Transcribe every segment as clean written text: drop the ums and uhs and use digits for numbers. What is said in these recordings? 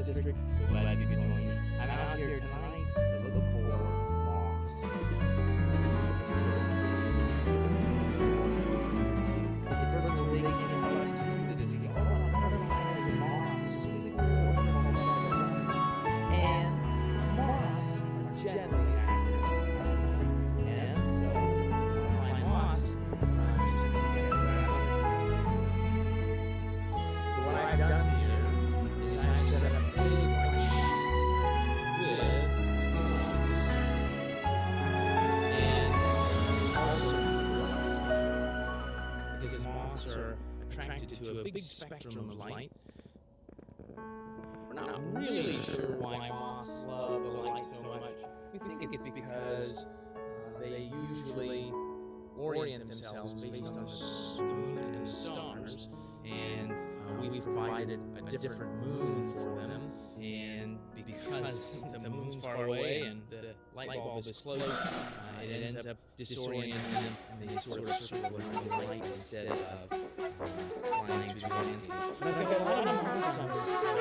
district, so glad you could join me. I'm out here tonight to look for moths. It's virtually impossible to do this. We all want butterflies and moths. It's really cool. And moths are generally active at night. And so, if you find moths, sometimes you can get around. So what I've done here is I've set up a big white sheet with moth design. And also, because moths are attracted to a big spectrum of light, we're not really sure why moths love the light so much. We think it's because they usually orient themselves based on the moon and the stars, and we've provided a different moon for them, and because the moon's far away and the light bulb is close, it ends up disorienting them, and they sort of circle around the light instead of flying through the landscape. But I've got a lot of moths on this sheet.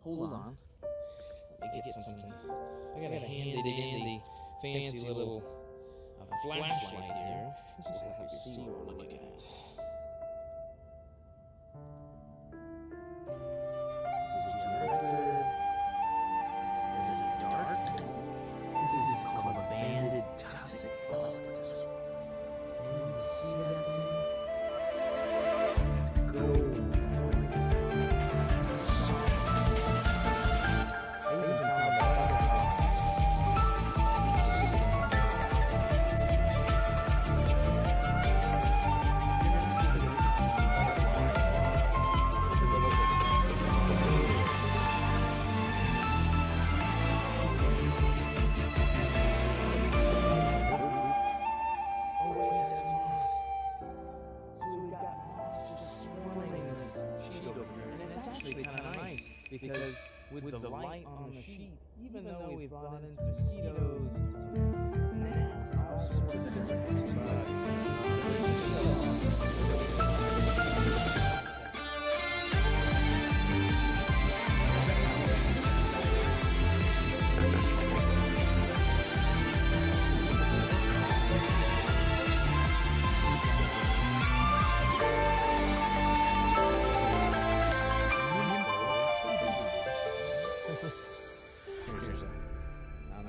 Hold on. Let me get something. I got a handy fancy little flashlight here. This is how you see what we're looking at. This is generator. This is dark. This is called a banded tussock. Oh, look at this one. See that thing? It's gold. Because with the light on the sheet, even though we've brought in some mosquitoes and some gnats and all sorts of different types of bugs,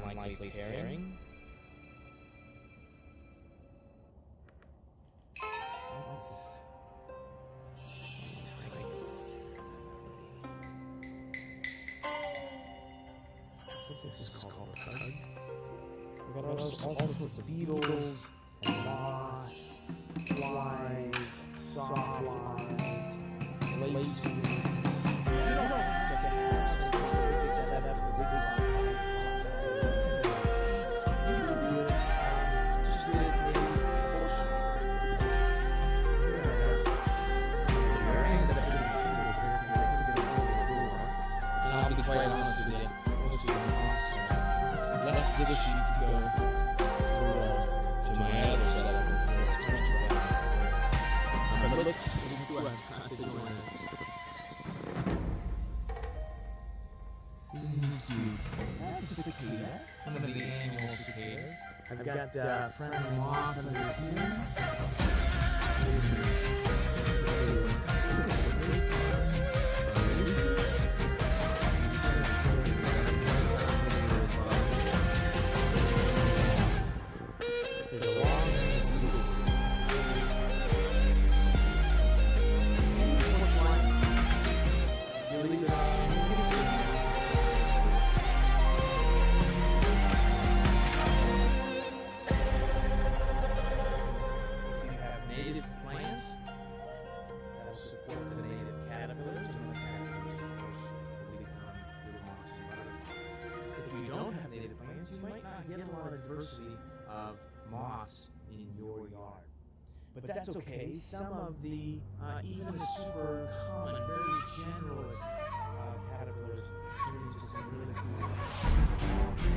unlikely pairing. This is called a pug. We've got all sorts of beetles and moths, flies, sawflies, lacewings. You don't have to have something set up with a big quite honest with you, left the sheet to go to my other setup. But look who I've got to join us. Thank you. That's a cicada, one of the annual cicadas. I've got friendly moth under here. You might not get a lot of diversity of moths in your yard. But that's okay. Some of the, even the super common, very generalist caterpillars turn into some really cool moths.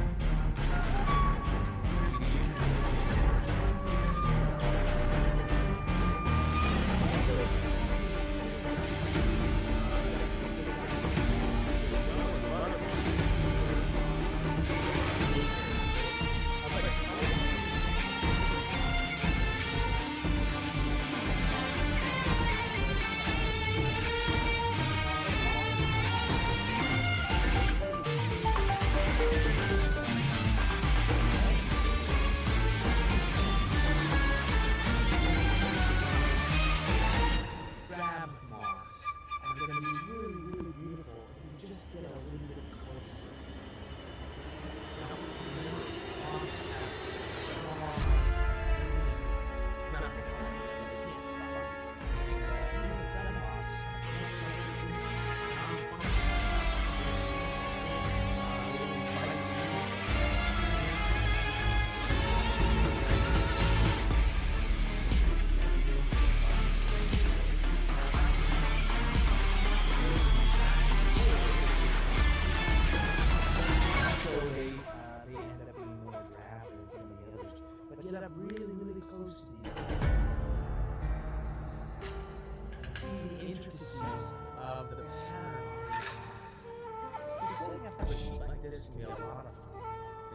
this can be a lot of fun.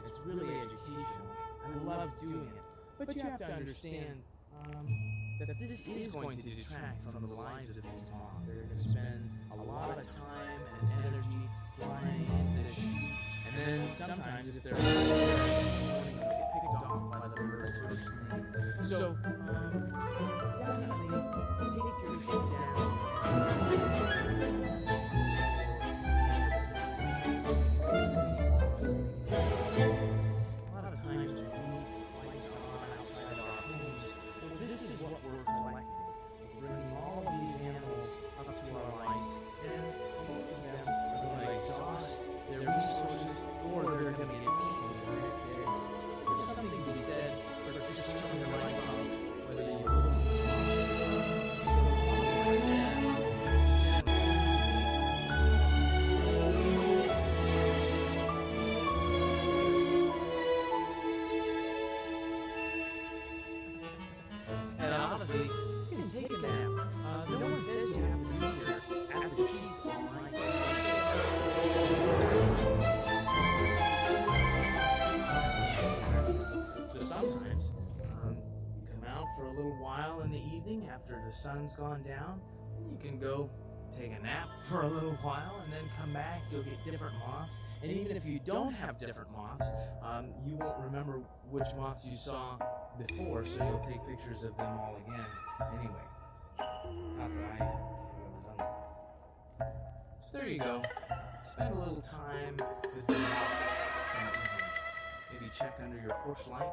It's really educational. I love doing it. But you have to understand that this is going to detract from the lives of these moths. They're going to spend a lot of time and energy flying into the shoot, and then sometimes if they're they'll get picked off by the birds first thing. So definitely take your shoot down. A lot of times we leave lights on outside our homes. Well, this is what we're collecting. We're bringing all of these animals up to our lights, and most of them are going to exhaust their resources, or they're going to get eaten the next day. So there's something to be said for just turning the lights off, whether you're looking for and honestly, you can take a nap. No one says you have to be here after the sheets all night. So sometimes you come out for a little while in the evening after the sun's gone down. You can go take a nap for a little while and then come back. You'll get different moths. And even if you don't have different moths, you won't remember which moths you saw before, so you'll take pictures of them all again anyway. Not that I have ever done that. So there you go. Spend a little time with the moths some evening. Maybe check under your porch light,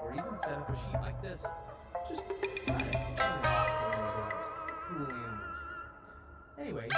or even set up a sheet like this. Just try it. Cool animals. Anyway,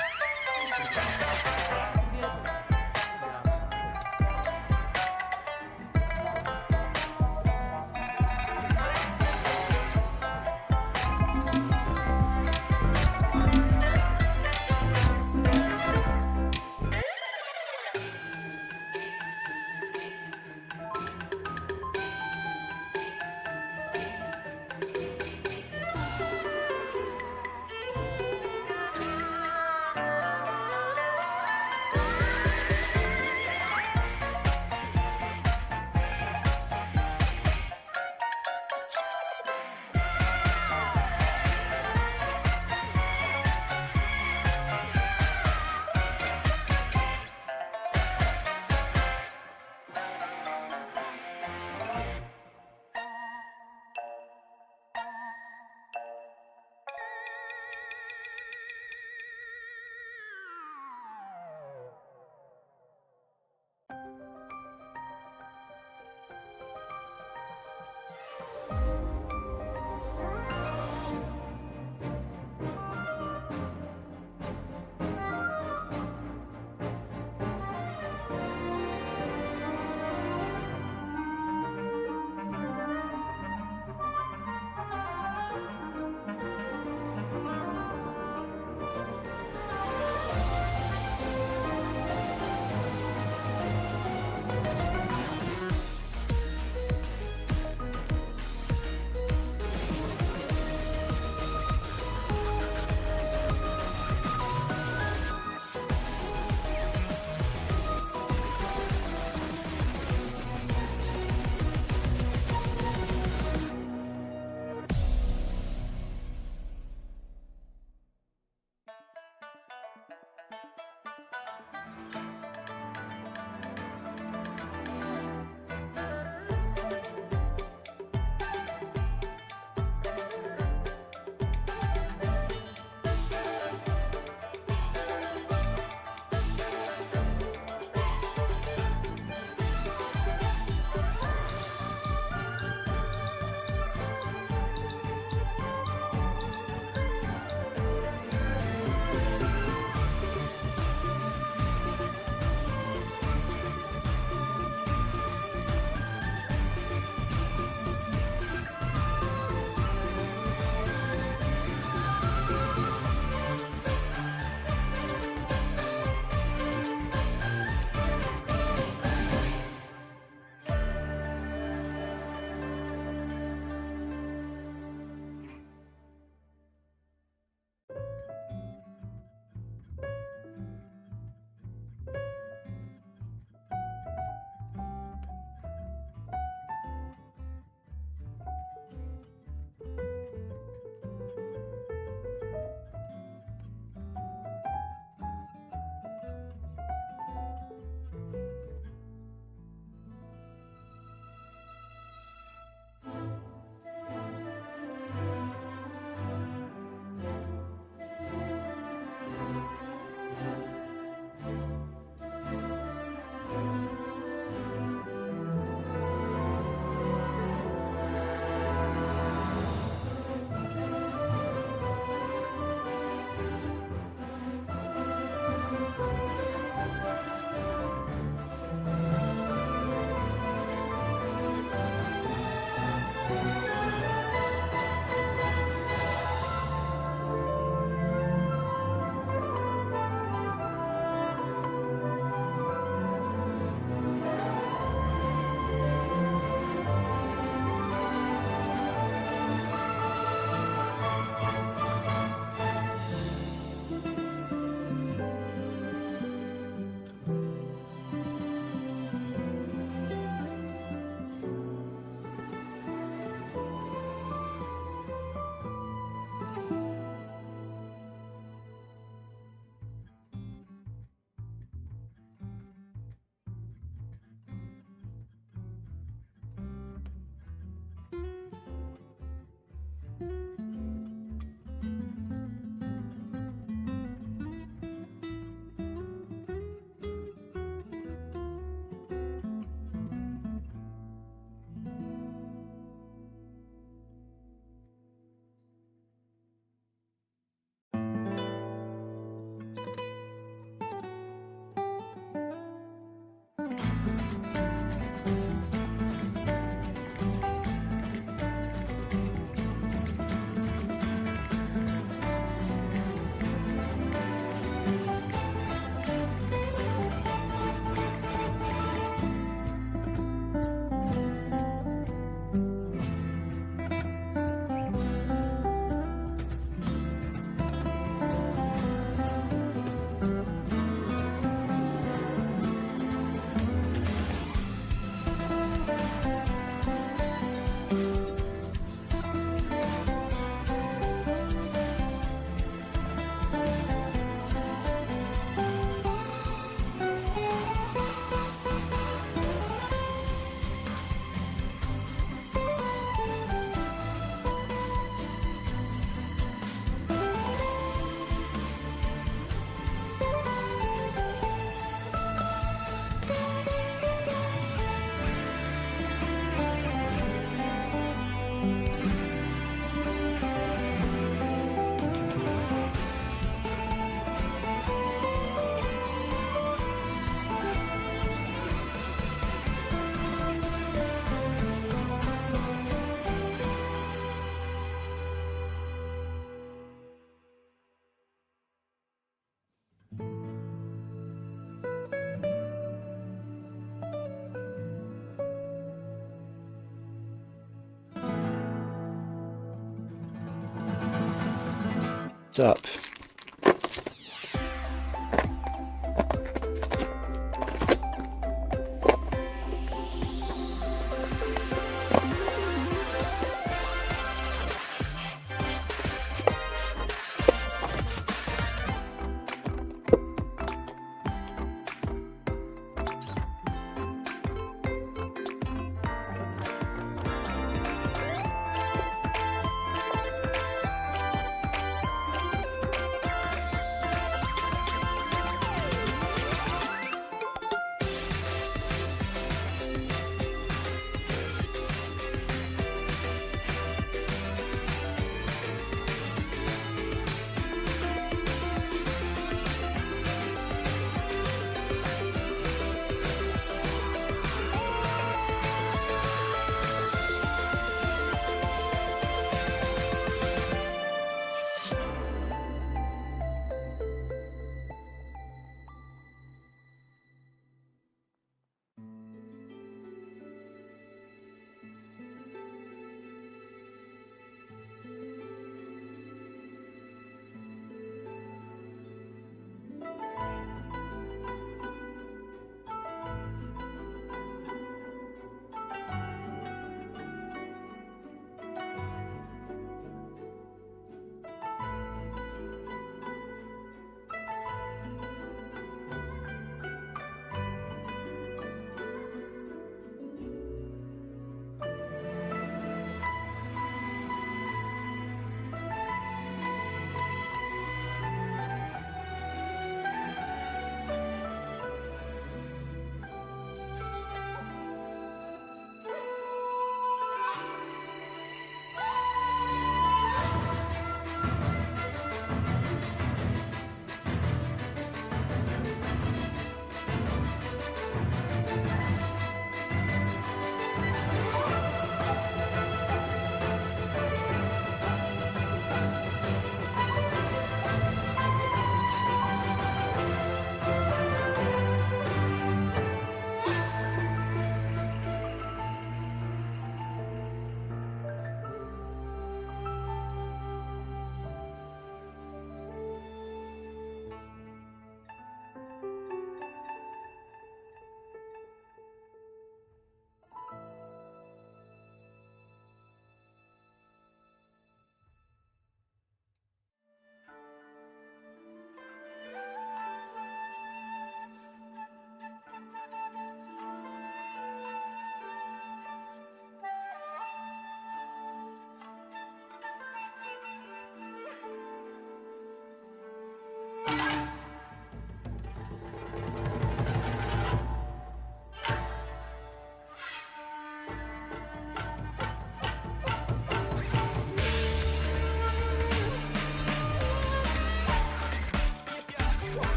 What's up?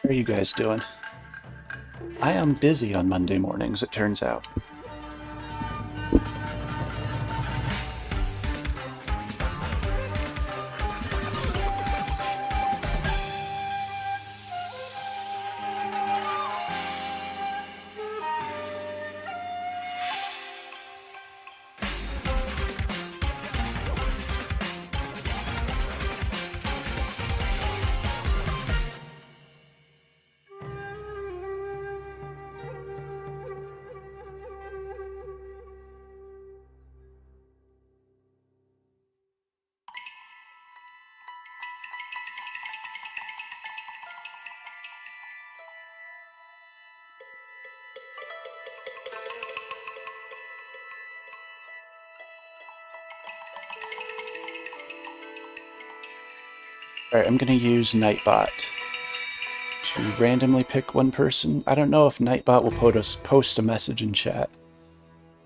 How are you guys doing? I am busy on Monday mornings, it turns out. Alright, I'm going to use Nightbot to randomly pick one person. I don't know if Nightbot will post a message in chat,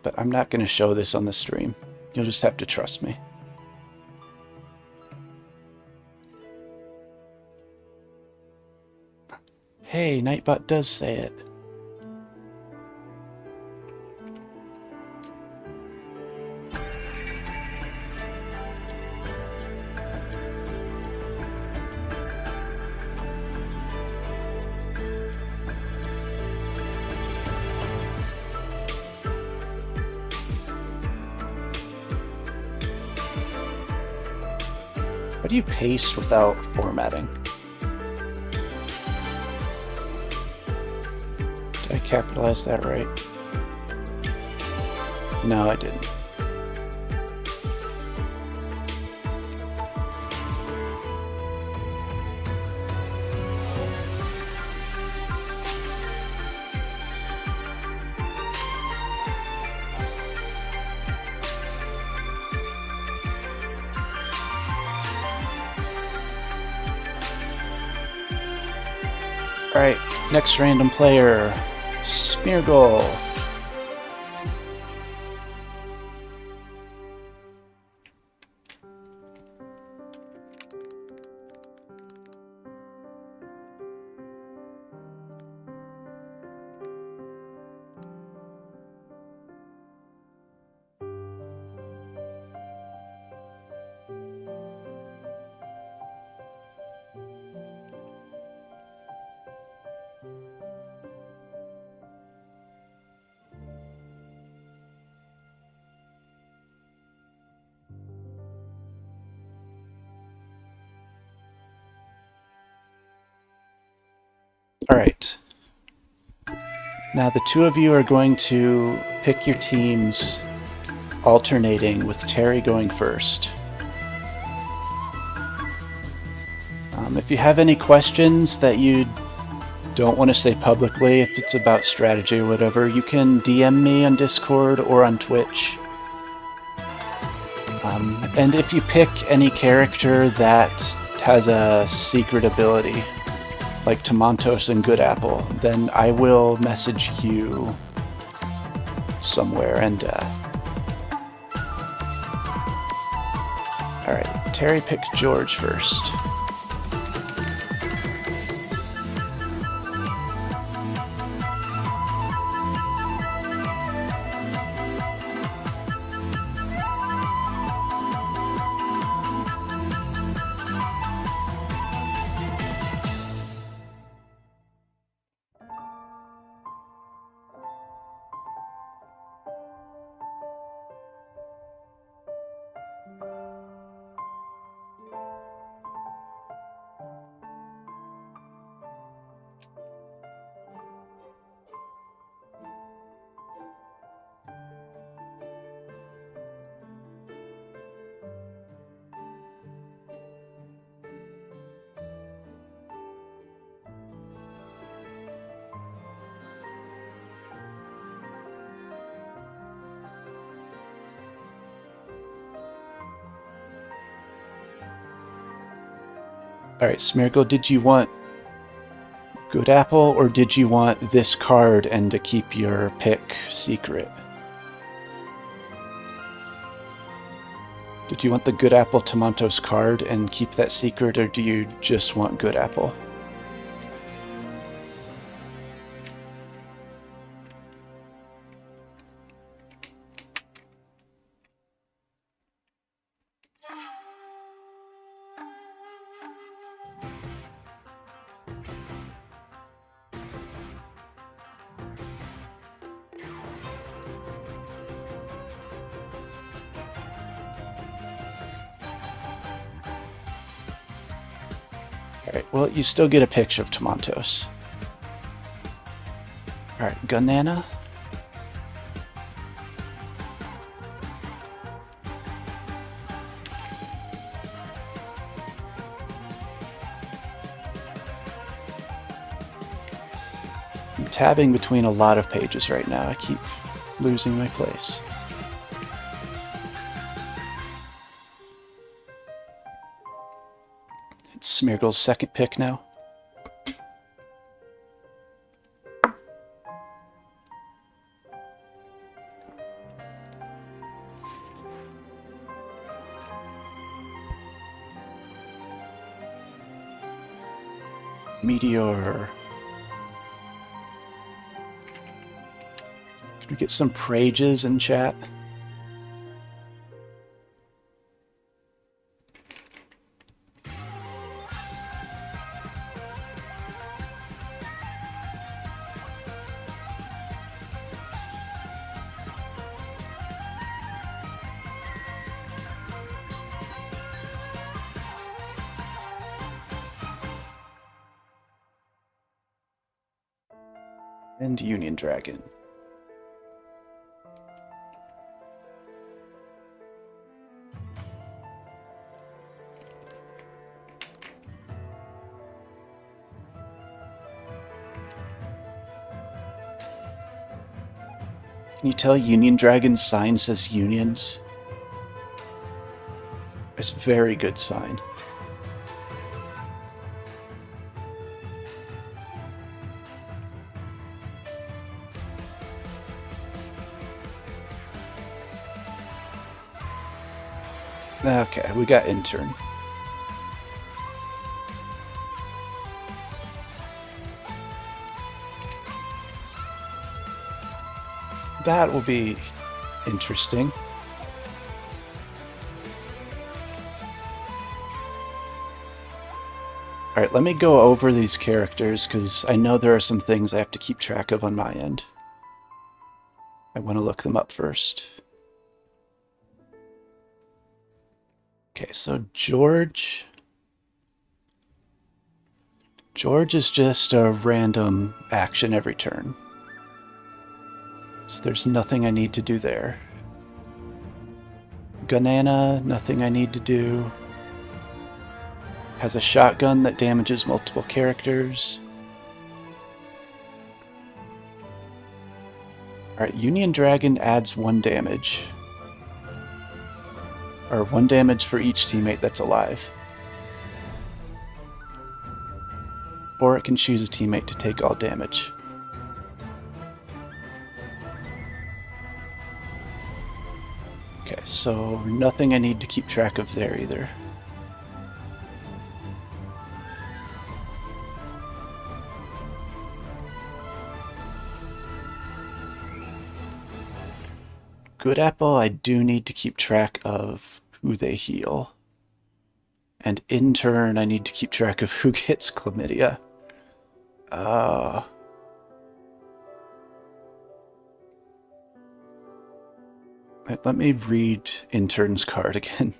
but I'm not going to show this on the stream. You'll just have to trust me. Hey, Nightbot does say it. How do you paste without formatting? Did I capitalize that right? No, I didn't. Alright, next random player, Smeargle. Alright. Now the two of you are going to pick your teams alternating, with Terry going first. If you have any questions that you don't want to say publicly, if it's about strategy or whatever, you can DM me on Discord or on Twitch. And if you pick any character that has a secret ability, like Tamantos and Good Apple, then I will message you somewhere and alright, Terry picked George first. Alright, Smeargle, did you want Good Apple, or did you want this card and to keep your pick secret? Did you want the Good Apple Tamantos card and keep that secret, or do you just want Good Apple? Alright, well, you still get a picture of Tamantos. Alright, Gunana. I'm tabbing between a lot of pages right now. I keep losing my place. It's Smeargle's second pick now. Meteor. Can we get some prages in chat? And Union Dragon. Can you tell Union Dragon's sign says unions? It's a very good sign. Okay, we got intern. That will be interesting. Alright, let me go over these characters, because I know there are some things I have to keep track of on my end. I want to look them up first. Okay, so George is just a random action every turn. So there's nothing I need to do there. Gunana, nothing I need to do. Has a shotgun that damages multiple characters. Alright, Union Dragon adds 1 damage. Or 1 damage for each teammate that's alive. Or it can choose a teammate to take all damage. Okay, so nothing I need to keep track of there either. Good Apple, I do need to keep track of who they heal. And in turn, I need to keep track of who gets chlamydia. Let me read intern's card again.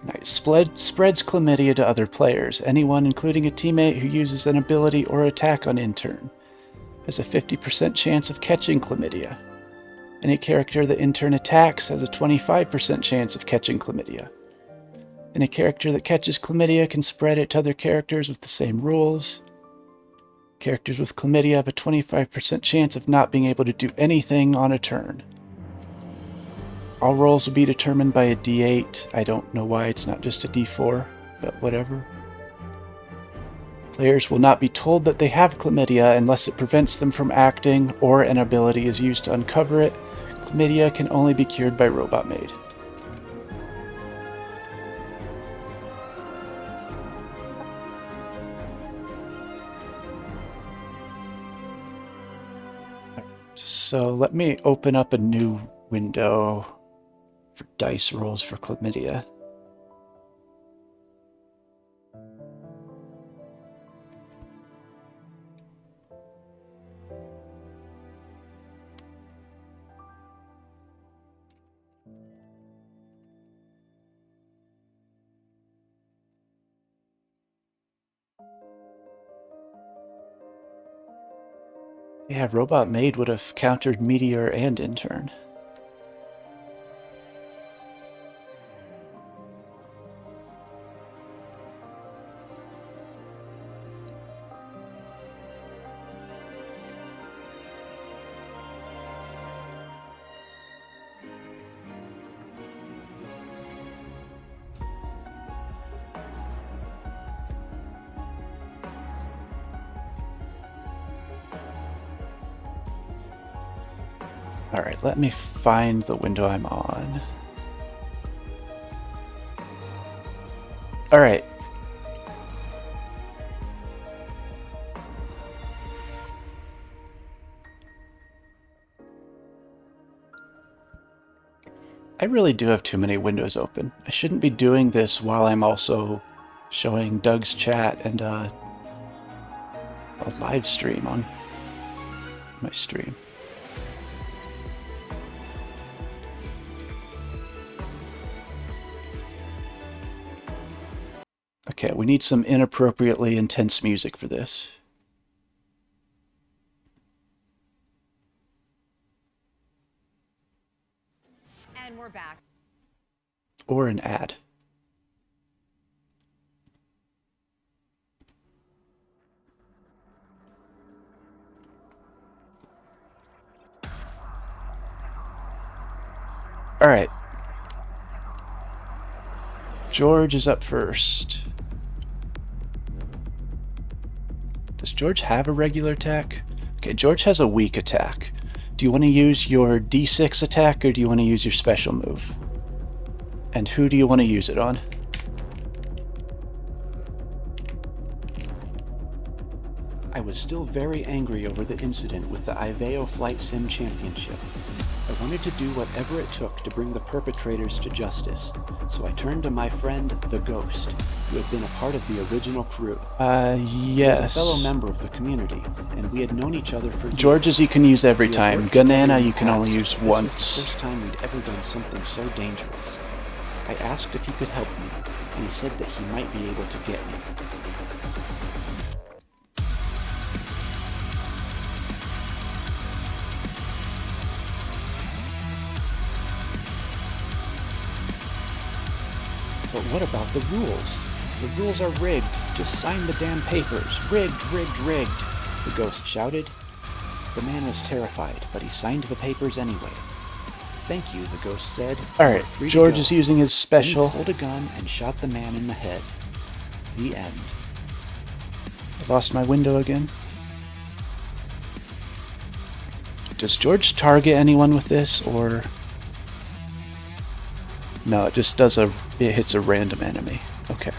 Alright, spreads chlamydia to other players. Anyone, including a teammate who uses an ability or attack on intern, has a 50% chance of catching chlamydia. Any character that intern attacks has a 25% chance of catching chlamydia. Any character that catches chlamydia can spread it to other characters with the same rules. Characters with chlamydia have a 25% chance of not being able to do anything on a turn. All rolls will be determined by a D8. I don't know why it's not just a D4, but whatever. Players will not be told that they have chlamydia unless it prevents them from acting or an ability is used to uncover it. Chlamydia can only be cured by Robot Maid. So let me open up a new window for dice rolls for chlamydia. Yeah, Robot Maid would have countered Meteor and Intern. Alright, let me find the window I'm on. Alright. I really do have too many windows open. I shouldn't be doing this while I'm also showing Doug's chat and a live stream on my stream. Okay, we need some inappropriately intense music for this. And we're back. Or an ad. Alright. George is up first. Does George have a regular attack? Okay, George has a weak attack. Do you want to use your D6 attack or do you want to use your special move? And who do you want to use it on? I was still very angry over the incident with the Iveo Flight Sim Championship. I wanted to do whatever it took to bring the perpetrators to justice, so I turned to my friend, the Ghost, who had been a part of the original crew. Yes. He was a fellow member of the community, and we had known each other for years. George's you can use every time. Gunana you can only use once. This was the first time we'd ever done something so dangerous. I asked if he could help me, and he said that he might be able to get me. But what about the rules? The rules are rigged. Just sign the damn papers. Rigged, rigged, rigged, the Ghost shouted. The man was terrified, but he signed the papers anyway. Thank you, the Ghost said. Alright, George is using his special. He pulled a gun and shot the man in the head. The end. I lost my window again. Does George target anyone with this, or... No, it just does it hits a random enemy. Okay.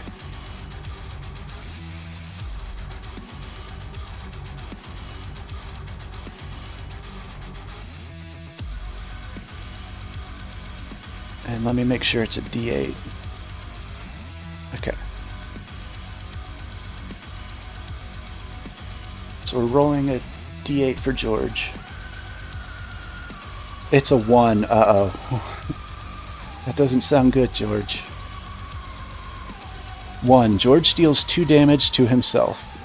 And let me make sure it's a D8. Okay. So we're rolling a D8 for George. It's a 1. Uh-oh. That doesn't sound good, George. 1. George deals 2 damage to himself.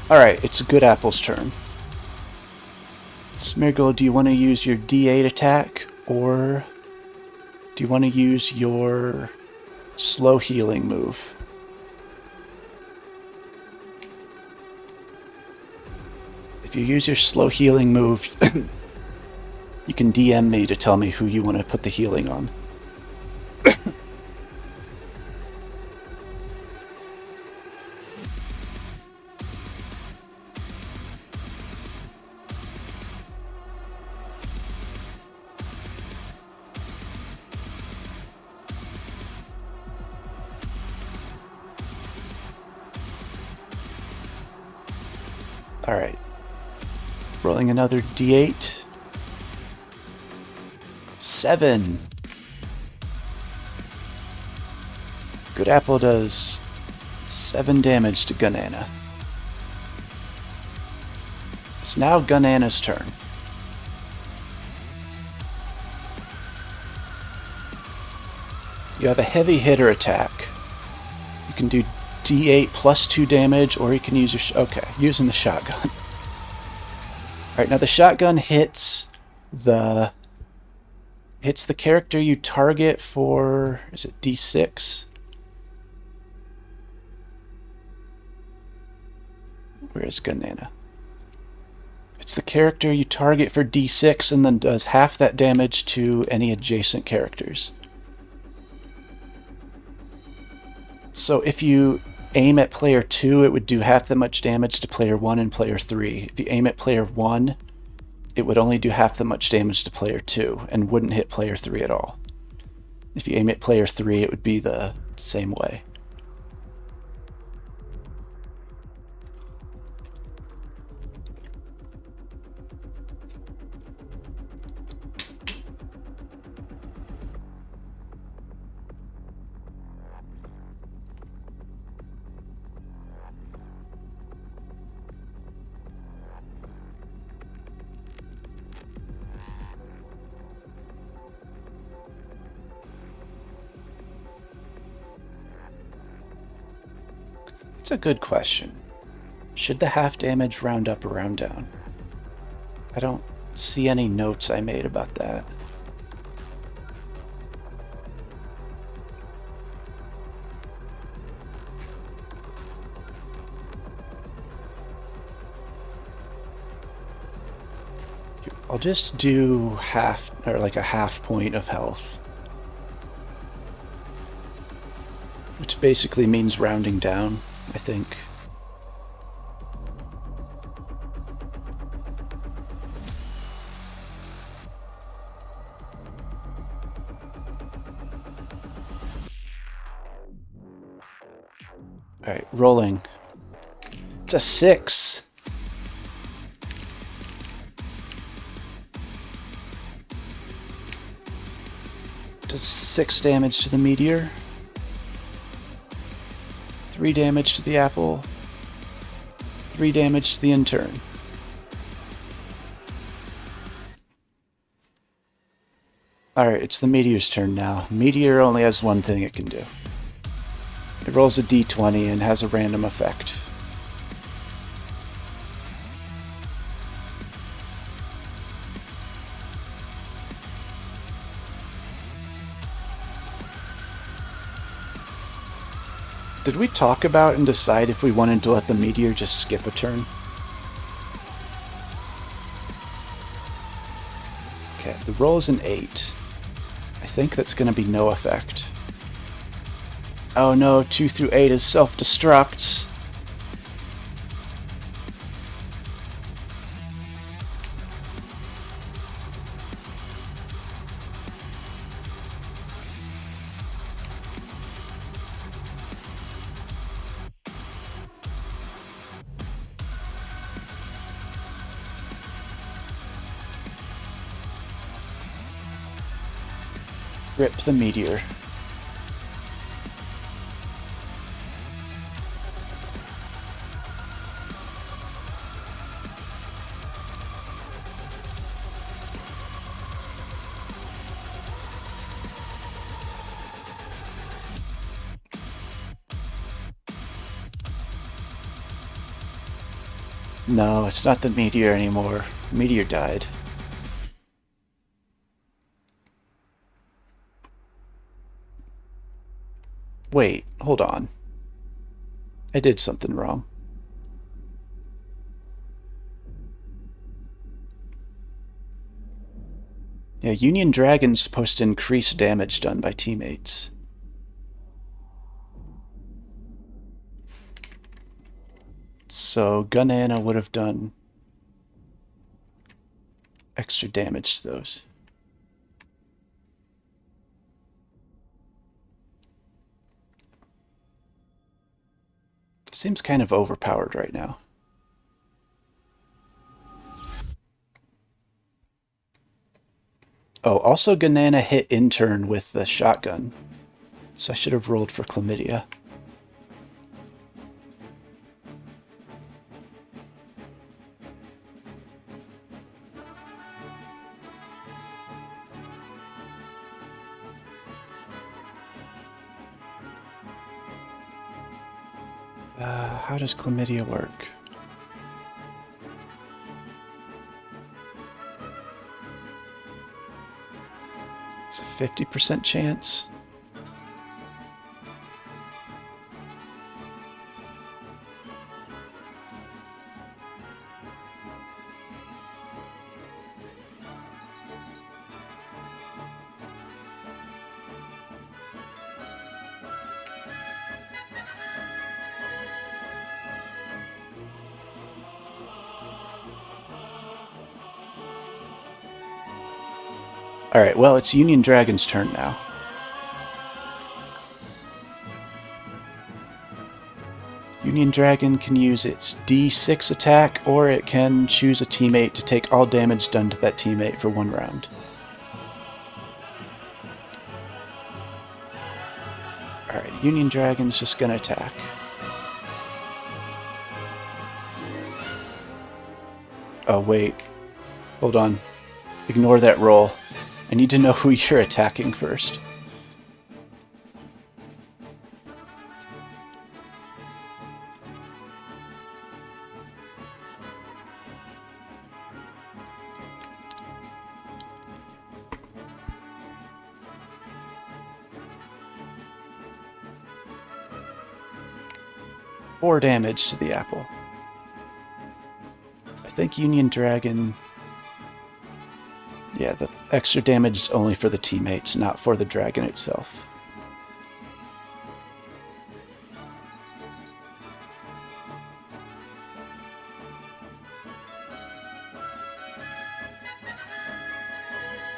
Alright, it's a Good Apple's turn. Smeargle, do you want to use your D8 attack, or do you want to use your slow healing move? If you use your slow healing move, you can DM me to tell me who you want to put the healing on. Alright. Rolling another D8. 7. Good Apple does 7 damage to Gunana. It's now Gunana's turn. You have a heavy hitter attack. You can do D8 plus 2 damage, or you can use your... okay, using the shotgun. Alright, now the shotgun hits the character you target for... is it D6? Where is Gunana? It's the character you target for D6 and then does half that damage to any adjacent characters. So if you aim at player 2, it would do half that much damage to player 1 and player 3. If you aim at player 1, it would only do half that much damage to player 2 and wouldn't hit player 3 at all. If you aim at player 3, it would be the same way. That's a good question. Should the half damage round up or round down? I don't see any notes I made about that. I'll just do half, or like a half point of health. Which basically means rounding down, I think. Alright, rolling. It's a 6. Does 6 damage to the meteor. 3 damage to the apple. 3 damage to the intern. Alright, it's the meteor's turn now. Meteor only has one thing it can do. It rolls a d20 and has a random effect. Did we talk about and decide if we wanted to let the meteor just skip a turn? Okay, the roll is an 8. I think that's going to be no effect. Oh no, 2 through 8 is self-destruct. Rip the meteor. No, it's not the meteor anymore. The meteor died. Wait, hold on. I did something wrong. Yeah, Union Dragon's supposed to increase damage done by teammates. So Gunana would have done extra damage to those. It seems kind of overpowered right now. Oh, also Gunana hit intern with the shotgun. So I should have rolled for chlamydia. How does chlamydia work? It's a 50% chance. Alright, well, it's Union Dragon's turn now. Union Dragon can use its D6 attack, or it can choose a teammate to take all damage done to that teammate for 1 round. Alright, Union Dragon's just gonna attack. Oh, wait. Hold on. Ignore that roll. I need to know who you're attacking first. Four damage to the apple. I think Union Dragon... Yeah, the extra damage is only for the teammates, not for the dragon itself.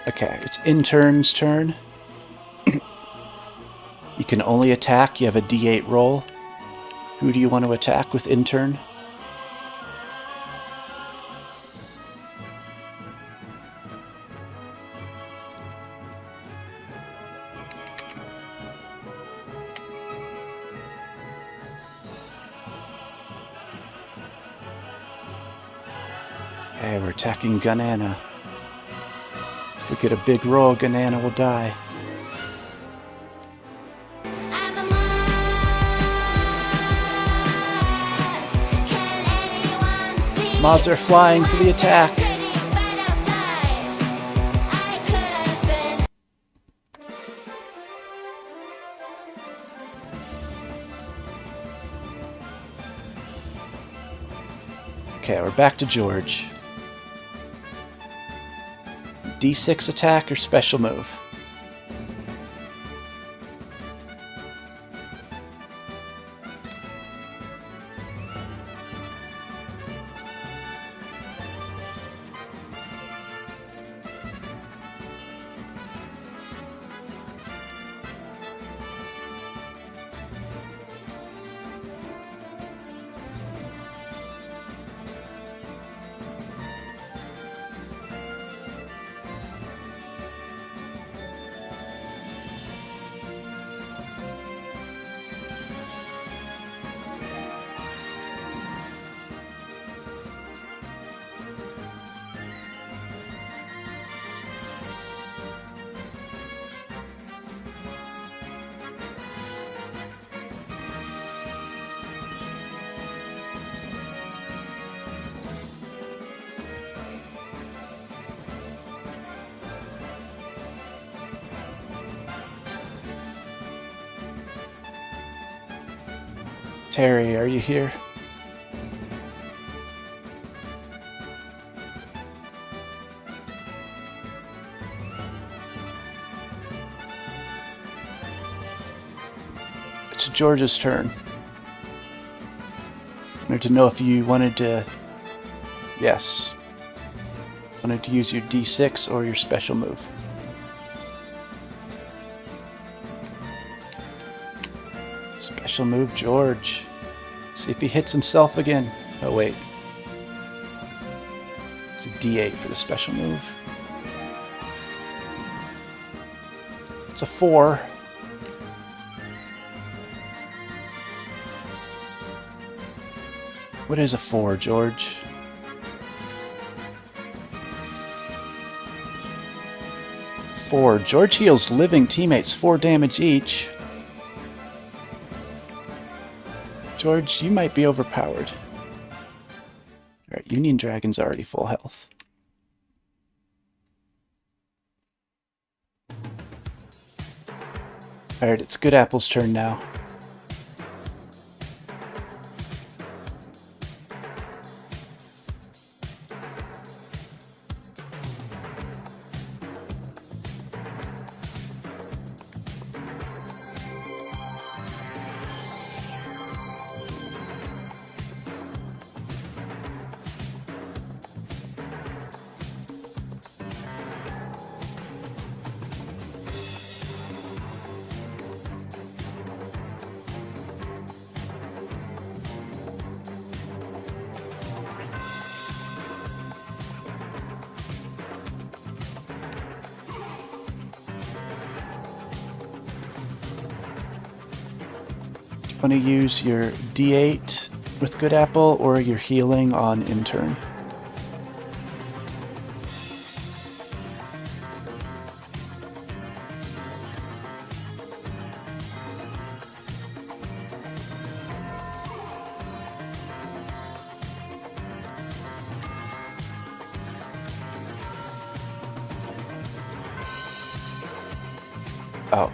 Okay, it's Intern's turn. You can only attack. You have a D8 roll. Who do you want to attack with Intern? Okay, we're attacking Gunana. If we get a big roll, Gunana will die. Moths are flying for the attack. Okay, we're back to George. D6 attack or special move? Terry, are you here? It's George's turn. I wanted to know if you wanted to... Yes. Wanted to use your D6 or your special move. Special move, George. See if he hits himself again. Oh, wait. It's a D8 for the special move. It's a 4. What is a 4, George? Four. George heals living teammates 4 damage each. George, you might be overpowered. Alright, Union Dragon's already full health. Alright, it's Good Apple's turn now. Want to use your D8 with Good Apple or your healing on intern? Oh.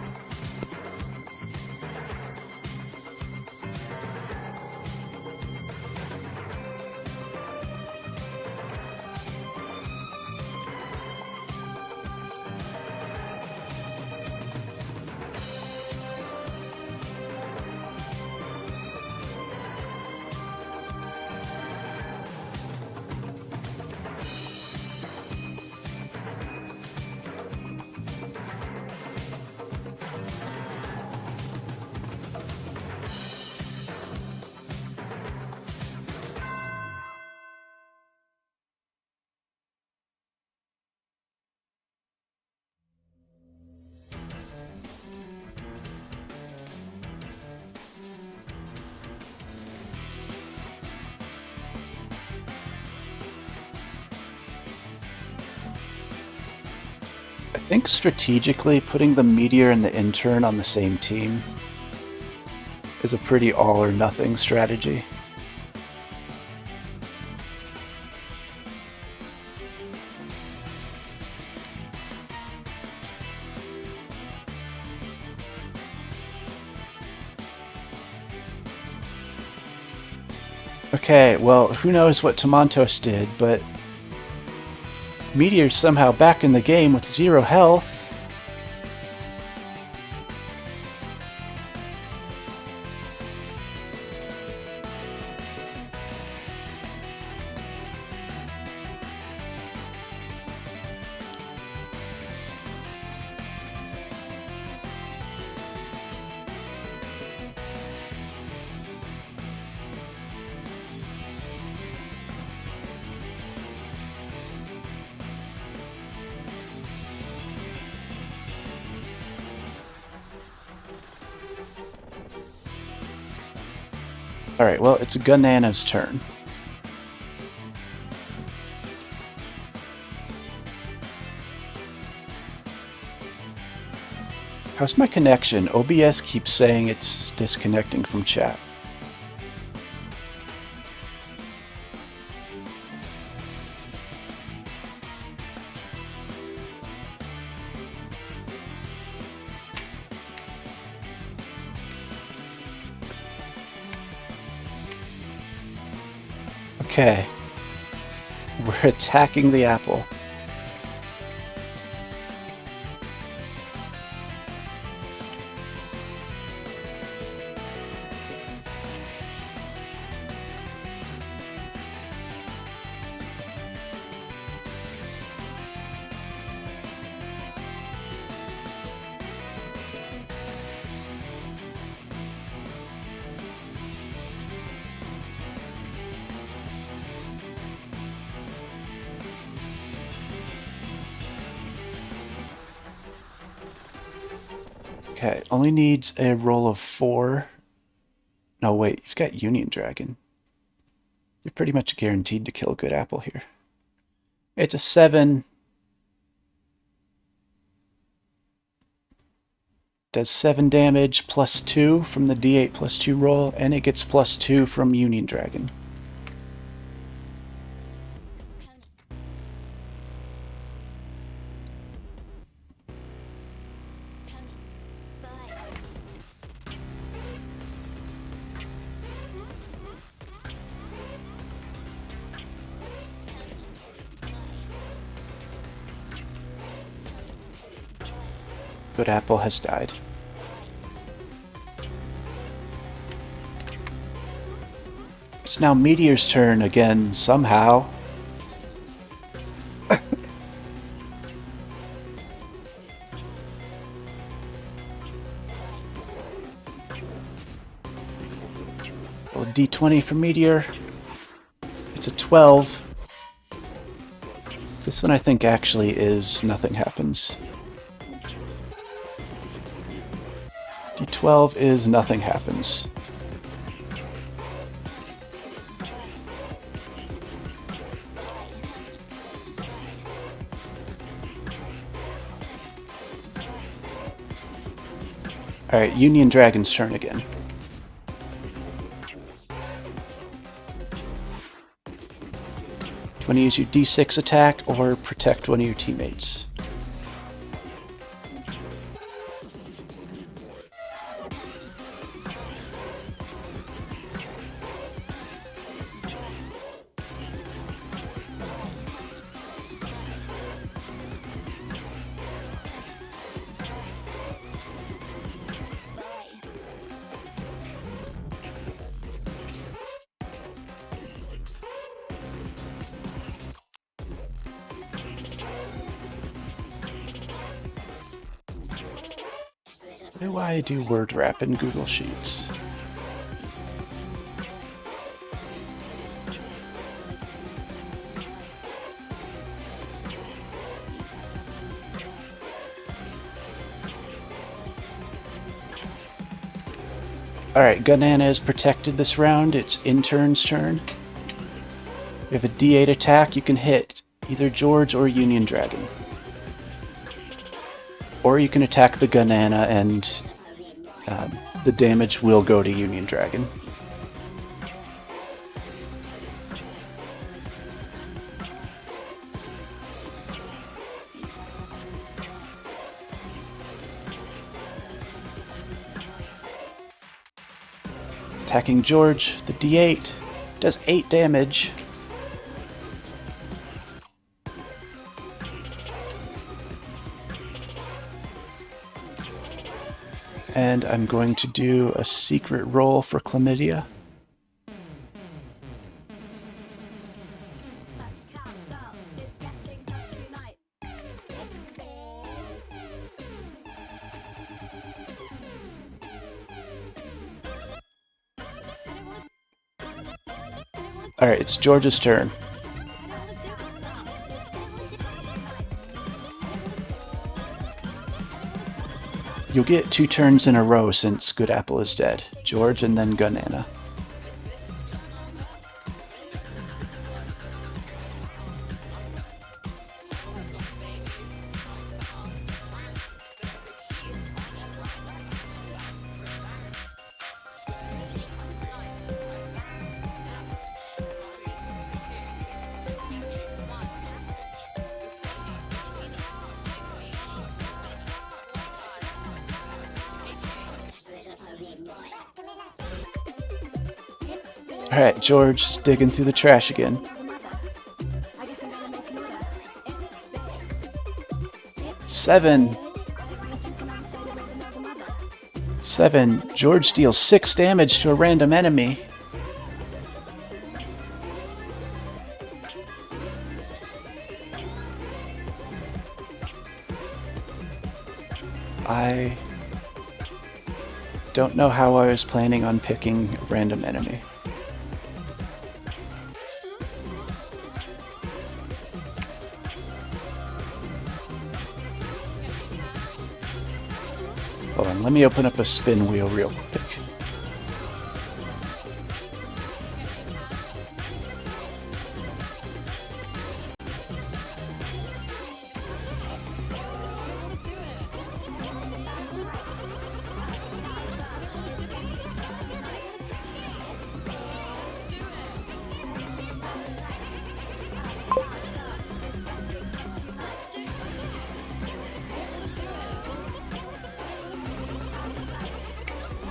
I think strategically putting the Meteor and the Intern on the same team is a pretty all or nothing strategy. Okay, well, who knows what Tamantos did, but Meteor's somehow back in the game with 0 health. Alright, well, it's Gunana's turn. How's my connection? OBS keeps saying it's disconnecting from chat. Okay. We're attacking the apple. Okay, only needs a roll of 4. No, wait, you've got Union Dragon. You're pretty much guaranteed to kill Good Apple here. It's a 7. Does 7 damage plus 2 from the D8 plus 2 roll, and it gets plus 2 from Union Dragon. Good Apple has died. It's now Meteor's turn again, somehow. Roll a D20 for Meteor. It's a 12. This one I think actually is nothing happens. D12 is nothing happens. Alright, Union Dragon's turn again. Do you want to use your D6 attack or protect one of your teammates? Why do I do word wrap in Google Sheets? Alright, Gunana is protected this round. It's Intern's turn. You have a D8 attack. You can hit either George or Union Dragon. Or you can attack the Gunana and the damage will go to Union Dragon. Attacking George, the D8 does 8 damage. And I'm going to do a secret roll for Chlamydia. Alright, it's George's turn. You'll get 2 turns in a row since Good Apple is dead. George and then Gunana. Alright, George is digging through the trash again. Seven. George deals 6 damage to a random enemy. I don't know how I was planning on picking a random enemy. Hold on, let me open up a spin wheel real quick.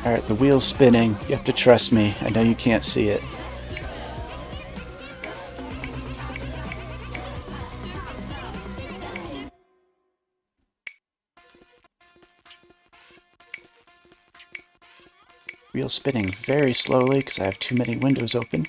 Alright, the wheel's spinning. You have to trust me. I know you can't see it. Wheel's spinning very slowly because I have too many windows open.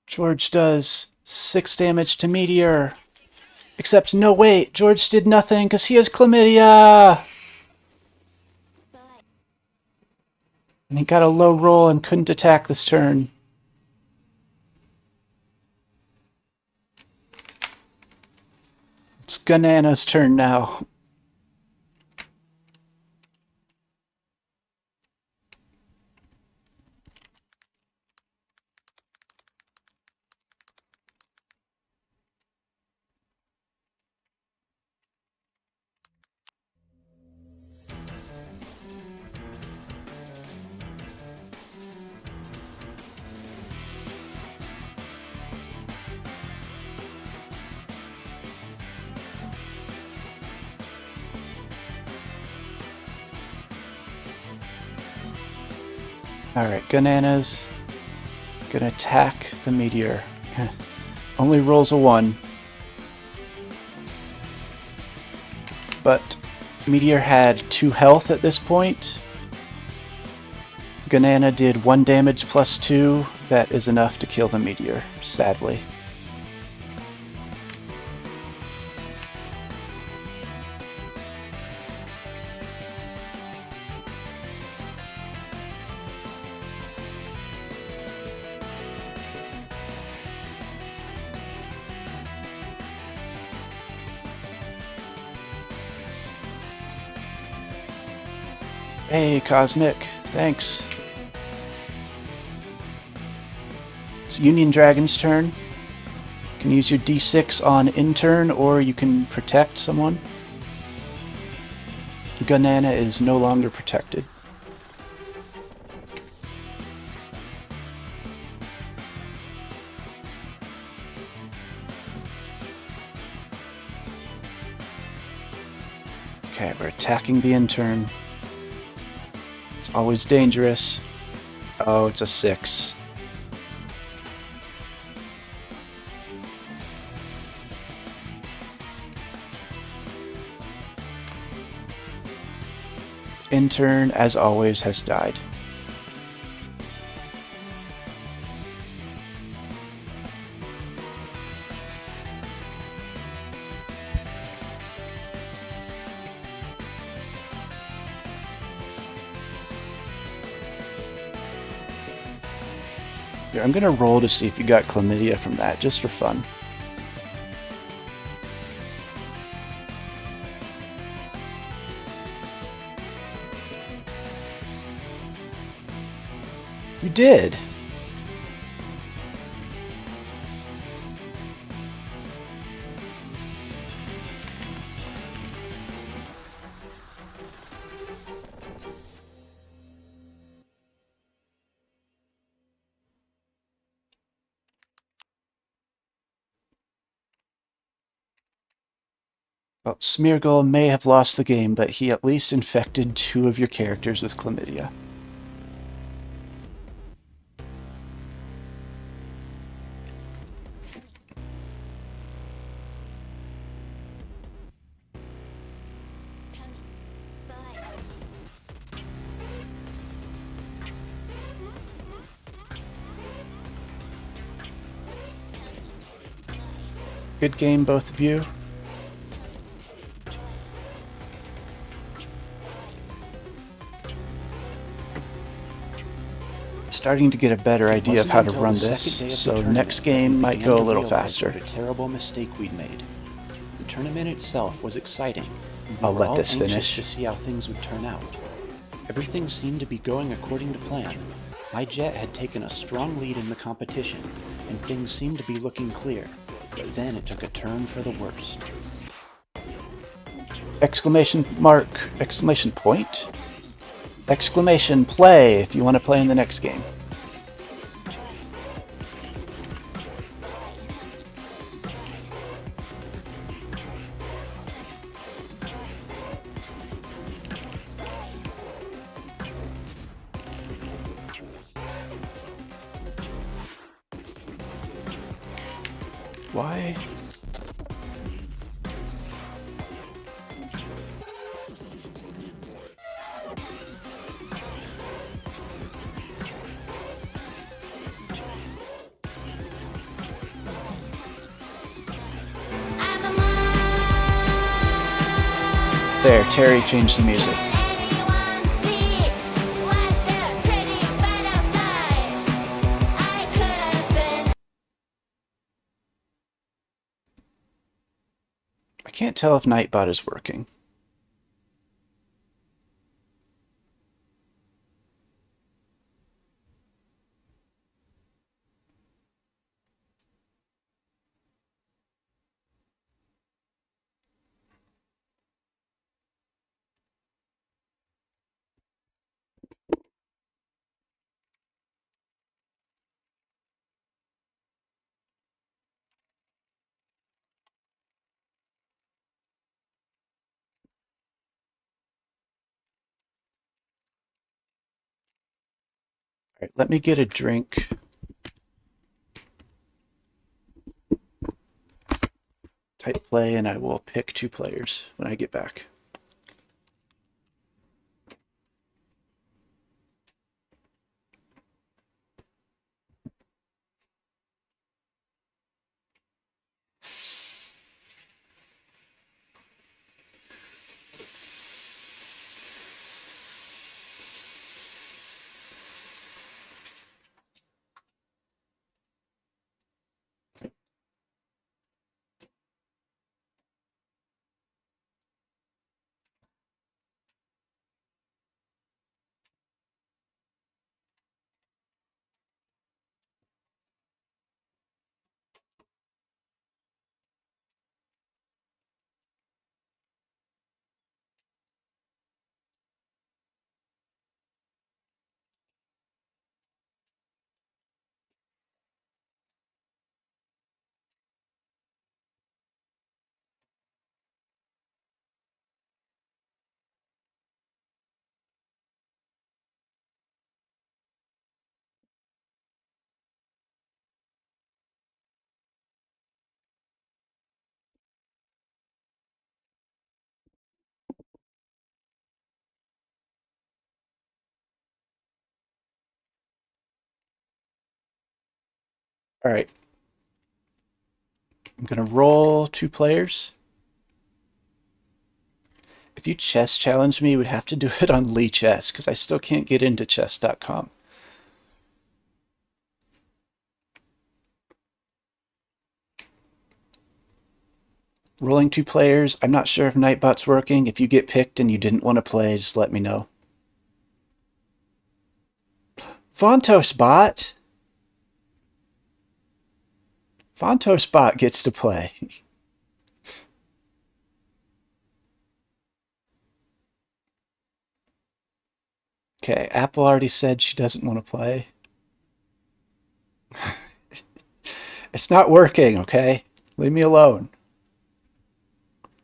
George does 6 damage to Meteor. Except, no wait, George did nothing because he has chlamydia! And he got a low roll and couldn't attack this turn. It's Gunana's turn now. Alright, Bananas. Gonna attack the meteor. Only rolls a 1. But Meteor had 2 health at this point. Banana did 1 damage plus 2. That is enough to kill the meteor, sadly. Hey, Cosmic. Thanks. It's Union Dragon's turn. You can use your D6 on in-turn, or you can protect someone. Banana is no longer protected. Okay, we're attacking the intern. It's always dangerous. Oh, it's a 6. Intern, as always, has died. Here, I'm gonna roll to see if you got chlamydia from that, just for fun. You did! Well, Smeargle may have lost the game, but he at least infected 2 of your characters with chlamydia. Good game, both of you. Starting to get a better idea of how to run this, so next game might go a little faster. What a terrible mistake we'd made. The tournament itself was exciting. I'll let this finish. To see how things would turn out. Everything seemed to be going according to plan. My jet had taken a strong lead in the competition, and things seemed to be looking clear. But then it took a turn for the worse. Exclamation mark, exclamation point? Exclamation play if you want to play in the next game. Why? There, Terry changed the music. I can't tell if Nightbot is working. All right, let me get a drink. Type play, and I will pick 2 players when I get back. All right. I'm going to roll 2 players. If you chess challenge me, you would have to do it on Lee Chess, because I still can't get into chess.com. Rolling 2 players. I'm not sure if Nightbot's working. If you get picked and you didn't want to play, just let me know. Fontos bot! Fontos bot gets to play. Okay, Apple already said she doesn't want to play. It's not working, okay? Leave me alone.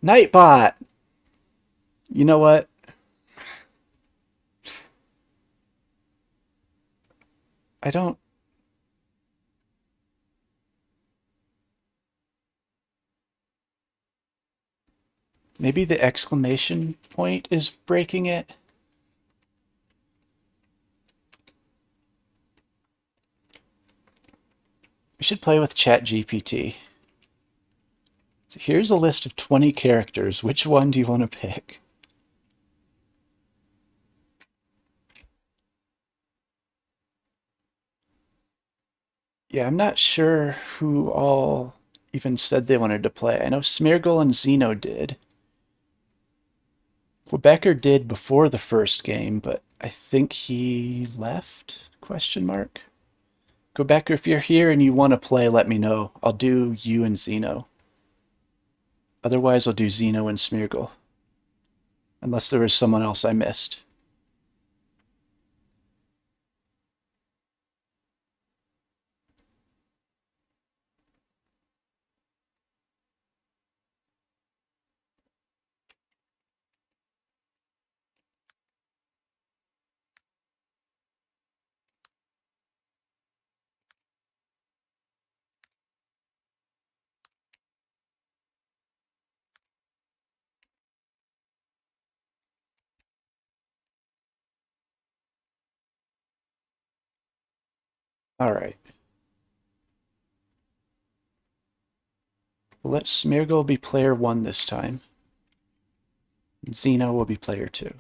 Nightbot! You know what? I don't... Maybe the exclamation point is breaking it? We should play with ChatGPT. So here's a list of 20 characters. Which one do you want to pick? Yeah, I'm not sure who all even said they wanted to play. I know Smeargle and Zeno did. Quebecer did before the first game, but I think he left? Question mark. Quebecer, if you're here and you want to play, let me know. I'll do you and Zeno. Otherwise, I'll do Zeno and Smeargle. Unless there was someone else I missed. All right. We'll let Smeargle be player 1 this time. Zeno will be player 2.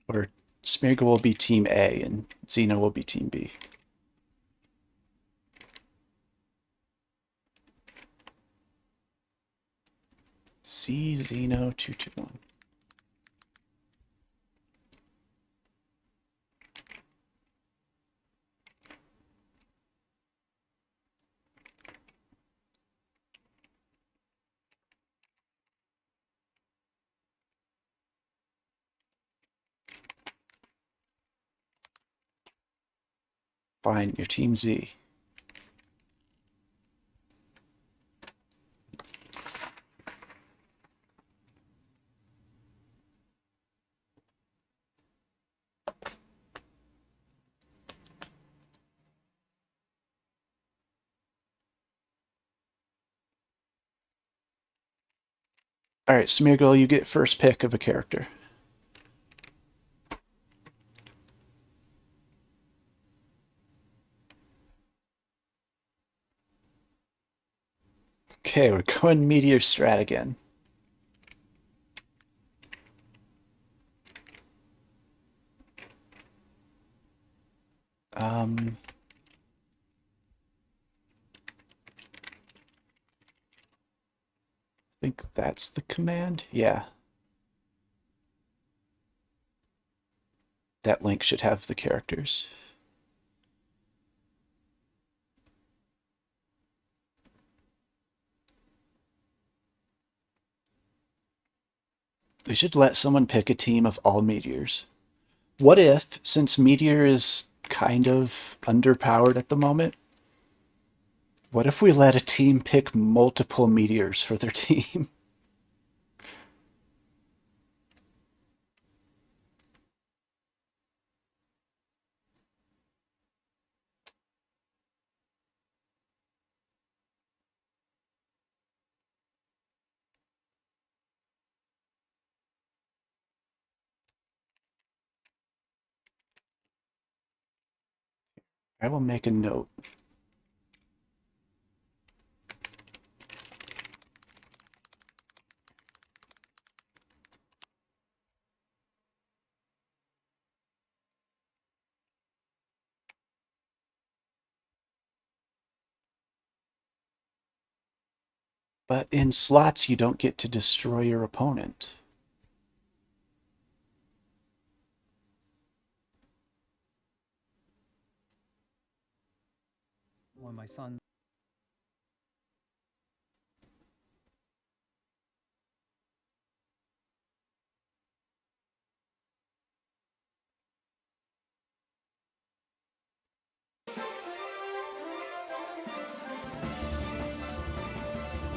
Or Smeargle will be team A and Zeno will be team B. C Zeno 221. Fine, you're team Z. All right, Smeargle, you get first pick of a character. Okay, we're going Meteor Strat again. I think that's the command. Yeah. That link should have the characters. They should let someone pick a team of all meteors. What if, since Meteor is kind of underpowered at the moment, what if we let a team pick multiple meteors for their team? I will make a note. But in slots, you don't get to destroy your opponent. When my son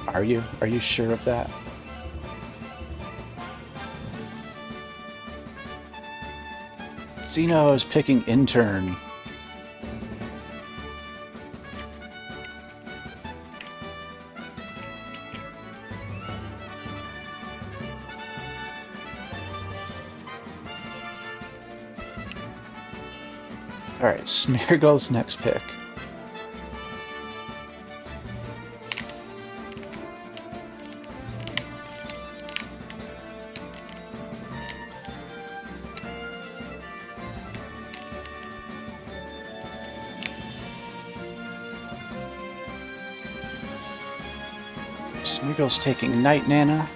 Are you? Are you sure of that? Xeno is picking intern. Alright, Smeargle's next pick. Smeargle's taking Night Nana.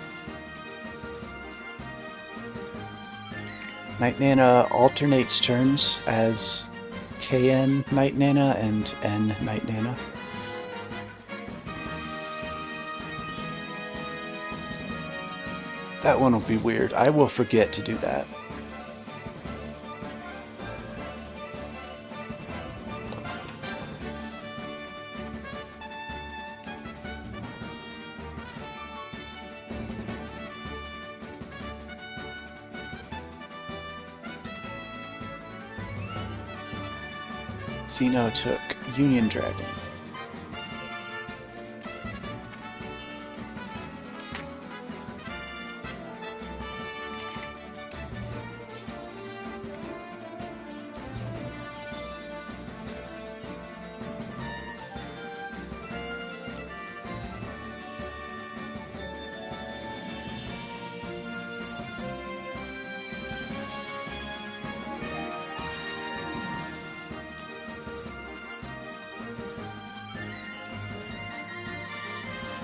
Night Nana alternates turns as KN Night Nana and N Night Nana. That one will be weird. I will forget to do that. Xeno took Union Dragon.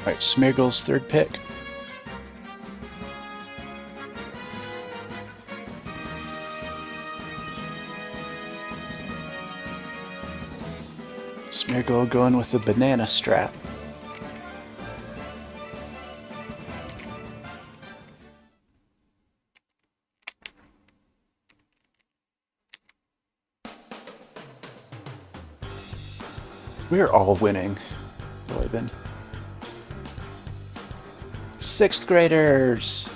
Alright, Smeargle's third pick. Smeargle going with the banana strat. We're all winning, Loiben. Sixth graders!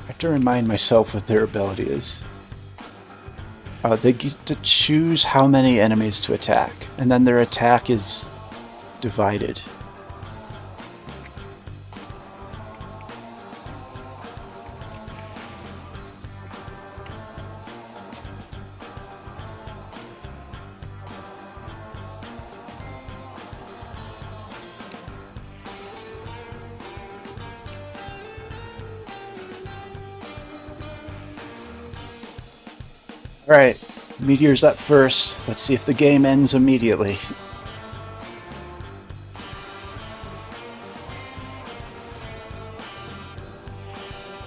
I have to remind myself what their ability is. They get to choose how many enemies to attack, and then their attack is divided. Alright, Meteor's up first. Let's see if the game ends immediately.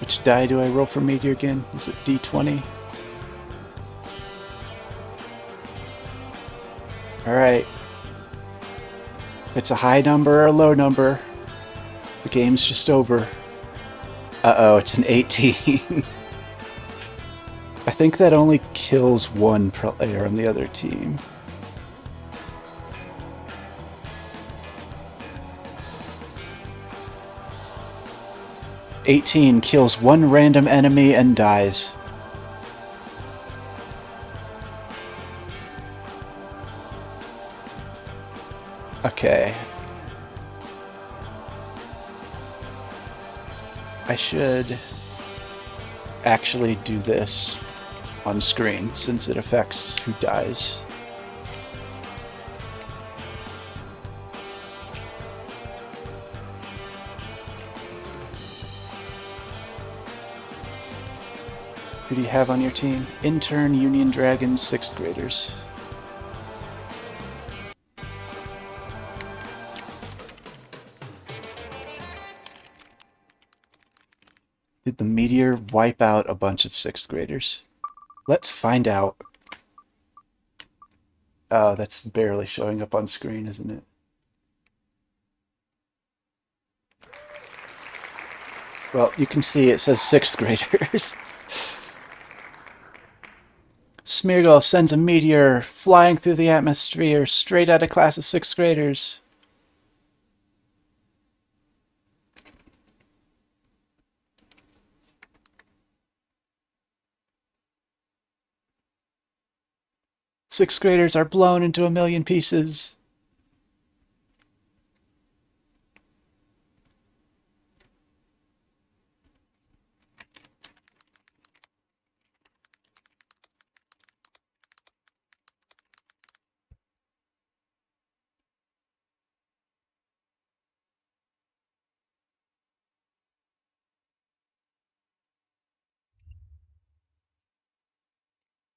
Which die do I roll for Meteor again? Is it D20? Alright. If it's a high number or a low number, the game's just over. Uh-oh, it's an 18. I think that only kills one player on the other team. "18 kills one random enemy and dies." Okay. I should actually do this on screen since it affects who dies. Who do you have on your team? Intern, Union Dragons, 6th graders. Did the meteor wipe out a bunch of 6th graders? Let's find out. Oh, that's barely showing up on screen, isn't it? Well, you can see it says 6th graders. Smeargle sends a meteor flying through the atmosphere straight at a class of 6th graders. Sixth graders are blown into a million pieces.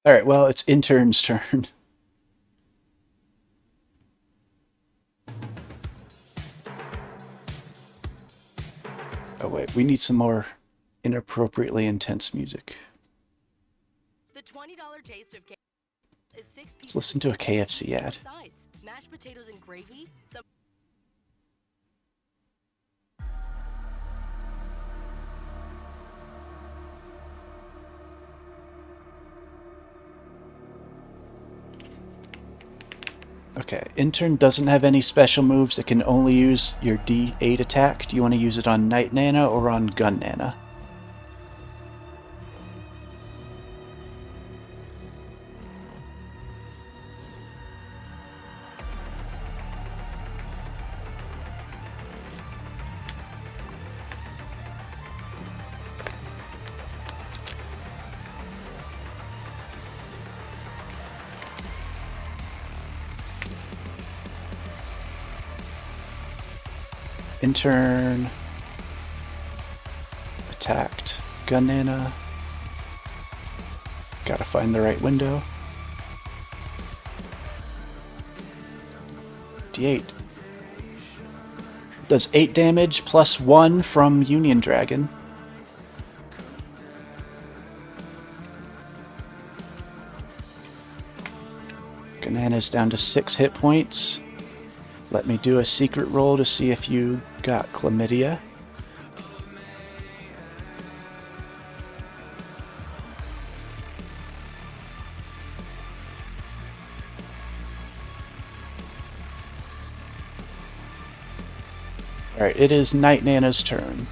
Alright, well, it's intern's turn. Oh wait, we need some more inappropriately intense music. The $20 taste of is 6 Let's listen to a KFC ad. sides, mashed potatoes and gravy. Some Okay, intern doesn't have any special moves. It can only use your D8 attack. Do you want to use it on Night Nana or on Gun Nana? Intern attacked Gun Nana. Gotta find the right window. D8. Does 8 damage plus 1 from Union Dragon. Gun Nana's down to 6 hit points. Let me do a secret roll to see if you got chlamydia. Alright, it is Night Nana's turn.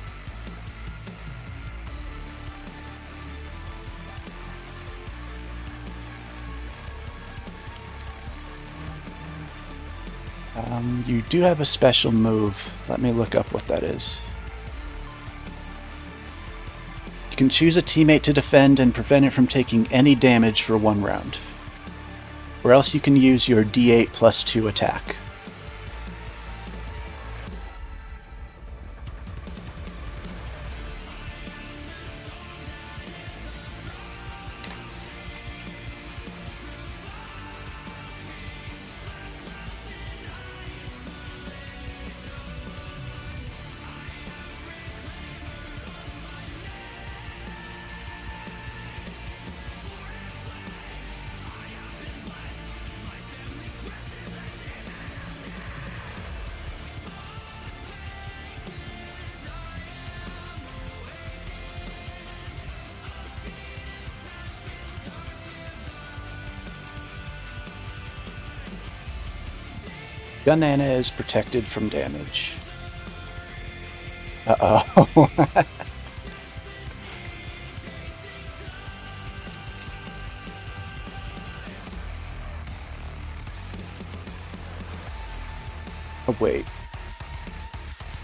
You do have a special move. Let me look up what that is. You can choose a teammate to defend and prevent it from taking any damage for 1 round. Or else you can use your D8 plus 2 attack. Gun Nana is protected from damage. Uh-oh. Oh, wait.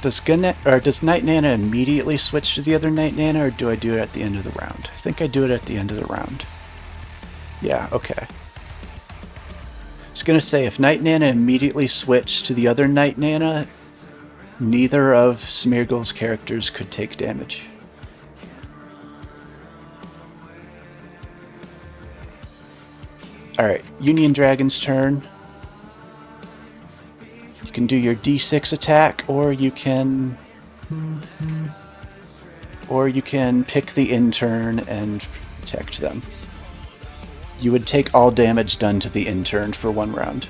Does Night Nana immediately switch to the other Night Nana, or do I do it at the end of the round? I think I do it at the end of the round. Yeah, okay. I was gonna say, if Night Nana immediately switched to the other Night Nana, neither of Smeargle's characters could take damage. Alright, Union Dragon's turn. You can do your D6 attack, or you can pick the intern and protect them. You would take all damage done to the intern for 1 round.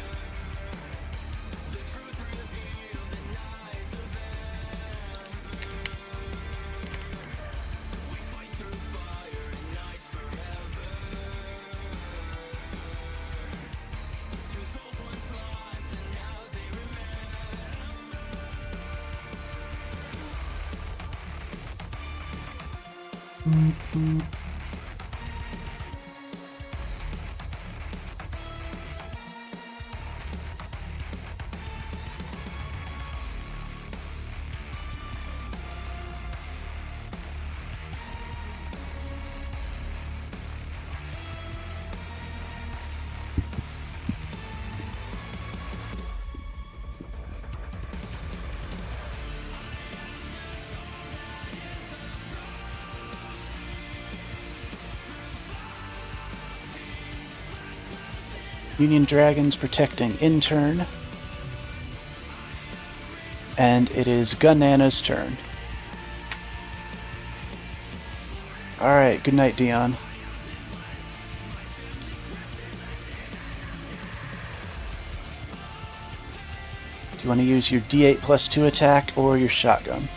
Union Dragon's protecting intern. And it is Gun Nana's turn. Alright, good night, Dion. Do you want to use your D8 plus 2 attack or your shotgun?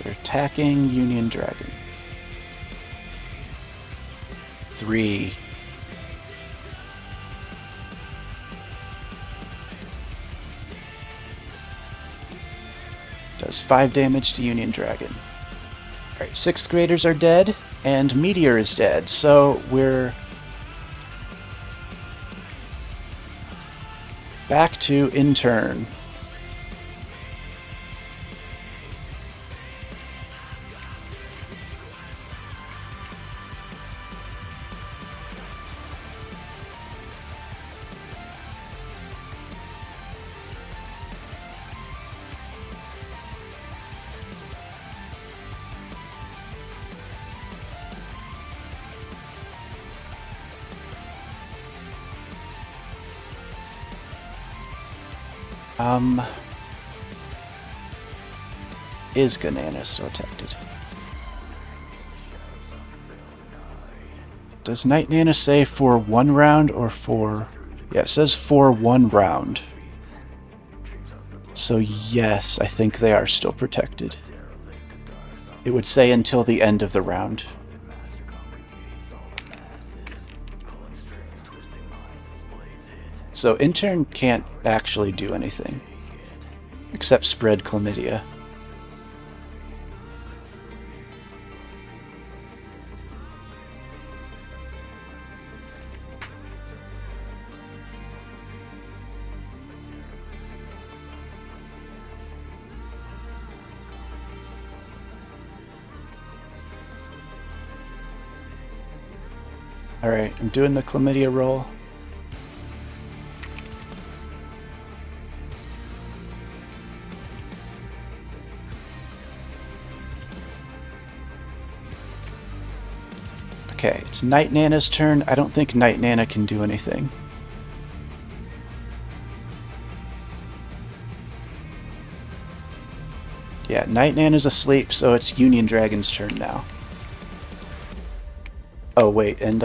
They're attacking Union Dragon. 3. Does 5 damage to Union Dragon. Alright, 6th graders are dead, and Meteor is dead, so we're back to intern. Is Ganana still protected? Does Night Nana say for 1 round or for... Yeah, it says for 1 round. So yes, I think they are still protected. It would say until the end of the round. So intern can't actually do anything. Except spread chlamydia. Alright, I'm doing the chlamydia roll. Okay, it's Night Nana's turn. I don't think Night Nana can do anything. Yeah, Night Nana's asleep, so it's Union Dragon's turn now. Oh, wait, and,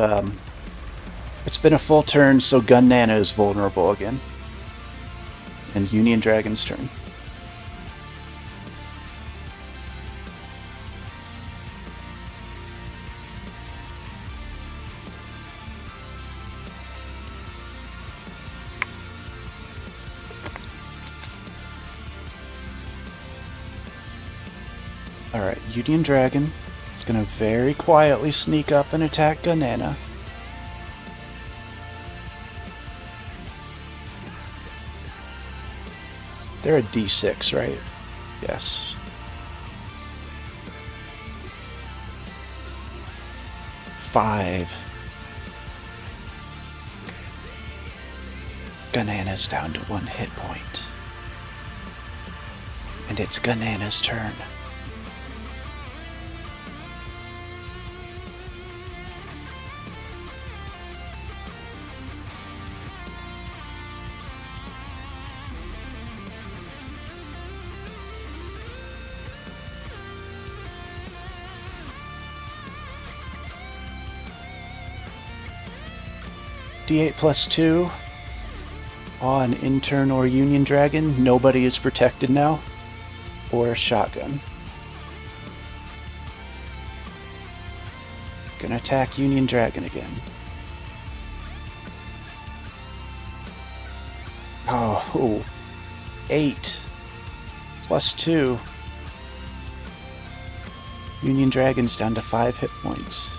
it's been a full turn, so Gun Nana is vulnerable again. And Union Dragon's turn. Alright, Union Dragon is going to very quietly sneak up and attack Gunana. They're a D6, right? Yes. Five. Gunana's down to 1 hit point. And it's Gunana's turn. D8 plus 2 on Intern or Union Dragon. Nobody is protected now. Or Shotgun. Gonna attack Union Dragon again. Oh, 8 plus 2. Union Dragon's down to 5 hit points.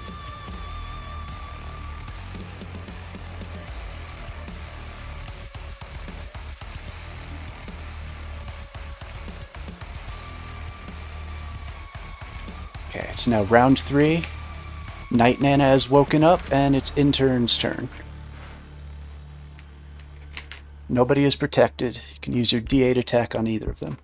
Okay, it's now round 3. Night Nana has woken up, and it's Intern's turn. Nobody is protected. You can use your D8 attack on either of them.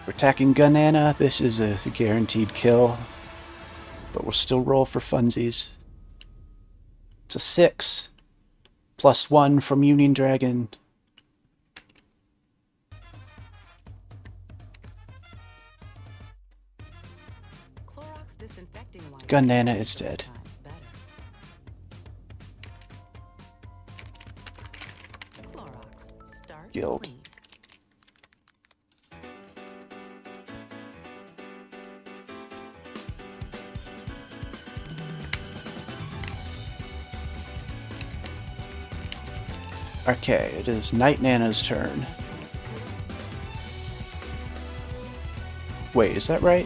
We're attacking Gunana. This is a guaranteed kill, but we'll still roll for funsies. It's a 6 plus 1 from Union Dragon. Clorox disinfecting wipes. Gunana is dead. Times better. Clorox, start Guild. clean. Okay, it is Night Nana's turn. Wait, is that right?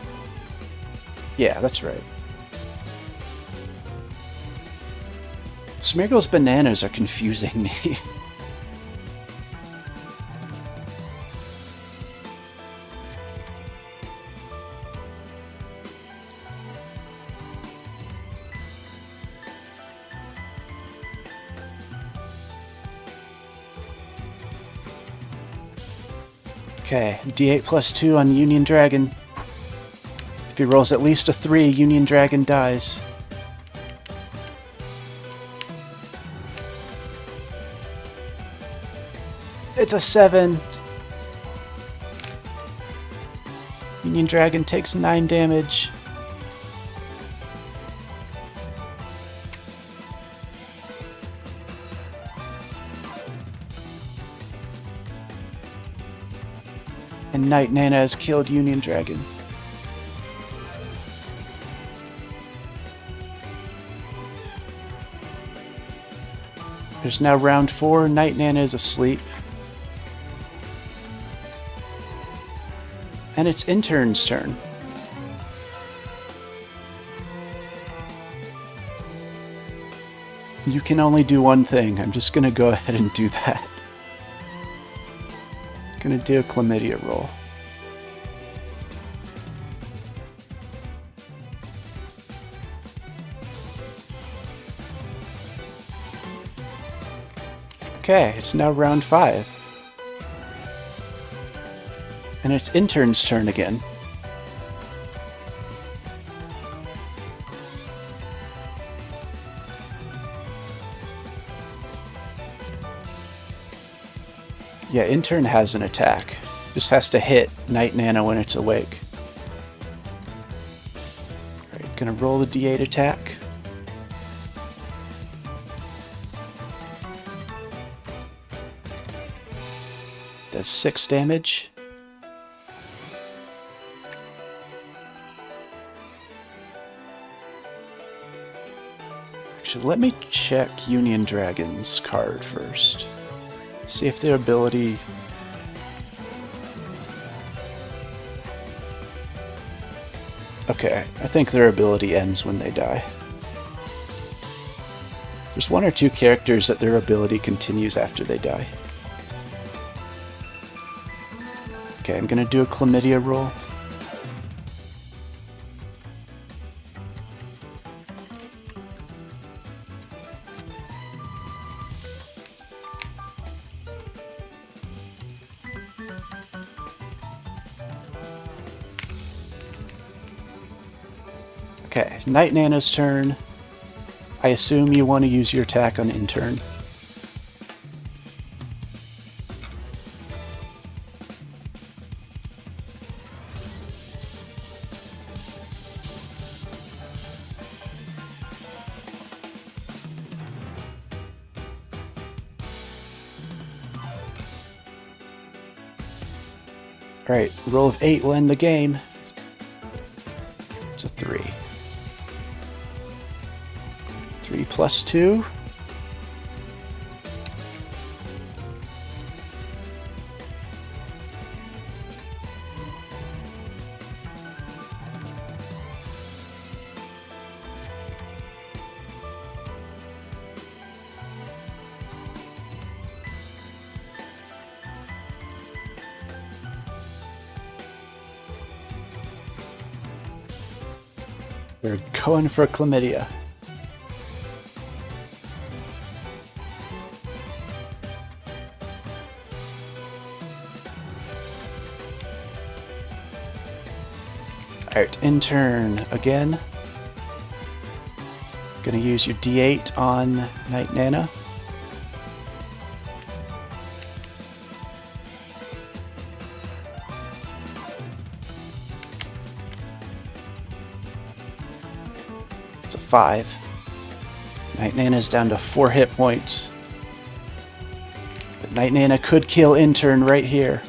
Yeah, that's right. Smeargle's bananas are confusing me. Okay, D8 plus 2 on Union Dragon. If he rolls at least a 3, Union Dragon dies. It's a 7. Union Dragon takes 9 damage. And Night Nana has killed Union Dragon. There's now round 4. Night Nana is asleep. And it's Intern's turn. You can only do one thing. I'm just gonna go ahead and do that. Gonna do a chlamydia roll. Okay, it's now round 5. And it's Intern's turn again. Yeah, Intern has an attack. Just has to hit Night Nana when it's awake. Alright, gonna roll the D8 attack. does 6 damage. Actually, let me check Union Dragon's card first. See if their ability... Okay, I think their ability ends when they die. There's 1 or 2 characters that their ability continues after they die. Okay, I'm gonna do a chlamydia roll. Okay, Night Nana's turn. I assume you want to use your attack on Intern. Alright, roll of 8 will end the game. It's a 3. 3 plus 2. We're going for chlamydia. Alright, Intern again. Gonna use your D8 on Night Nana. It's a 5. Night Nana's down to 4 hit points. But Night Nana could kill Intern right here.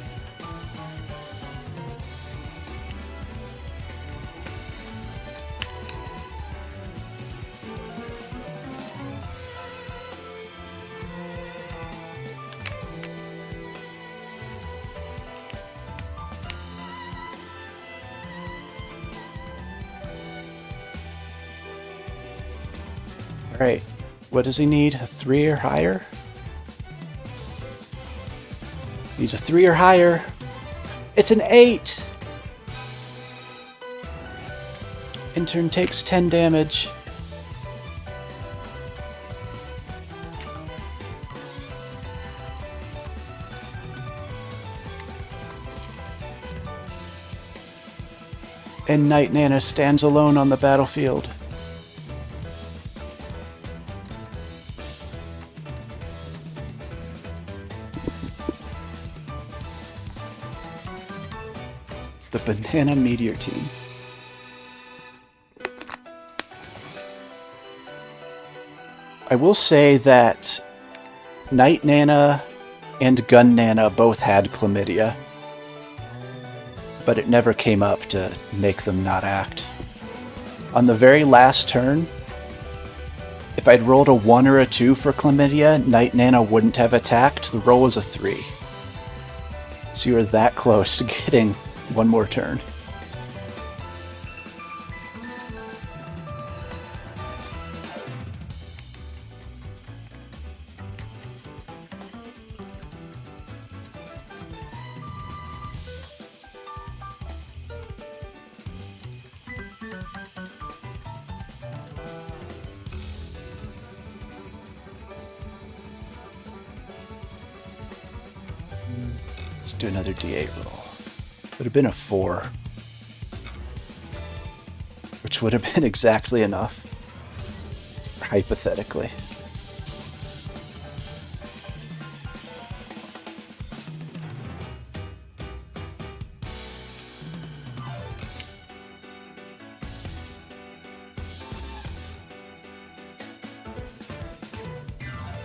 Alright, what does he need? A 3 or higher? Needs a 3 or higher. It's an 8! Intern takes 10 damage. And Night Nana stands alone on the battlefield. The Banana Meteor Team. I will say that Night Nana and Gun Nana both had chlamydia, but it never came up to make them not act. On the very last turn, if I'd rolled a 1 or a 2 for chlamydia, Night Nana wouldn't have attacked. The roll was a 3. So you were that close to getting 1 more turn. Let's do another D8 roll. Would have been a 4, which would have been exactly enough, hypothetically.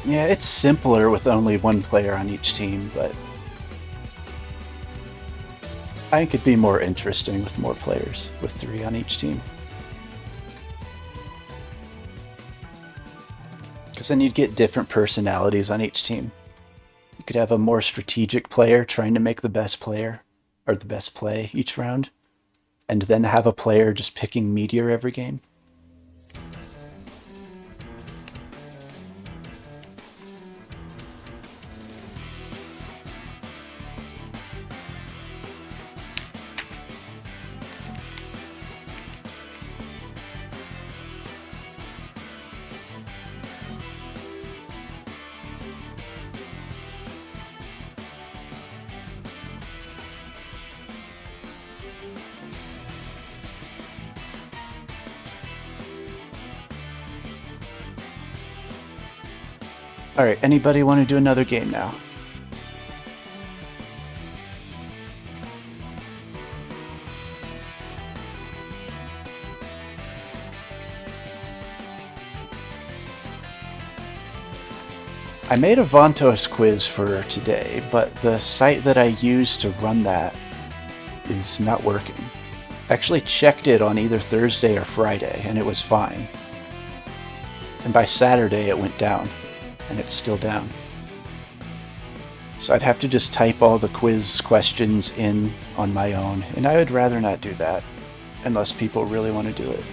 Yeah, it's simpler with only 1 player on each team, but I think it'd be more interesting with more players, with 3 on each team. Because then you'd get different personalities on each team. You could have a more strategic player trying to make the best player, or the best play each round, and then have a player just picking meteor every game. Alright, anybody want to do another game now? I made a Vontos quiz for today, but the site that I used to run that is not working. I actually checked it on either Thursday or Friday, and it was fine. And by Saturday it went down. And it's still down. So I'd have to just type all the quiz questions in on my own, and I would rather not do that, unless people really want to do it.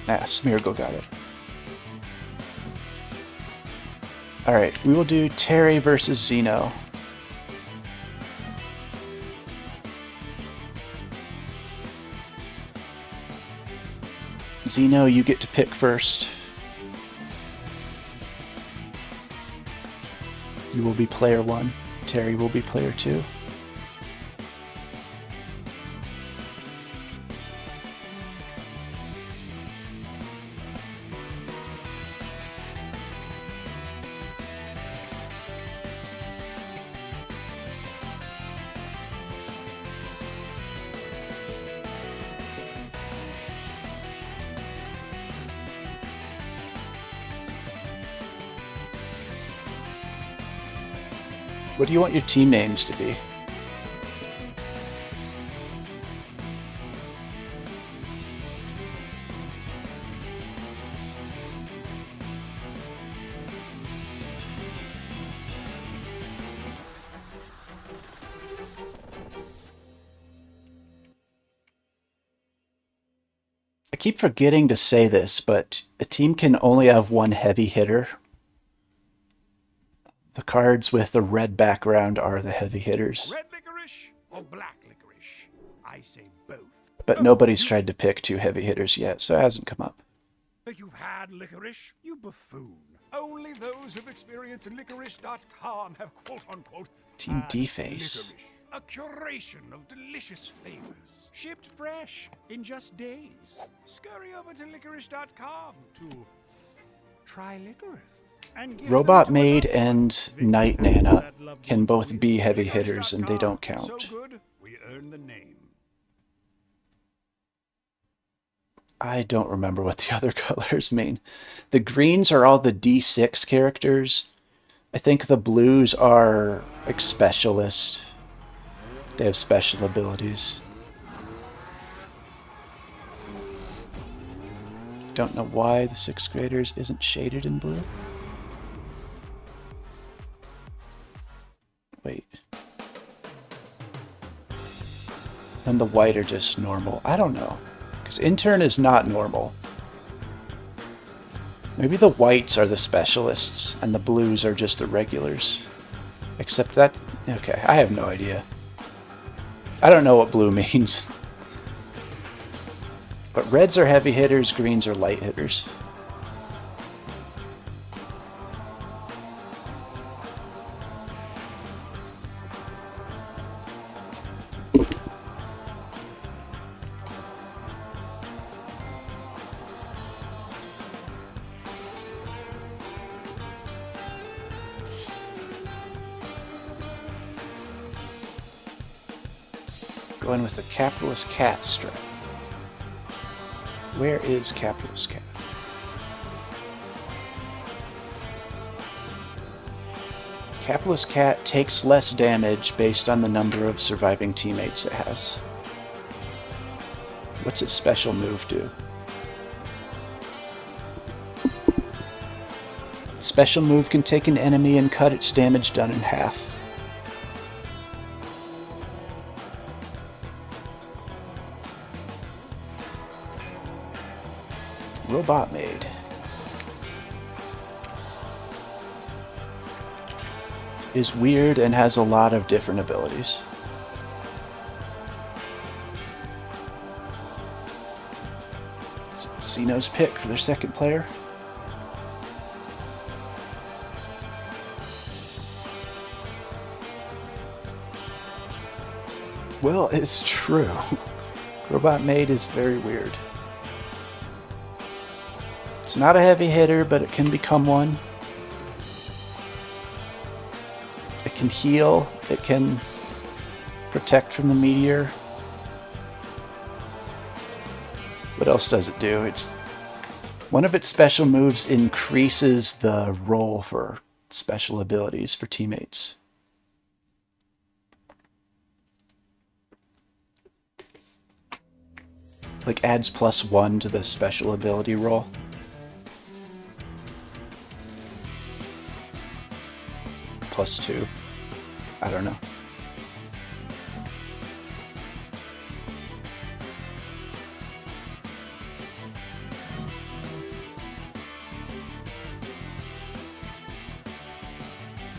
Ah, Smeargle got it. Alright, we will do Terry versus Zeno. Zeno, you get to pick first. You will be player 1. Terry will be player 2. What do you want your team names to be? I keep forgetting to say this, but a team can only have one heavy hitter. The cards with the red background are the heavy hitters. Red licorice or black licorice? I say both. But nobody's tried to pick 2 heavy hitters yet, so it hasn't come up. You've had licorice, you buffoon. Only those with experience in licorice.com have quote-unquote Team had Deface. licorice. A curation of delicious flavors, shipped fresh in just days. Scurry over to licorice.com to try licorice. Robot Maid and Night Nana can both be heavy hitters, and they don't count. So good, we earn the name. I don't remember what the other colors mean. The greens are all the D6 characters. I think the blues are like specialist. They have special abilities. Don't know why the 6th graders isn't shaded in blue. Wait. And the white are just normal. I don't know. Because intern is not normal. Maybe the whites are the specialists and the blues are just the regulars. Except that... Okay, I have no idea. I don't know what blue means. But reds are heavy hitters, greens are light hitters. Going with the Capitalist Cat strip. Where is Capitalist Cat? Capitalist Cat takes less damage based on the number of surviving teammates it has. What's its special move do? Special move can take an enemy and cut its damage done in half. Robot Maid. Is weird and has a lot of different abilities. Xeno's pick for their second player. Well, it's true. Robot Maid is very weird. It's not a heavy hitter, but it can become one. It can heal. It can protect from the meteor. What else does it do? It's one of its special moves increases the roll for special abilities for teammates. Like adds +1 to the special ability roll. +2. I don't know.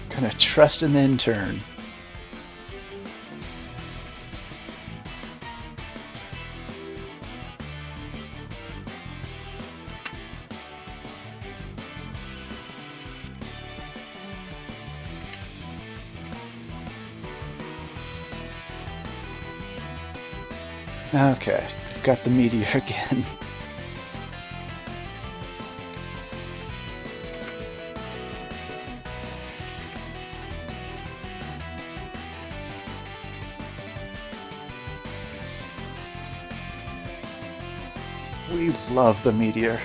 Gonna trust and then turn. Okay, got the meteor again. We love the meteor.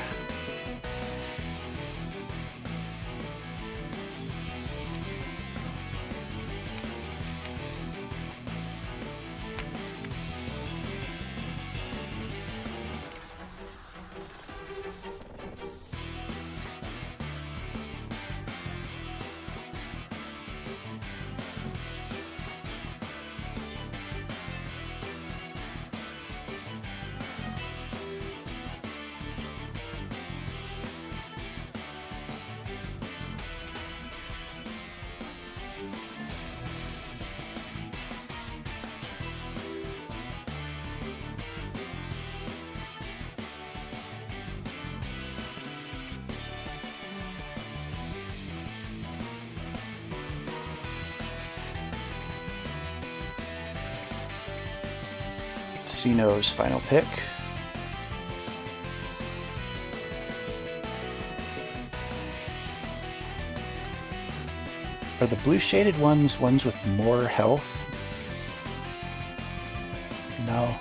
Xeno's final pick. Are the blue shaded ones with more health? No.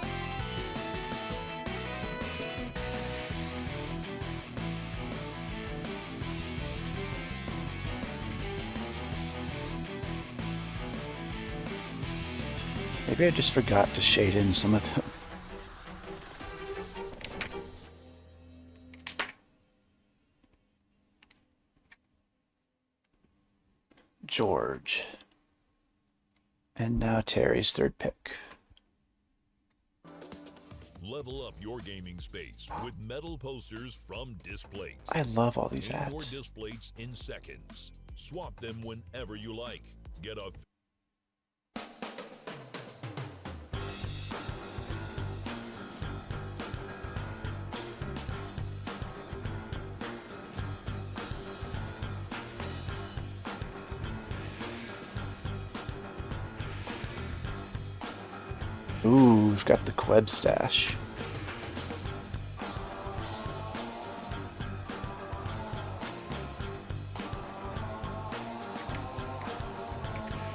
Maybe I just forgot to shade in some of them. George. And now Terry's third pick. Level up your gaming space with metal posters from Displates. I love all these Get more ads. Displates in seconds. Swap them whenever you like. Get a Ooh, we've got the Queb stash.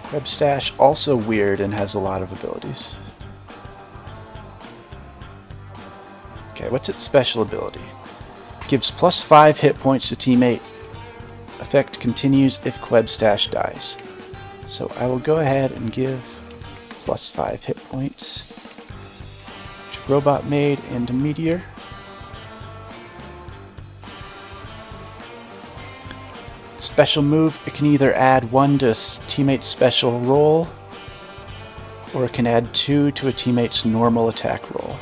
Queb stash also weird and has a lot of abilities. Okay, what's its special ability? Gives +5 hit points to teammate. Effect continues if Queb stash dies. So I will go ahead and give +5 hit points to Robot Maid and Meteor. Special move, it can either add 1 to a teammate's special roll, or it can add 2 to a teammate's normal attack roll.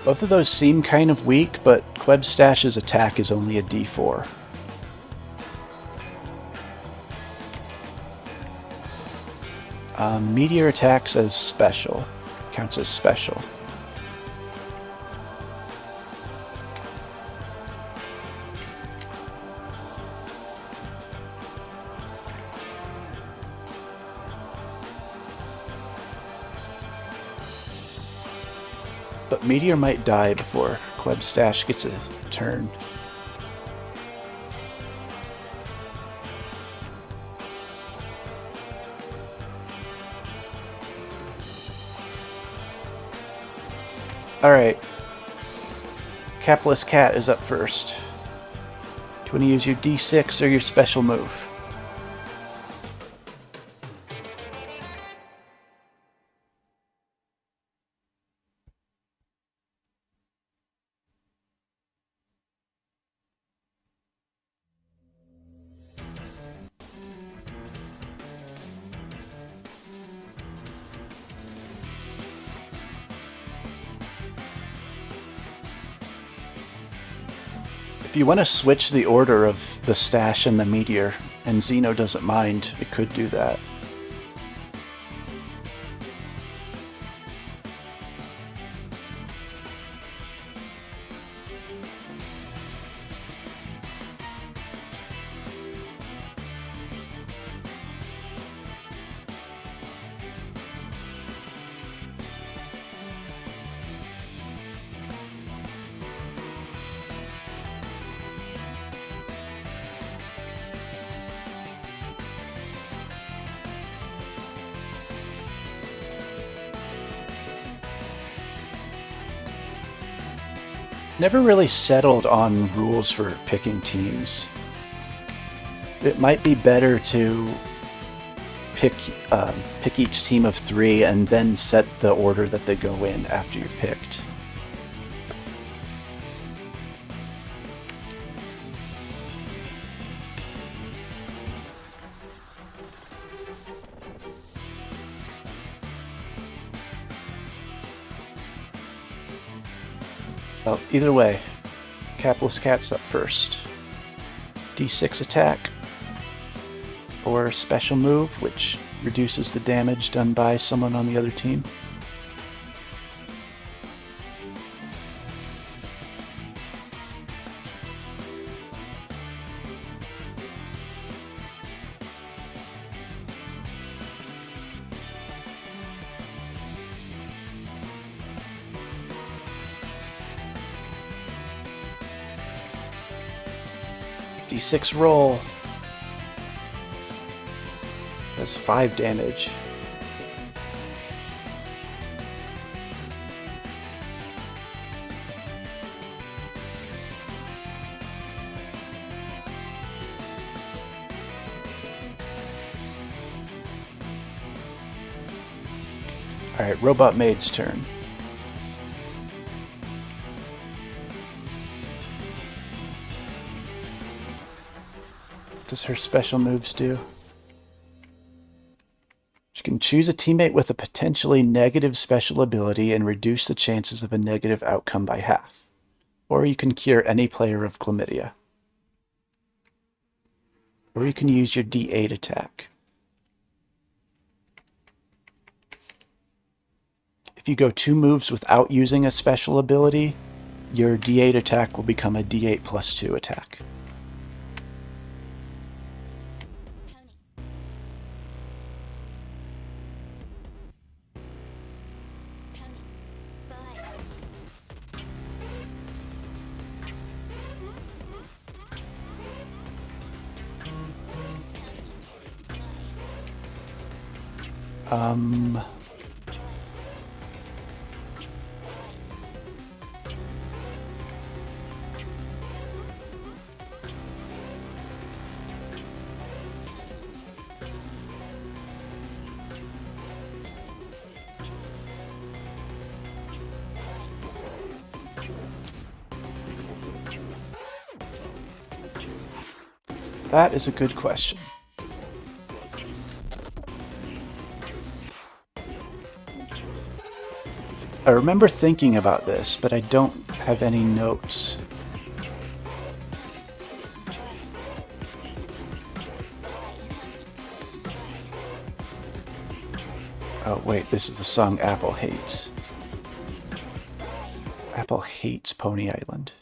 Both of those seem kind of weak, but Quebstash's attack is only a D4. Meteor attacks as special. Counts as special. But Meteor might die before Quebstash gets a turn. Alright. Capless Cat is up first. Do you want to use your D6 or your special move? If you want to switch the order of the stash and the meteor, and Zeno doesn't mind, it could do that. Never really settled on rules for picking teams. It might be better to pick each team of 3 and then set the order that they go in after you've picked. Well, either way, Capless Cat's up first. D6 attack, or special move, which reduces the damage done by someone on the other team. D6 roll. Does 5 damage. Alright, Robot Maid's turn. Does her special moves do? She can choose a teammate with a potentially negative special ability and reduce the chances of a negative outcome by half. Or you can cure any player of chlamydia. Or you can use your D8 attack. If you go 2 moves without using a special ability, your D8 attack will become a D8 plus 2 attack. That is a good question. I remember thinking about this, but I don't have any notes. Oh wait, this is the song Apple hates. Apple hates Pony Island.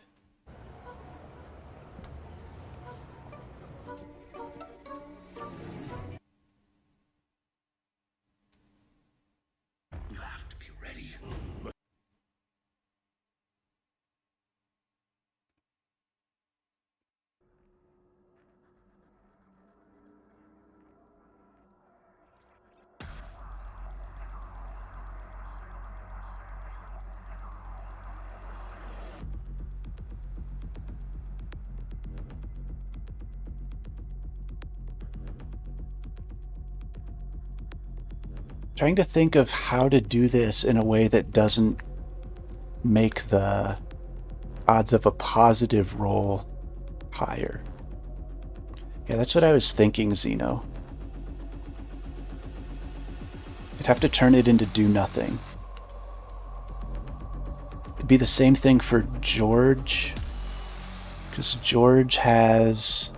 You have to be ready. Trying to think of how to do this in a way that doesn't make the odds of a positive roll higher. Yeah, that's what I was thinking, Zeno. I'd have to turn it into do nothing. It'd be the same thing for George, because George has...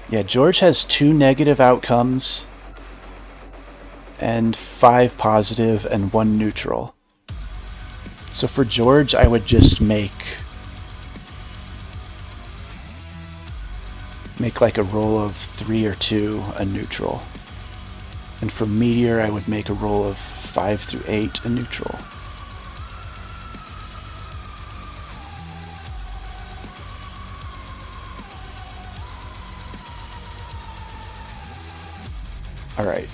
Yeah, George has 2 negative outcomes and 5 positive and 1 neutral. So for George, I would just make like a roll of 3 or 2 a neutral. And for Meteor, I would make a roll of 5 through 8 a neutral. All right.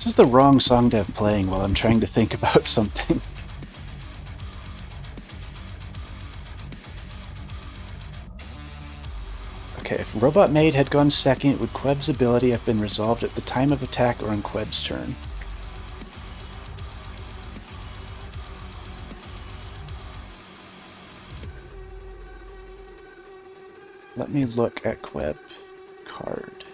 This is the wrong song to have playing while I'm trying to think about something. Okay, if Robot Maid had gone second, would Queb's ability have been resolved at the time of attack or on Queb's turn? Let me look at Queb card.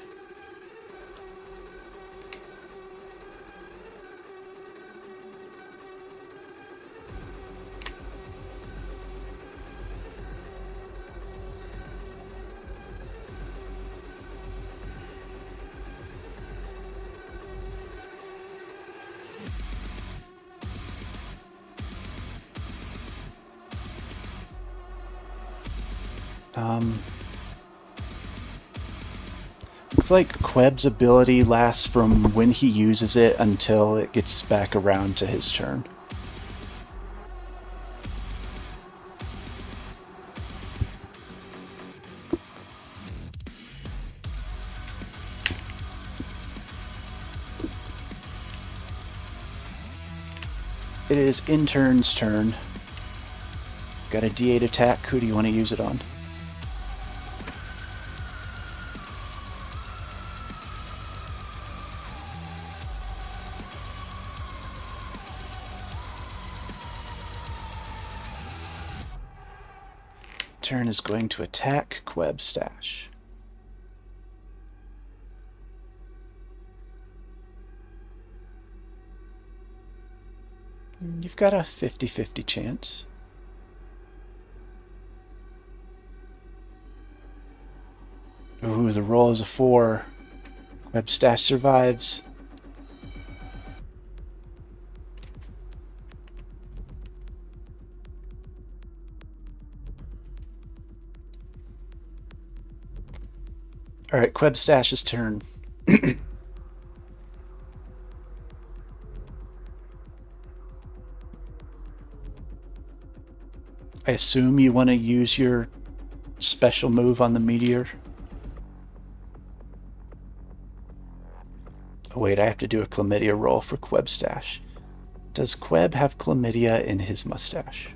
Looks like Queb's ability lasts from when he uses it until it gets back around to his turn. It is Intern's turn. Got a D8 attack. Who do you want to use it on? Turn is going to attack Queb Stash. You've got a 50-50 chance. Ooh, the roll is a 4. Web stash survives. Alright, Queb Stash's turn. I assume you want to use your special move on the meteor. Oh wait, I have to do a chlamydia roll for Queb Stash. Does Queb have chlamydia in his mustache?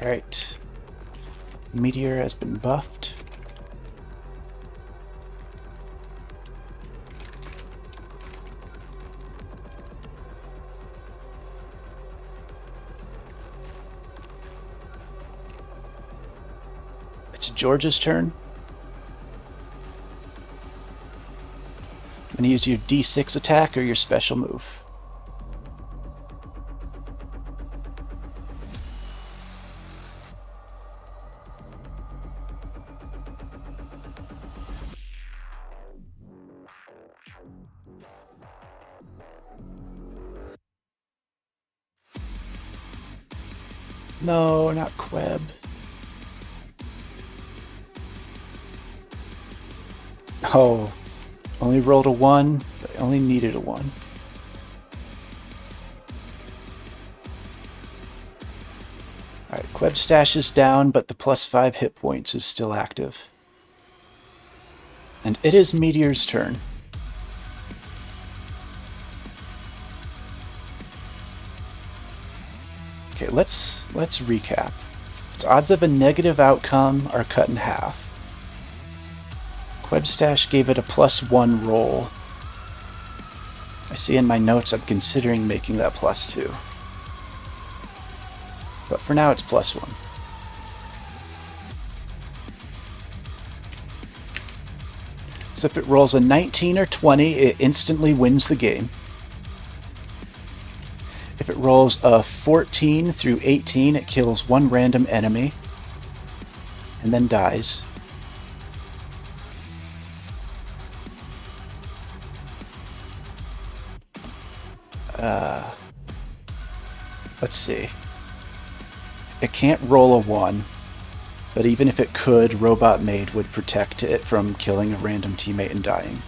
Alright. Meteor has been buffed. It's George's turn. I'm going to use your D6 attack or your special move. No, not Queb. Oh, only rolled a 1, but I only needed a 1. Alright, Queb Stash is down, but the +5 hit points is still active. And it is Meteor's turn. Okay, let's recap. Its odds of a negative outcome are cut in half. Queb Stash gave it a +1 roll. I see in my notes I'm considering making that +2. But for now it's +1. So if it rolls a 19 or 20, it instantly wins the game. If it rolls a 14 through 18, it kills one random enemy and then dies. Let's see. It can't roll a 1, but even if it could, Robot Maid would protect it from killing a random teammate and dying.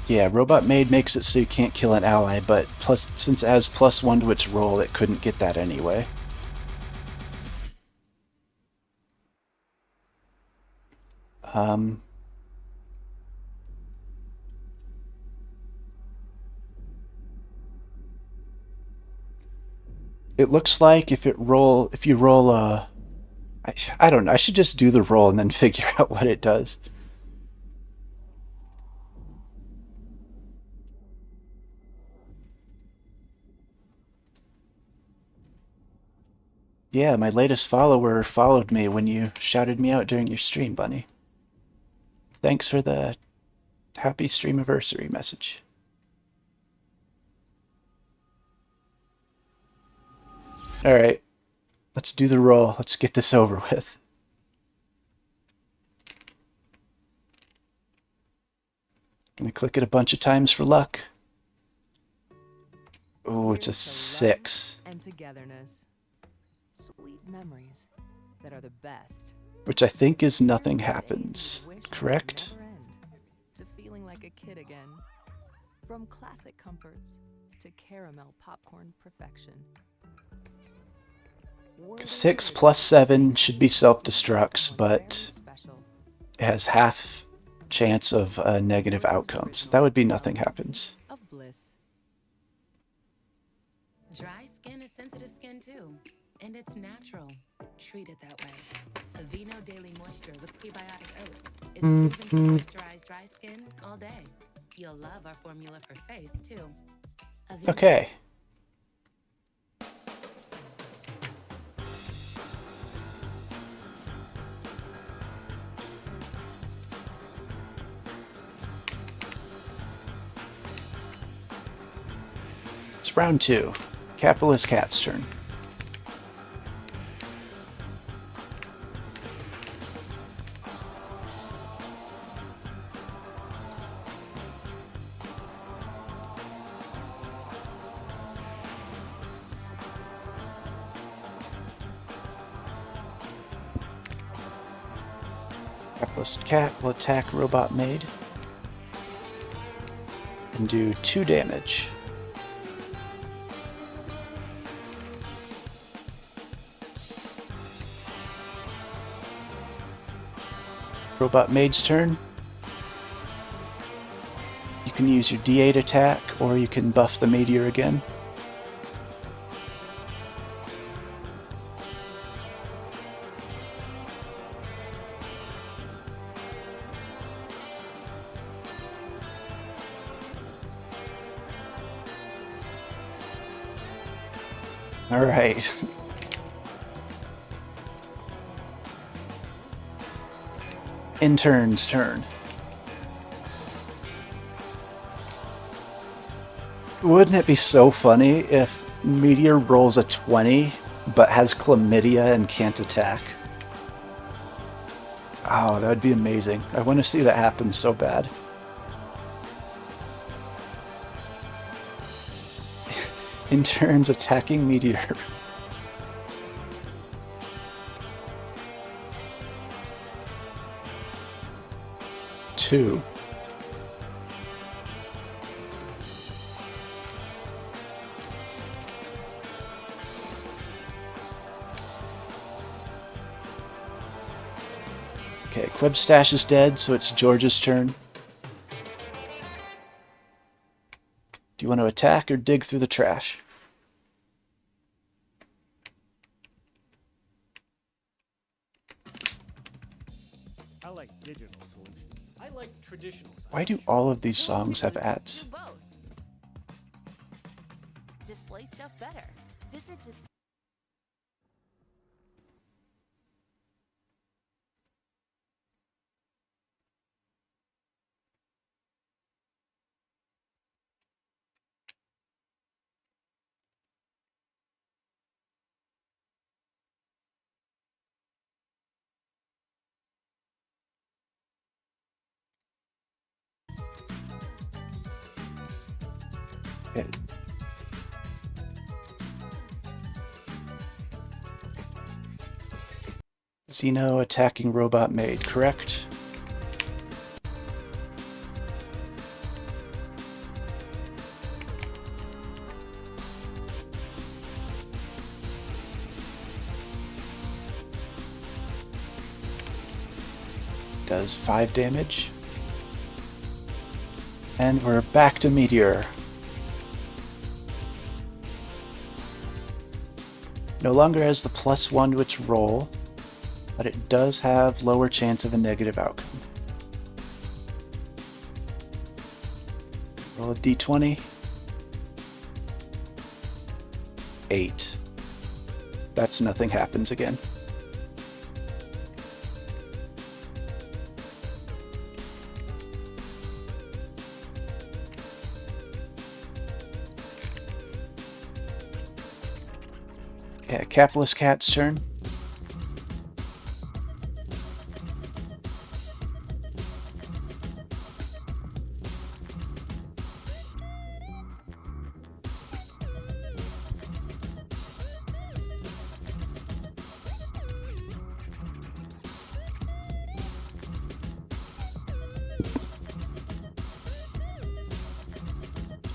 Yeah, Robot Maid makes it so you can't kill an ally, but since it has +1 to its roll, it couldn't get that anyway. It looks like if you roll a... I don't know, I should just do the roll and then figure out what it does. Yeah, my latest follower followed me when you shouted me out during your stream, Bunny. Thanks for the happy Streamiversary message. Alright, let's do the roll. Let's get this over with. Gonna click it a bunch of times for luck. Oh, it's a 6. And togetherness. Sweet memories that are the best. Which I think is nothing happens, correct? To feeling like a kid again. From classic comforts to caramel popcorn perfection. 6 plus 7 should be self-destructs, but it has half chance of a negative outcome. So that would be nothing happens. Of bliss. Dry skin is sensitive skin too. and it's natural. Treat it that way. Aveeno Daily Moisture with prebiotic oat is proven to moisturize dry skin all day. You'll love our formula for face, too. Aveeno. Okay. It's round 2. Capitalist Cat's turn. Capitalist Cat will attack Robot Maid and do 2 damage. Robot Maid's turn. You can use your D8 attack, or you can buff the meteor again. All right. Intern's turn. Wouldn't it be so funny if Meteor rolls a 20 but has chlamydia and can't attack? Oh, that would be amazing. I want to see that happen so bad. Intern's attacking Meteor. Two. Okay, Quibstash is dead, so it's George's turn. Do you want to attack or dig through the trash? I like digital solutions. I like traditional science. Why do all of these songs have ads? Do both. Display stuff better. Visit Okay. Xeno attacking Robot Maid, correct? Does 5 damage. And we're back to Meteor. No longer has the +1 to its roll, but it does have lower chance of a negative outcome. Roll a d20. 8. That's nothing happens again. Okay, Capitalist Cat's turn.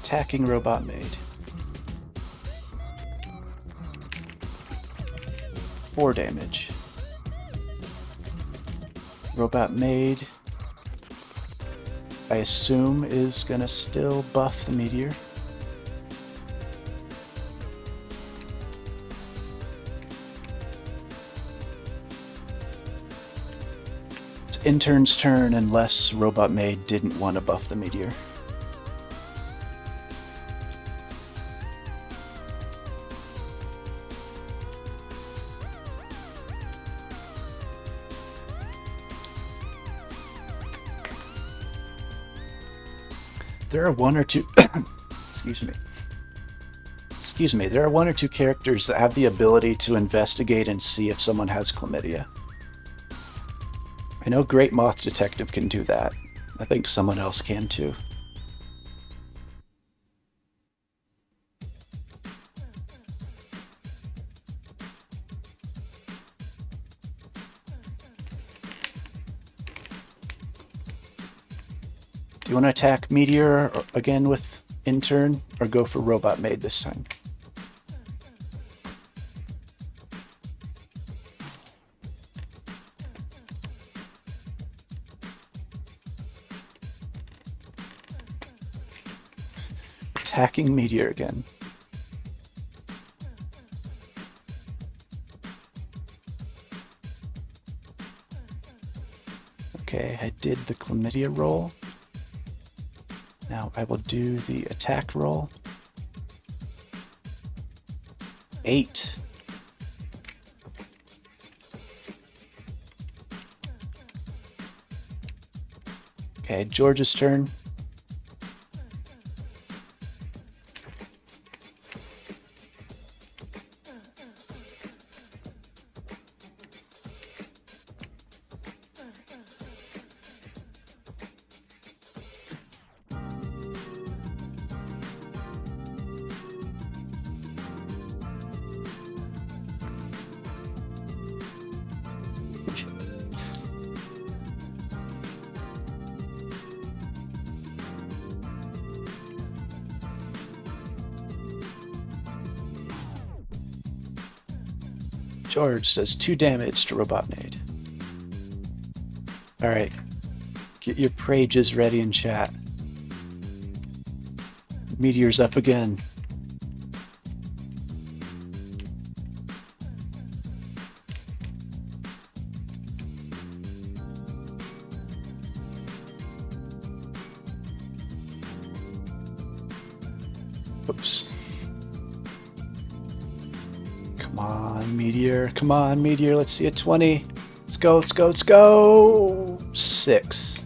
Attacking Robot Maid. 4 damage. Robot Maid, I assume, is gonna still buff the meteor. It's Intern's turn unless Robot Maid didn't want to buff the meteor. There are one or two excuse me, there are one or two characters that have the ability to investigate and see if someone has chlamydia. I know Great Moth Detective can do that. I think someone else can too. Do you want to attack Meteor again with Intern, or go for Robot Maid this time? Attacking Meteor again. Okay, I did the chlamydia roll. Now I will do the attack roll. 8. Okay, George's turn. George does 2 damage to Robot Maid. Alright. Get your prages ready in chat. Meteor's up again. Oops. Come on, Meteor. Come on, Meteor. Let's see a 20. Let's go, let's go, let's go! 6.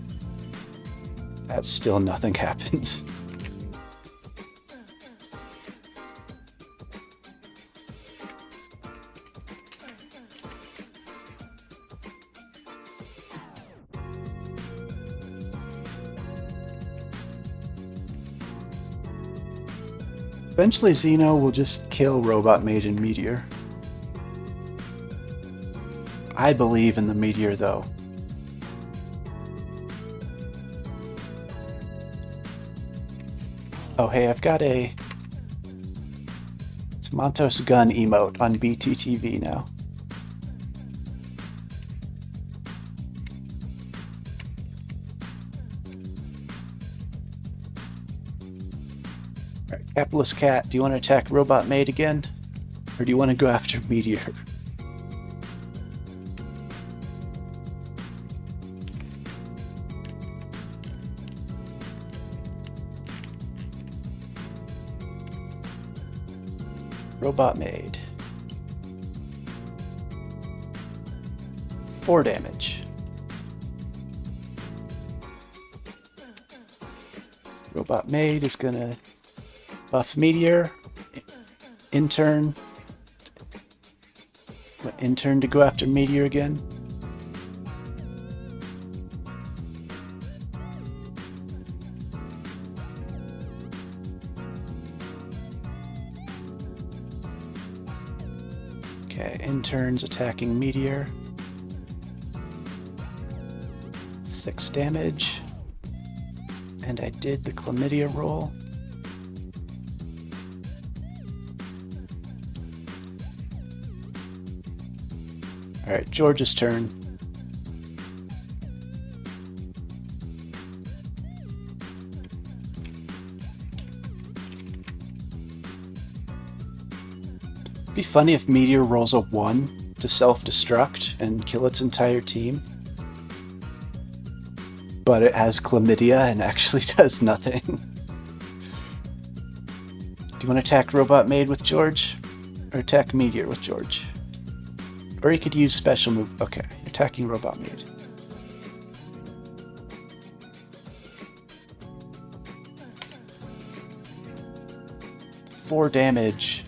That's still nothing happens. Eventually Xeno will just kill Robot Maid and Meteor. I believe in the Meteor though. Oh hey, I've got a Tomatos gun emote on BTTV now. Alright, Capitalist Cat, do you want to attack Robot Maid again? Or do you want to go after Meteor? Robot Maid. 4 damage. Robot Maid is gonna buff Meteor. Intern to go after Meteor again. Okay, Intern's attacking Meteor. 6 damage. And I did the chlamydia roll. Alright, George's turn. It'd be funny if Meteor rolls a 1 to self-destruct and kill its entire team. but it has chlamydia and actually does nothing. Do you want to attack Robot Maid with George? Or attack Meteor with George? Or you could use special move. Okay, attacking Robot Maid. 4 damage.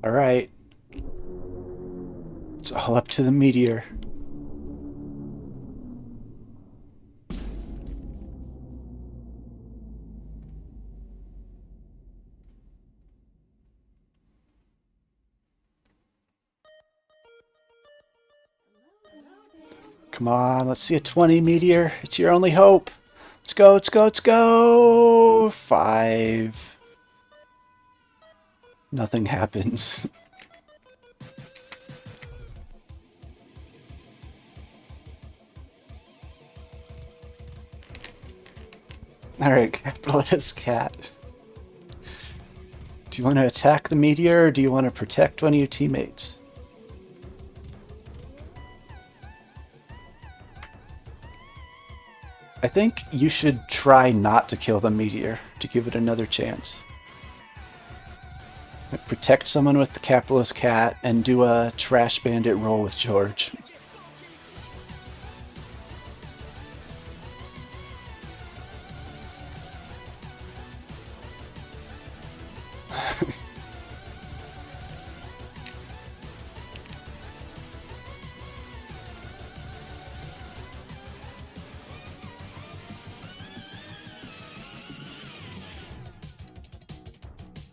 All right. It's all up to the meteor. Come on, let's see a 20, Meteor. It's your only hope. Let's go, let's go, let's go! 5. Nothing happens. Alright, capitalist cat. Do you want to attack the meteor or do you want to protect one of your teammates? I think you should try not to kill the meteor to give it another chance. Protect someone with the capitalist cat and do a trash bandit roll with George.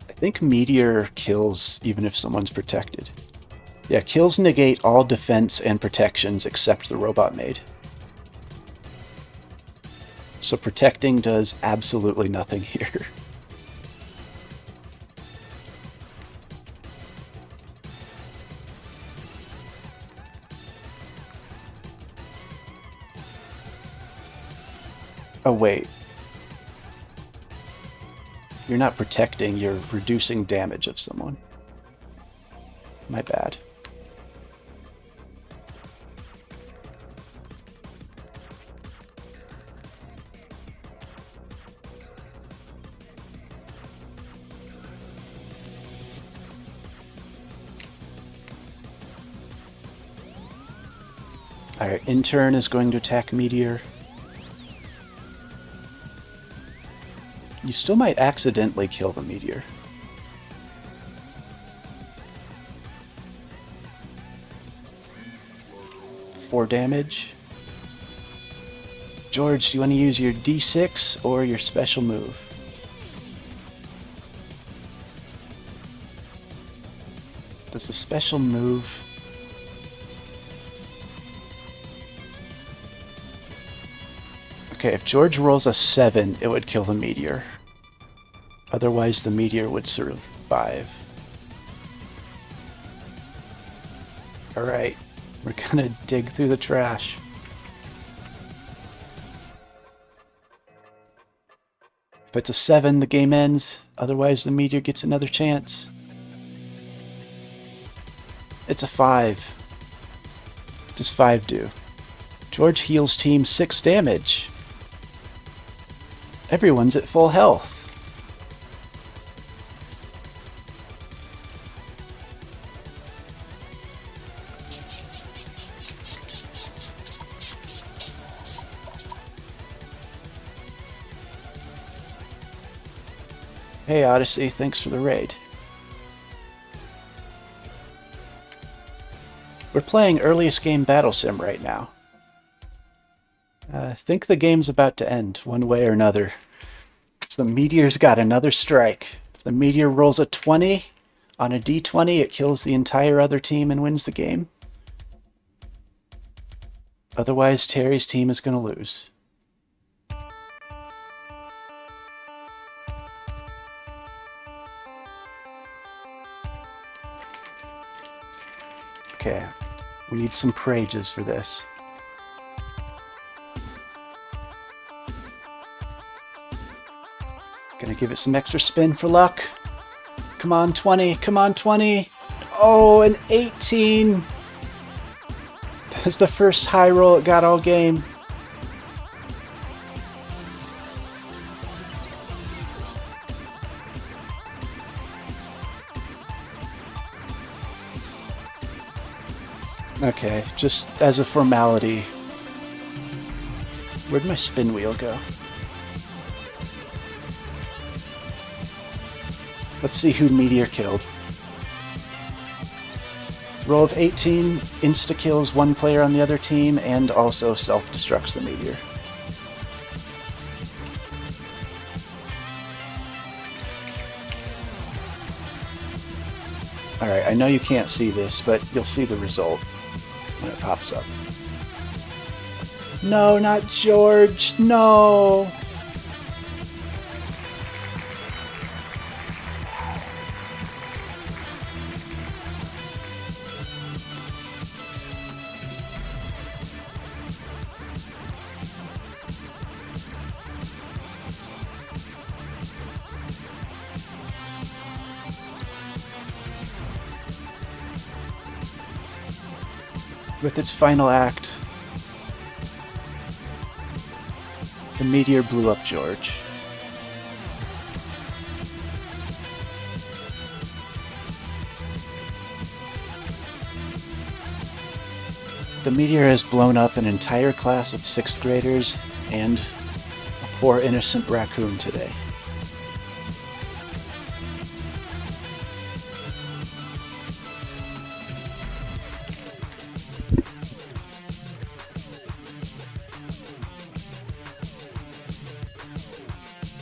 I think Meteor kills even if someone's protected. Yeah, kills negate all defense and protections except the Robot Maid. So protecting does absolutely nothing here. Oh wait. You're not protecting, you're reducing damage of someone. My bad. Alright, Intern is going to attack Meteor. You still might accidentally kill the meteor. Four damage. George, do you want to use your D6 or your special move? Does the special move... Okay, if George rolls a 7, it would kill the meteor. Otherwise, the meteor would survive. Alright, we're gonna dig through the trash. If it's a 7, the game ends. Otherwise, the meteor gets another chance. It's a 5. What does 5 do? George heals team 6 damage. Everyone's at full health. Hey Odyssey, thanks for the raid. We're playing earliest game battle sim right now. I think the game's about to end, one way or another. So the meteor's got another strike. If the meteor rolls a 20 on a d20, it kills the entire other team and wins the game. Otherwise, Terry's team is going to lose. Okay, we need some prages for this. Gonna give it some extra spin for luck. Come on, 20. Come on, 20. Oh, an 18. That's the first high roll it got all game. Okay, just as a formality. Where'd my spin wheel go? Let's see who Meteor killed. Roll of 18 insta-kills one player on the other team and also self-destructs the Meteor. Alright, I know you can't see this, but you'll see the result when it pops up. No, not George! No! With its final act, the meteor blew up George. The meteor has blown up an entire class of 6th graders and a poor innocent raccoon today.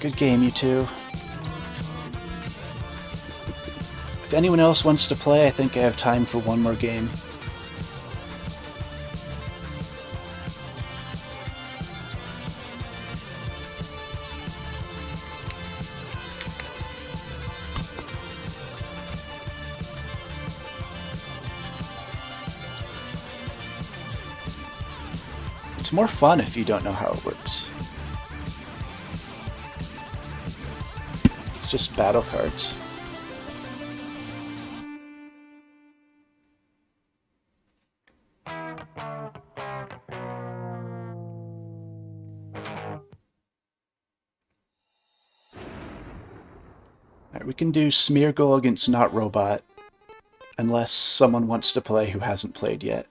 Good game, you two. If anyone else wants to play, I think I have time for one more game. It's more fun if you don't know how it works. It's just battle cards. Alright, we can do Smeargle against Not Robot, unless someone wants to play who hasn't played yet.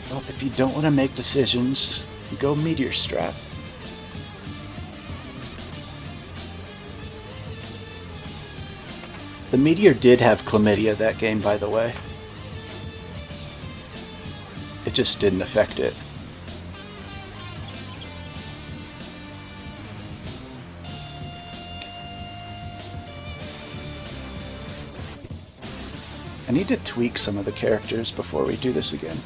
Well, if you don't want to make decisions, go Meteor Strat. The Meteor did have chlamydia that game, by the way. It just didn't affect it. I need to tweak some of the characters before we do this again.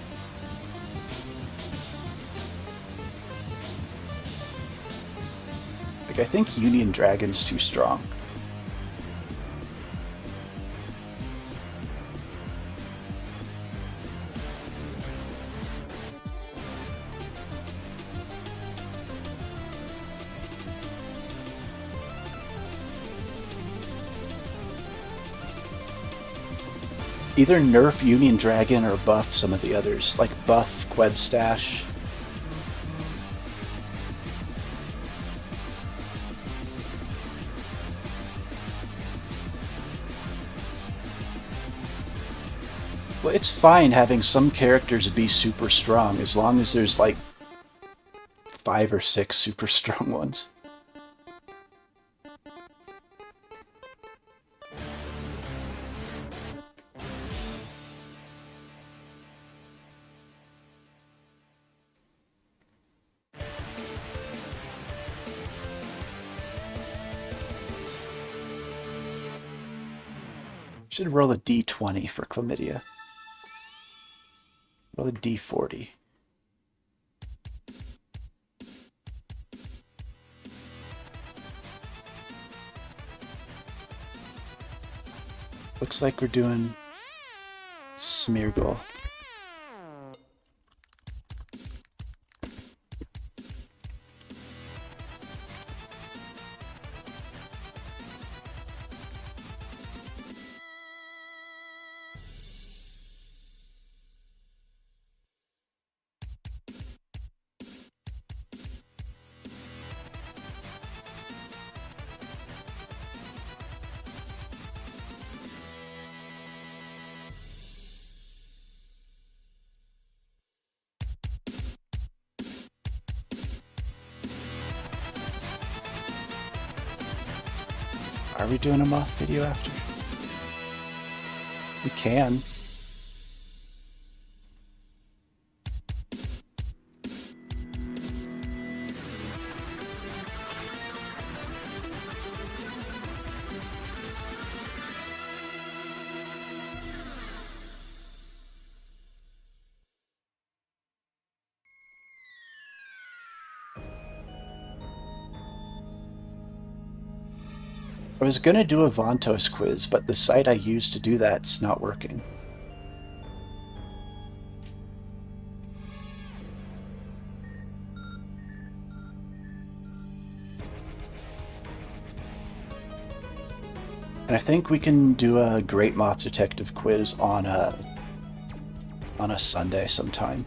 I think Union Dragon's too strong. Either nerf Union Dragon or buff some of the others, like buff Quebstash. Well, it's fine having some characters be super strong, as long as there's like 5 or 6 super strong ones. Should roll a d20 for chlamydia. Roll a d40. Looks like we're doing Smeargle. Are we doing a moth video after? We can. I was gonna do a Vontos quiz, but the site I used to do that's not working. And I think we can do a Great Moth Detective quiz on a Sunday sometime.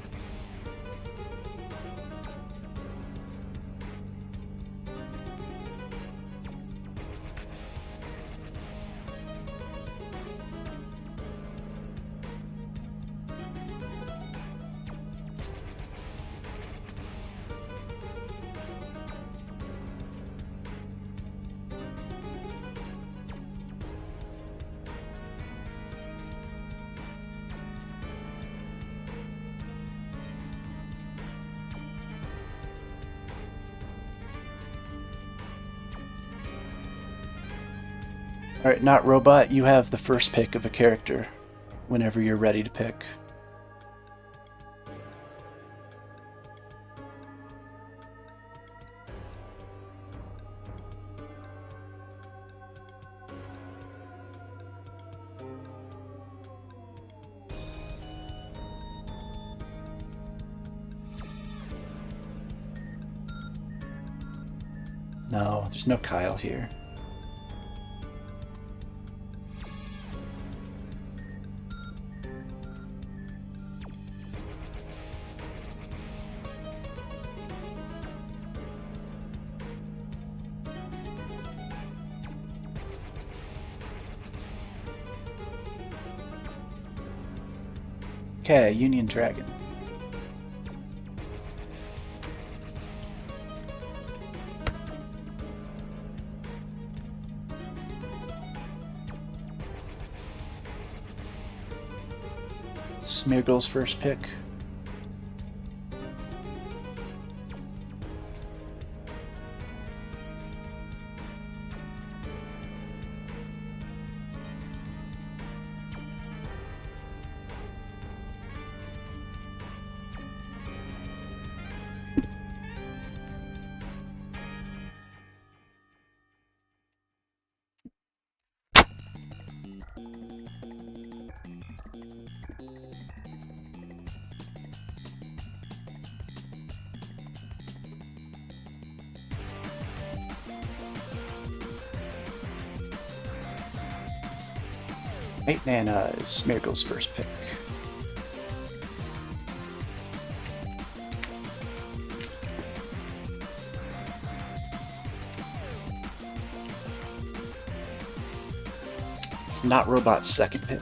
Alright, Not Robot, you have the first pick of a character whenever you're ready to pick. No, there's no Kyle here. Okay, Union Dragon. Smeargle's first pick. Eight Nana is Smeargle's first pick. It's Not Robot's second pick.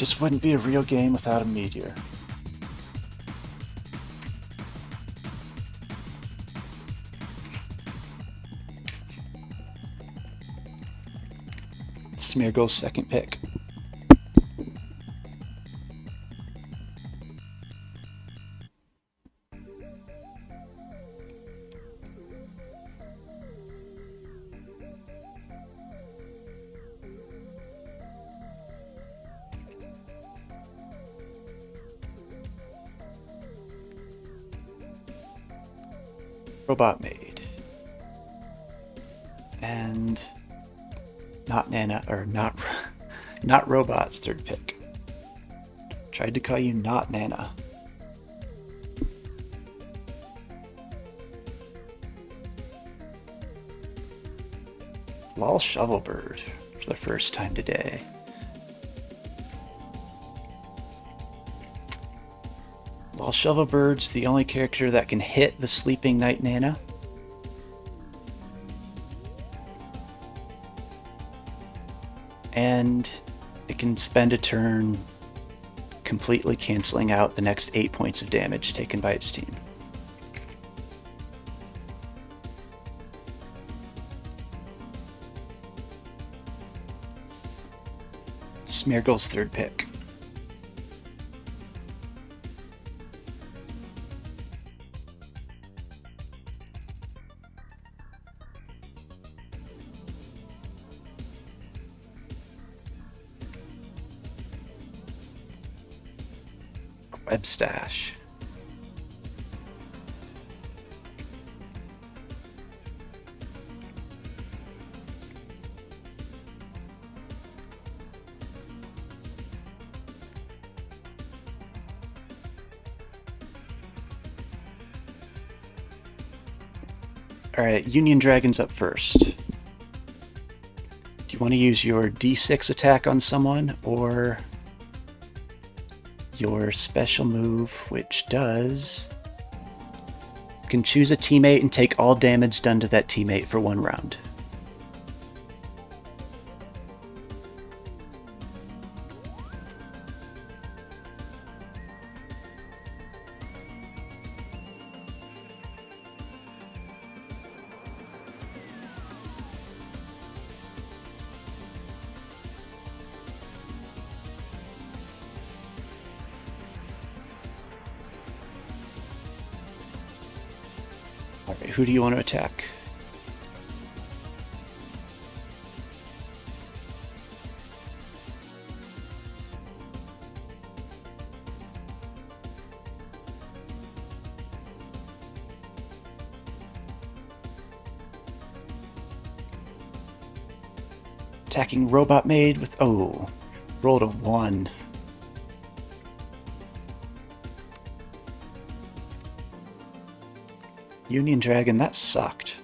Just wouldn't be a real game without a meteor. Smeargle's second pick. Robot Maid. And not Nana, or not Robot's third pick. Tried to call you not Nana. Lol Shovelbird for the first time today. Lol Shovelbird's the only character that can hit the sleeping Night Nana. And it can spend a turn completely canceling out the next 8 points of damage taken by its team. Smeargle's third pick. Webstash. Alright, Union Dragon's up first. Do you want to use your D6 attack on someone, or your special move, which does... You can choose a teammate and take all damage done to that teammate for 1 round. Alright, who do you want to attack? Attacking Robot Maid with... Oh, rolled a 1. Union Dragon, that sucked.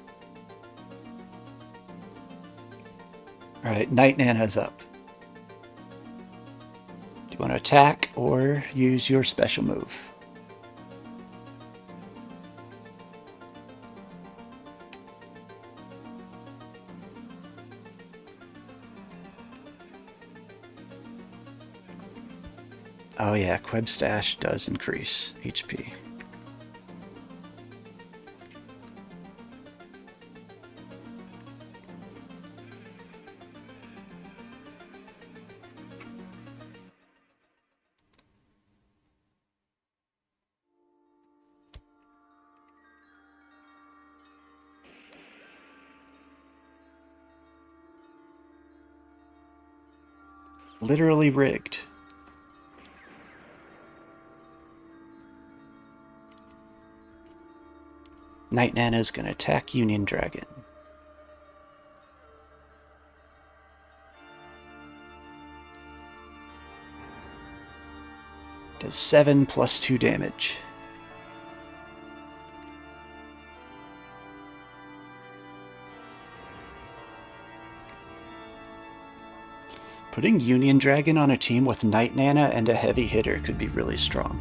Alright, Night Nana's up. Do you want to attack or use your special move? Oh yeah, Quebstash does increase HP. Literally rigged. Night Nana's gonna attack Union Dragon. Does 7 plus 2 damage. Putting Union Dragon on a team with Night Nana and a heavy hitter could be really strong.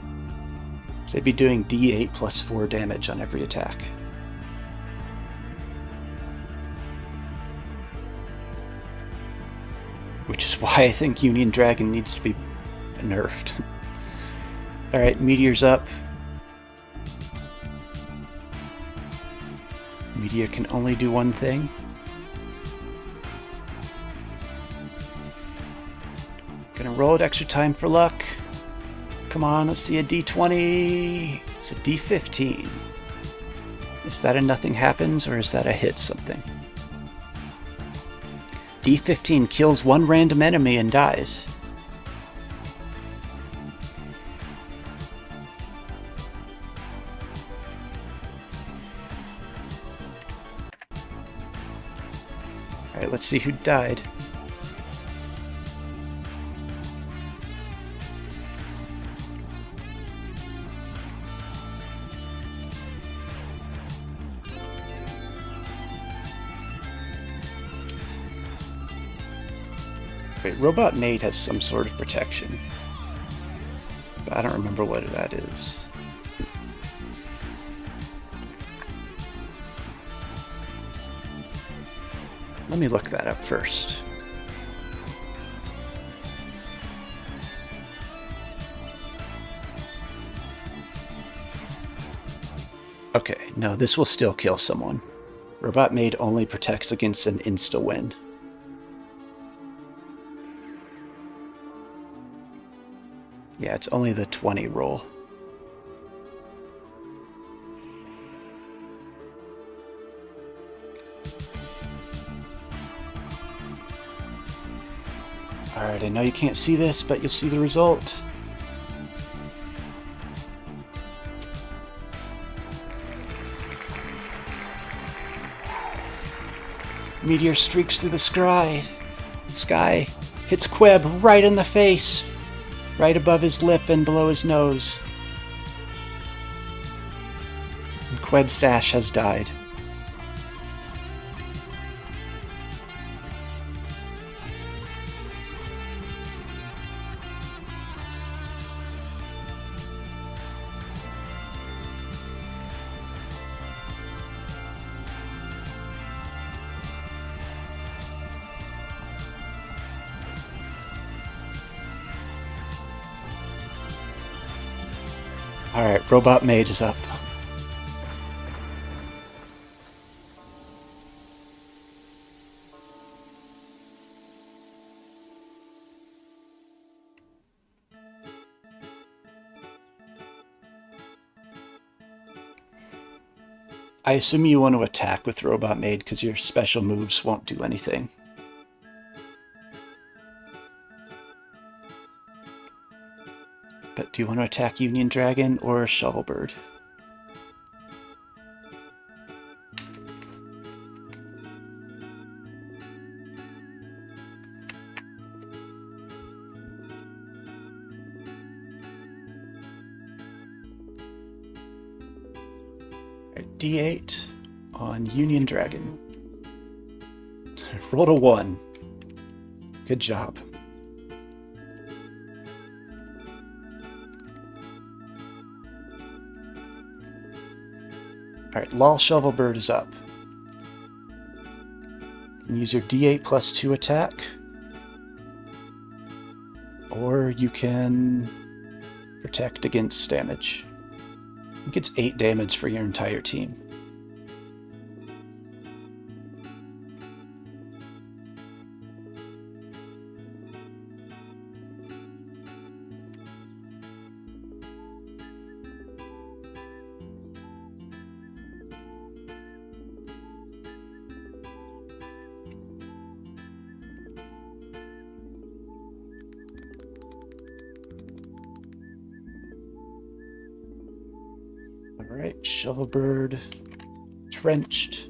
So they'd be doing D8 plus 4 damage on every attack. Which is why I think Union Dragon needs to be nerfed. Alright, Meteor's up. Meteor can only do one thing. Gonna roll it extra time for luck. Come on, let's see a D20. It's a D15. Is that a nothing happens or is that a hit something? D15 kills one random enemy and dies. Alright, let's see who died. Wait, Robot Maid has some sort of protection. But I don't remember what that is. Let me look that up first. Okay, no, this will still kill someone. Robot Maid only protects against an insta-win. Yeah, it's only the 20 roll. Alright, I know you can't see this, but you'll see the result. Meteor streaks through the sky, hits Queb right in the face, right above his lip and below his nose. And Queb's dash has died. Alright, Robot Mage is up. I assume you want to attack with Robot Maid because your special moves won't do anything. But do you want to attack Union Dragon or Shovelbird? D8 on Union Dragon. Rolled a 1. Good job. Alright, Lol Shovelbird is up. You can use your D8 plus 2 attack. Or you can protect against damage. I think it's 8 damage for your entire team. Alright, Shovelbird trenched.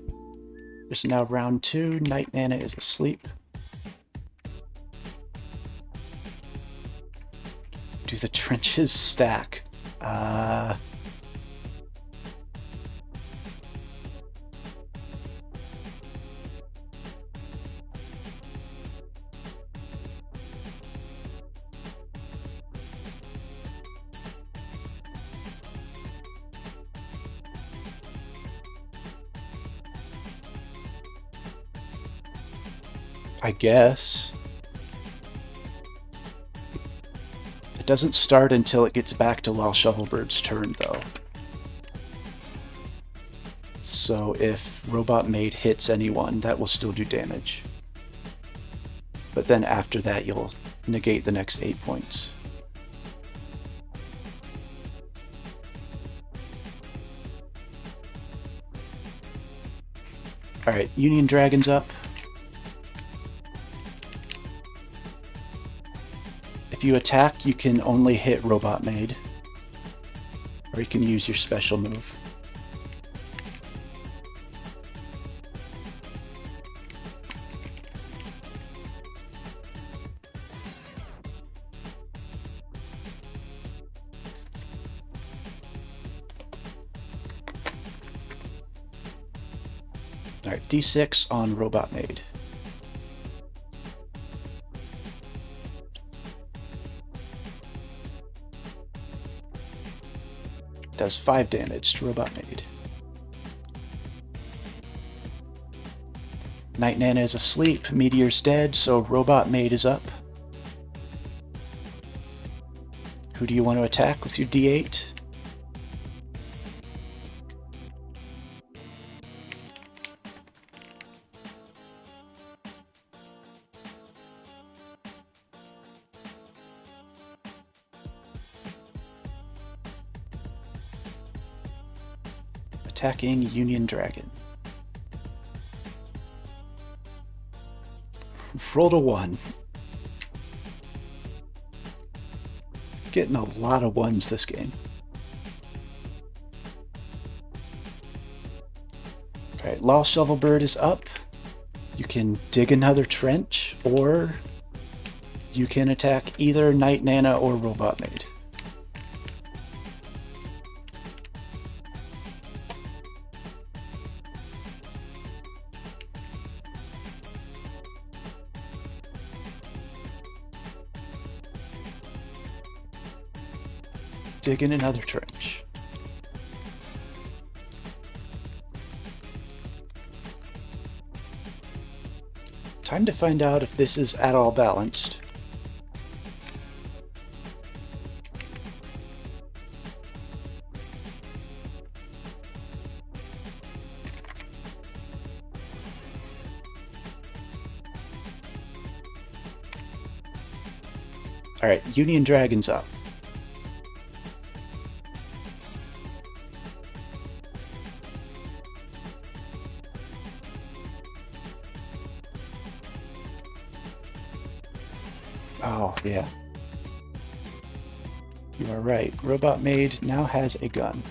It's now round 2. Night Nana is asleep. Do the trenches stack? I guess. The It doesn't start until it gets back to Lal Shovelbird's turn, though. So if Robot Maid hits anyone, that will still do damage. But then after that, you'll negate the next 8 points. Alright, Union Dragon's up. If you attack, you can only hit Robot Maid. Or you can use your special move. Alright, D6 on Robot Maid. Does 5 damage to Robot Maid. Night Nana is asleep, Meteor's dead, so Robot Maid is up. Who do you want to attack with your D8? Attacking Union Dragon. Rolled a 1. Getting a lot of 1s this game. Alright, Lal Shovelbird is up. You can dig another trench, or you can attack either Night Nana or Robot Maid. Dig in another trench. Time to find out if this is at all balanced. Alright, Union Dragon's up. Oh, yeah. You are right. Robot Maid now has a gun.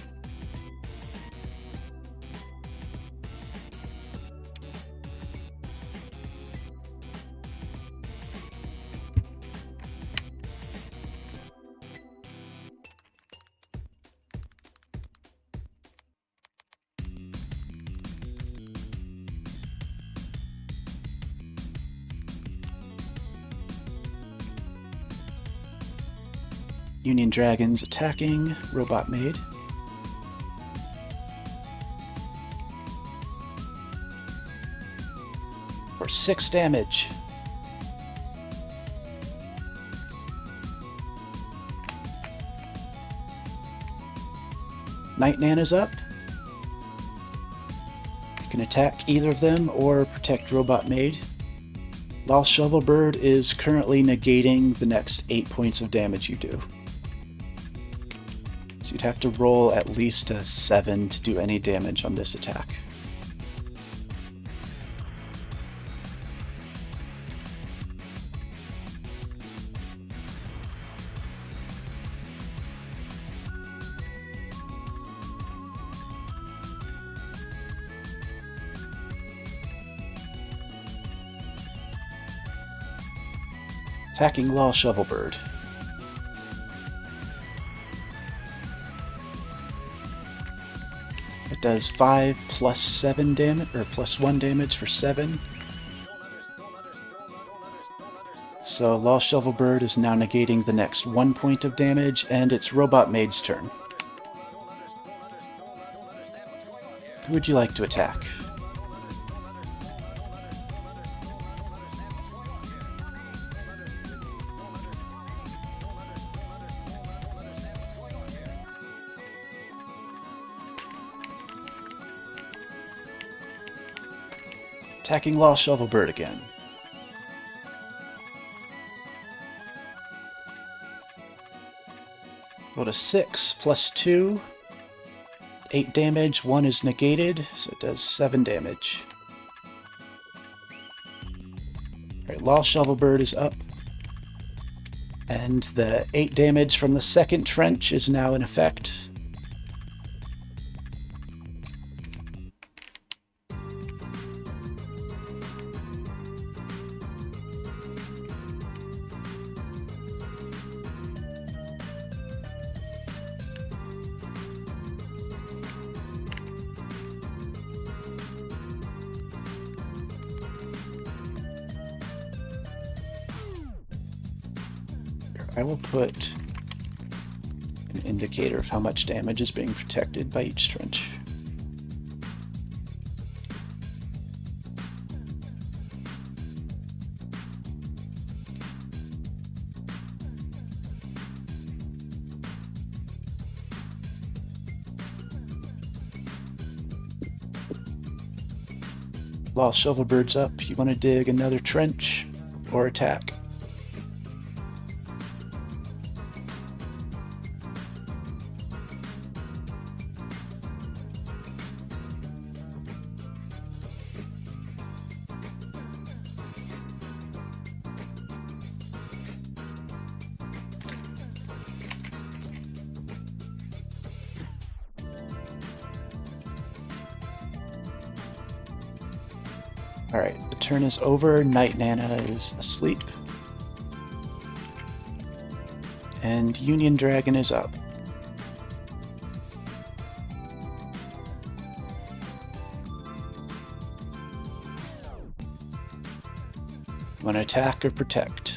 Union Dragon's attacking Robot Maid. For 6 damage. Night Nana's up. You can attack either of them or protect Robot Maid. Lal Shovelbird is currently negating the next 8 points of damage you do. So you'd have to roll at least a 7 to do any damage on this attack. Attacking Lal Shovelbird. It does 5 plus 7 damage, or plus 1 damage for 7. So Lal Shovelbird is now negating the next 1 point of damage, and it's Robot Maid's turn. Who would you like to attack? Attacking Lost Shovelbird again. Rolled a 6 plus 2. 8 damage, 1 is negated, so it does 7 damage. Alright, Lost Shovelbird is up. And the 8 damage from the second trench is now in effect. I will put an indicator of how much damage is being protected by each trench. Lost Shovelbird's up. You want to dig another trench or attack? Alright, the turn is over. Night Nana is asleep. And Union Dragon is up. Want to attack or protect?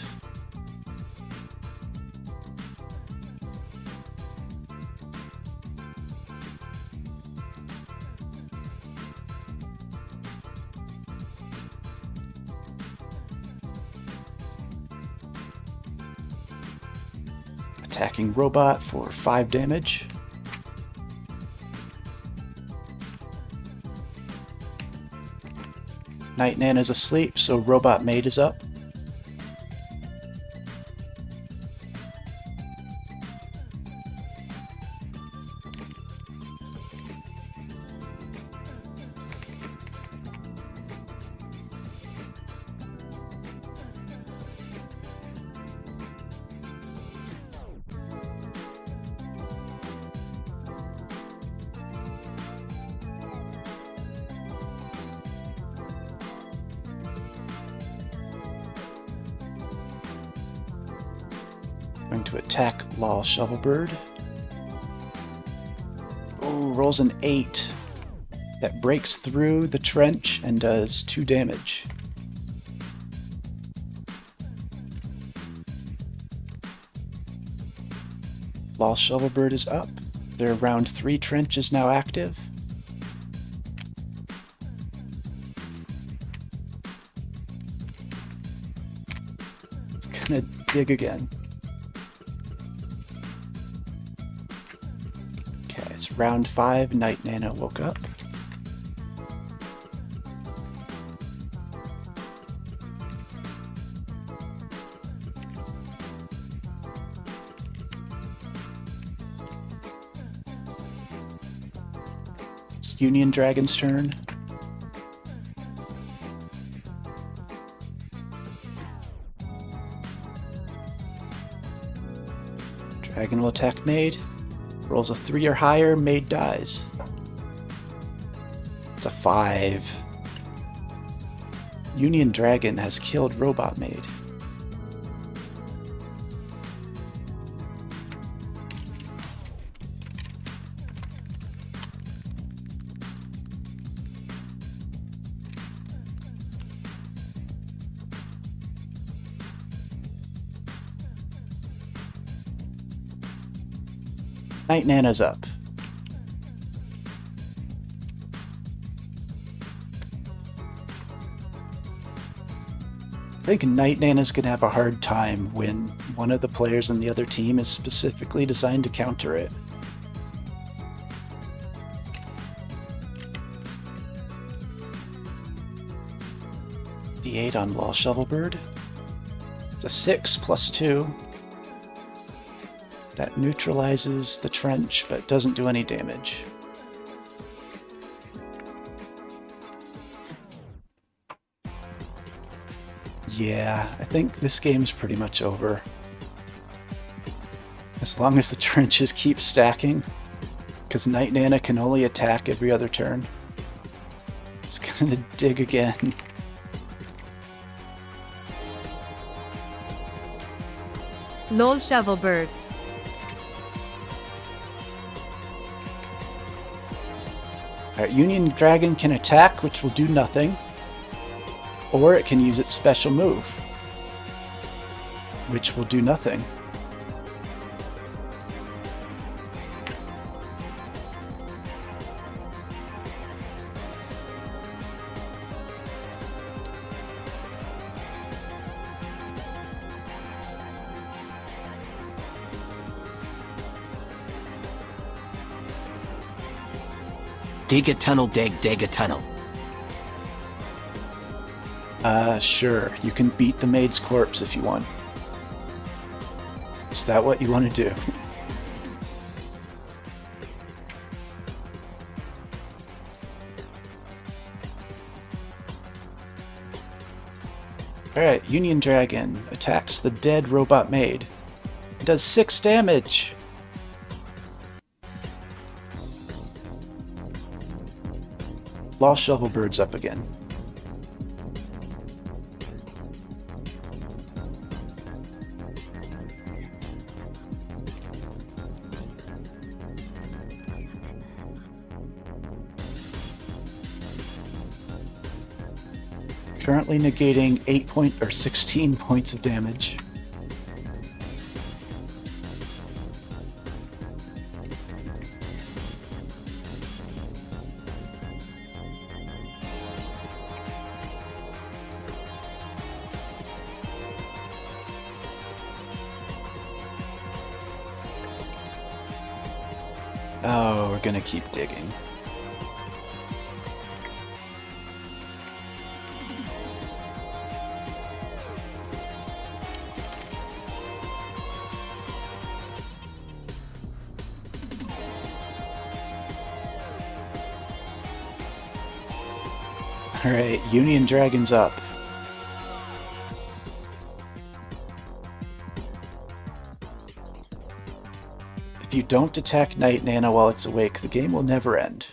Attacking Robot for 5 damage. Night Nana's asleep, so Robot Maid is up. Going to attack Lost Shovelbird. Oh, rolls an 8. That breaks through the trench and does 2 damage. Lost Shovelbird is up. Their round 3 trench is now active. It's gonna dig again. Round 5, Night Nana woke up. It's Union Dragon's turn. Dragon will attack Maid. Rolls a 3 or higher, Maid dies. It's a 5. Union Dragon has killed Robot Maid. Night Nana's up. I think Night Nana's gonna have a hard time when one of the players on the other team is specifically designed to counter it. D8 on Law Shovelbird. It's a 6 plus 2. That neutralizes the trench, but doesn't do any damage. Yeah, I think this game's pretty much over. As long as the trenches keep stacking, because Night Nana can only attack every other turn. It's gonna dig again. Lol Shovelbird. Alright, Union Dragon can attack, which will do nothing. Or it can use its special move, which will do nothing. Dig a tunnel, dig a tunnel. Sure. You can beat the maid's corpse if you want. Is that what you want to do? Alright, Union Dragon attacks the dead robot maid. It does 6 damage! Lost Shovelbird's up again. Currently negating 16 points of damage. Oh, we're gonna keep digging. Alright, Union Dragon's up. If you don't attack Night Nana while it's awake, the game will never end.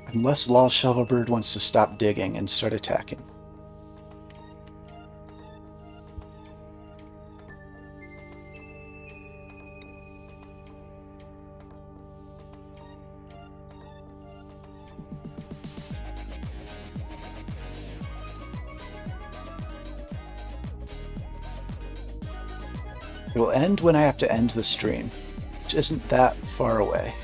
Unless Law Shovelbird wants to stop digging and start attacking. It will end when I have to end the stream, which isn't that far away.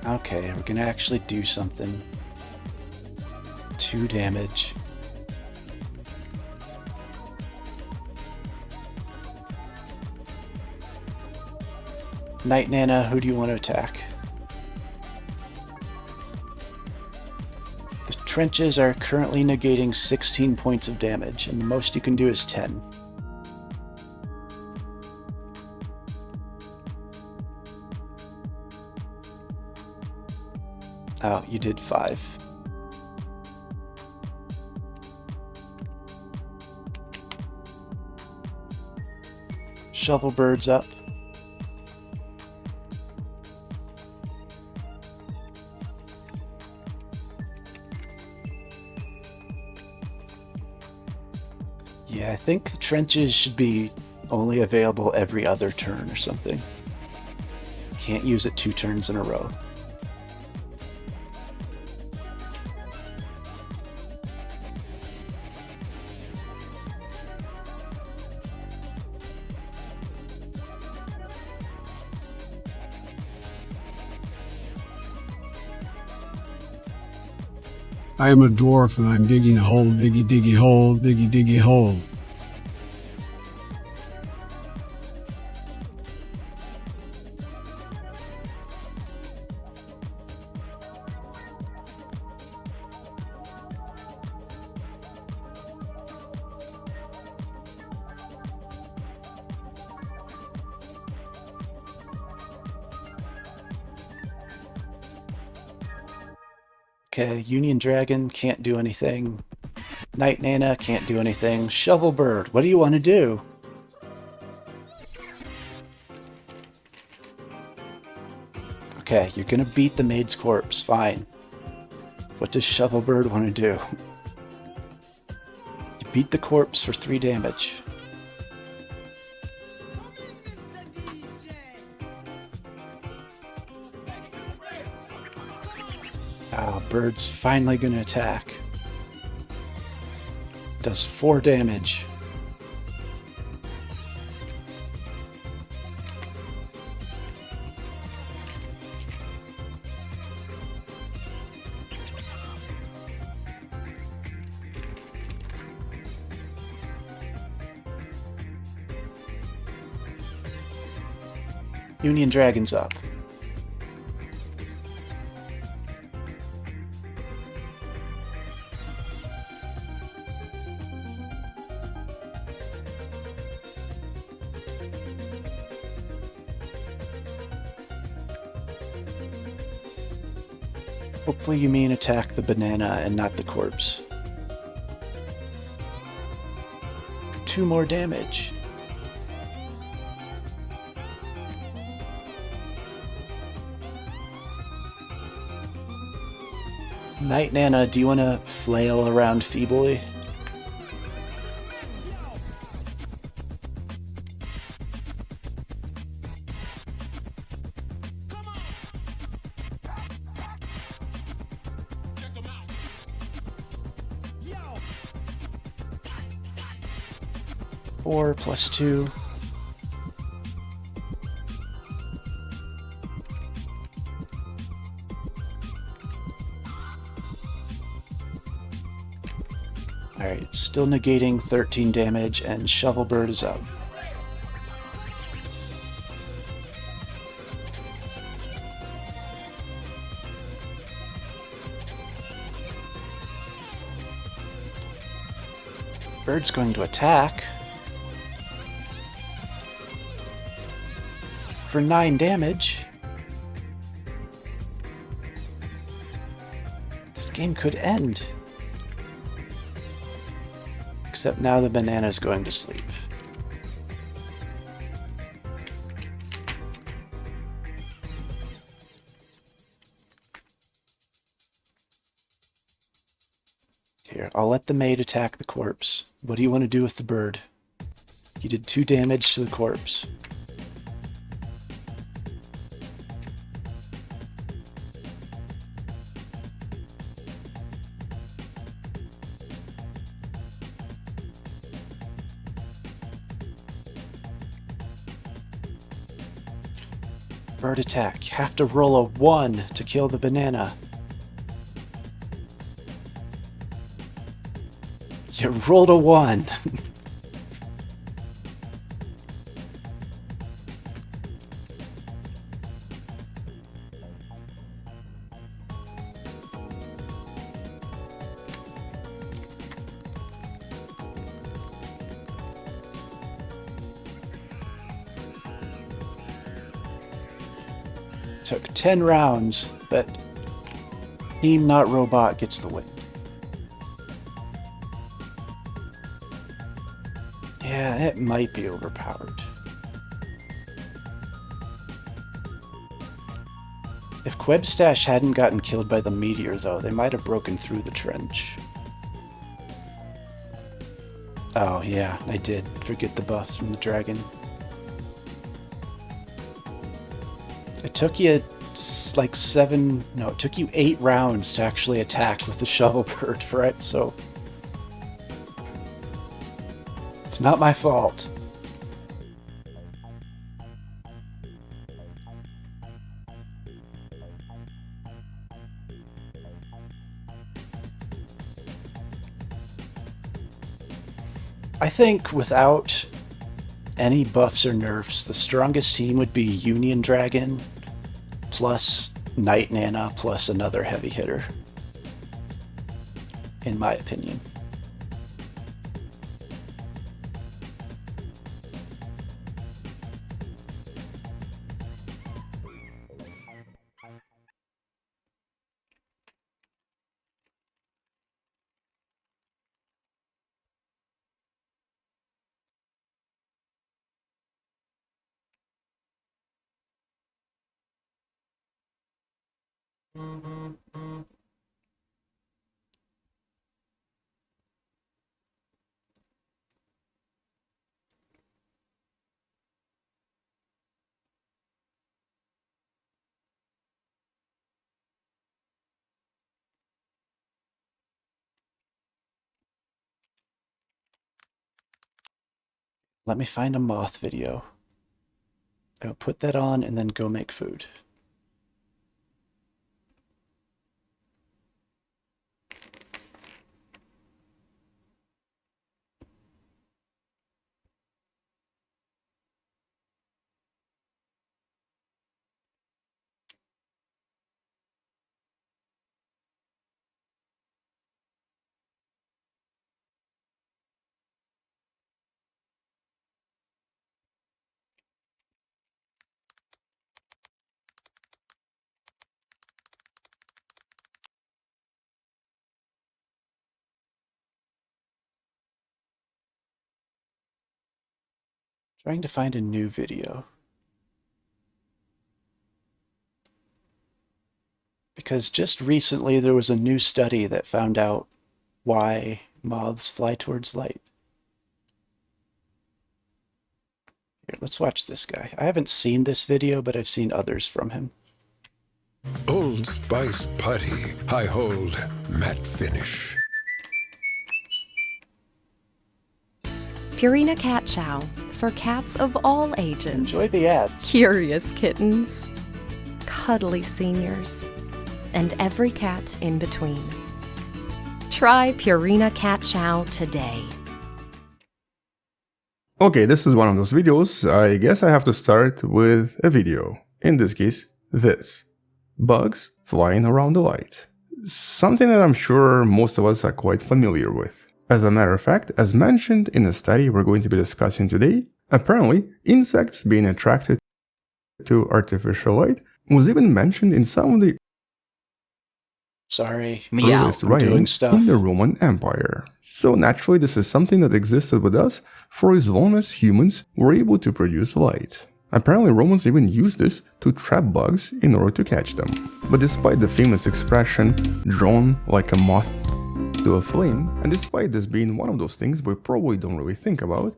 Okay, we're gonna actually do something. 2 damage. Night Nana, who do you want to attack? The trenches are currently negating 16 points of damage, and the most you can do is 10. Oh, you did 5. Shovelbird's up. Yeah, I think the trenches should be only available every other turn or something. Can't use it 2 turns in a row. I am a dwarf and I'm digging a hole, diggy diggy hole, diggy diggy hole. Okay, Union Dragon can't do anything. Night Nana can't do anything. Shovelbird, what do you want to do? Okay, you're gonna beat the maid's corpse, fine. What does Shovelbird want to do? You beat the corpse for 3 damage. Oh, Bird's finally gonna attack. Does 4 damage. Union Dragon's up. Hopefully you mean attack the banana and not the corpse. 2 more damage. Night Nana, do you want to flail around feebly? Four plus 2. Alright, still negating 13 damage, and Shovelbird is up. Bird's going to attack for 9 damage. This game could end. Except now the banana's going to sleep. Here, I'll let the maid attack the corpse. What do you want to do with the bird? You did 2 damage to the corpse. Bird attack. Have to roll a 1 to kill the banana. You rolled a 1. Took 10 rounds, but Team Not Robot gets the win. Yeah, it might be overpowered. If Quebstash hadn't gotten killed by the meteor, though, they might have broken through the trench. Oh, yeah, I did forget the buffs from the dragon. It took you like it took you 8 rounds to actually attack with the Shovelbird for it, so it's not my fault. I think without any buffs or nerfs, the strongest team would be Union Dragon plus Night Nana plus another heavy hitter, in my opinion. Let me find a moth video. I'll put that on and then go make food. Trying to find a new video. Because just recently there was a new study that found out why moths fly towards light. Here, let's watch this guy. I haven't seen this video, but I've seen others from him. Old Spice Putty. I hold matte finish. Purina Cat Chow for cats of all ages. Enjoy the ads. Curious kittens, cuddly seniors, and every cat in between. Try Purina Cat Chow today. Okay, this is one of those videos. I guess I have to start with a video. In this case, this. Bugs flying around the light. Something that I'm sure most of us are quite familiar with. As a matter of fact, as mentioned in the study we're going to be discussing today, apparently insects being attracted to artificial light was even mentioned in some of the earliest writings in the Roman Empire. So naturally this is something that existed with us for as long as humans were able to produce light. Apparently Romans even used this to trap bugs in order to catch them. But despite the famous expression, drawn like a moth to a flame, and despite this being one of those things we probably don't really think about,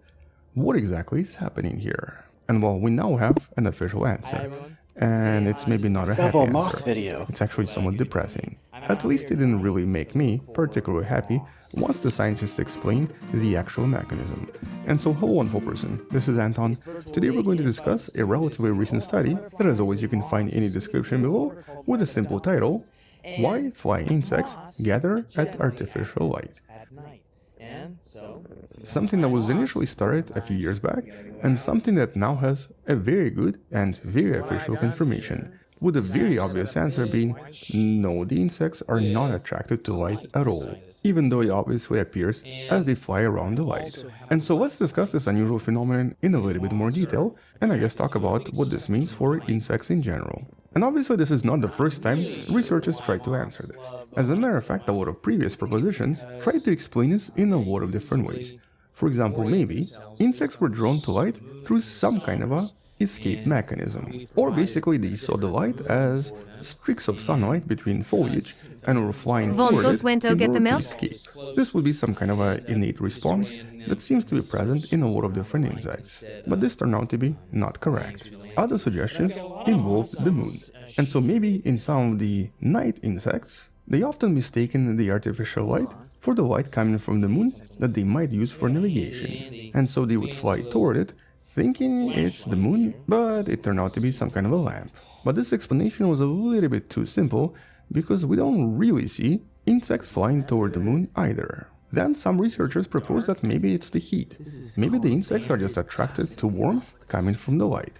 what exactly is happening here? And well, we now have an official answer. And it's maybe not a happy answer. Video. It's actually somewhat depressing. At least it didn't really make me particularly happy once the scientists explained the actual mechanism. And so hello wonderful person, this is Anton. Today we're going to discuss a relatively recent study that as always you can find in the description below with a simple title, Why Flying Insects Gather at Artificial Light. Something that was initially started a few years back and something that now has a very good and very official confirmation, with a very obvious answer being no, the insects are not attracted to light at all, even though it obviously appears as they fly around the light. And so let's discuss this unusual phenomenon in a little bit more detail, and I guess talk about what this means for insects in general. And obviously this is not the first time researchers tried to answer this. As a matter of fact, a lot of previous propositions tried to explain this in a lot of different ways. For example, maybe insects were drawn to light through some kind of a escape mechanism. Or basically they saw the light as streaks of sunlight between foliage and were flying toward it in order to escape. This would be some kind of an innate response that seems to be present in a lot of different insects. But this turned out to be not correct. Other suggestions involved the moon. And so maybe in some of the night insects, they often mistaken the artificial light for the light coming from the moon that they might use for navigation. And so they would fly toward it, thinking it's the moon, but it turned out to be some kind of a lamp. But this explanation was a little bit too simple, because we don't really see insects flying toward the moon either. Then some researchers proposed that maybe it's the heat. Maybe the insects are just attracted to warmth coming from the light.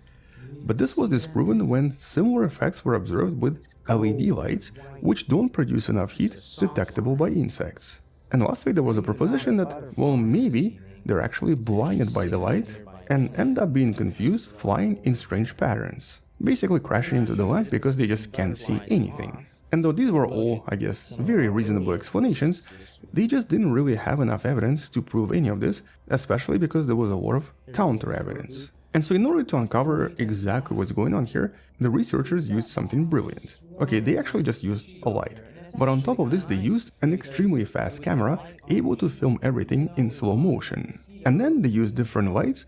But this was disproven when similar effects were observed with LED lights, which don't produce enough heat detectable by insects. And lastly, there was a proposition that, well, maybe they're actually blinded by the light and end up being confused, flying in strange patterns, basically crashing into the lamp because they just can't see anything. And though these were all, I guess, very reasonable explanations, they just didn't really have enough evidence to prove any of this, especially because there was a lot of counter-evidence. And so in order to uncover exactly what's going on here, the researchers used something brilliant. Okay, they actually just used a light. But on top of this, they used an extremely fast camera able to film everything in slow motion. And then they used different lights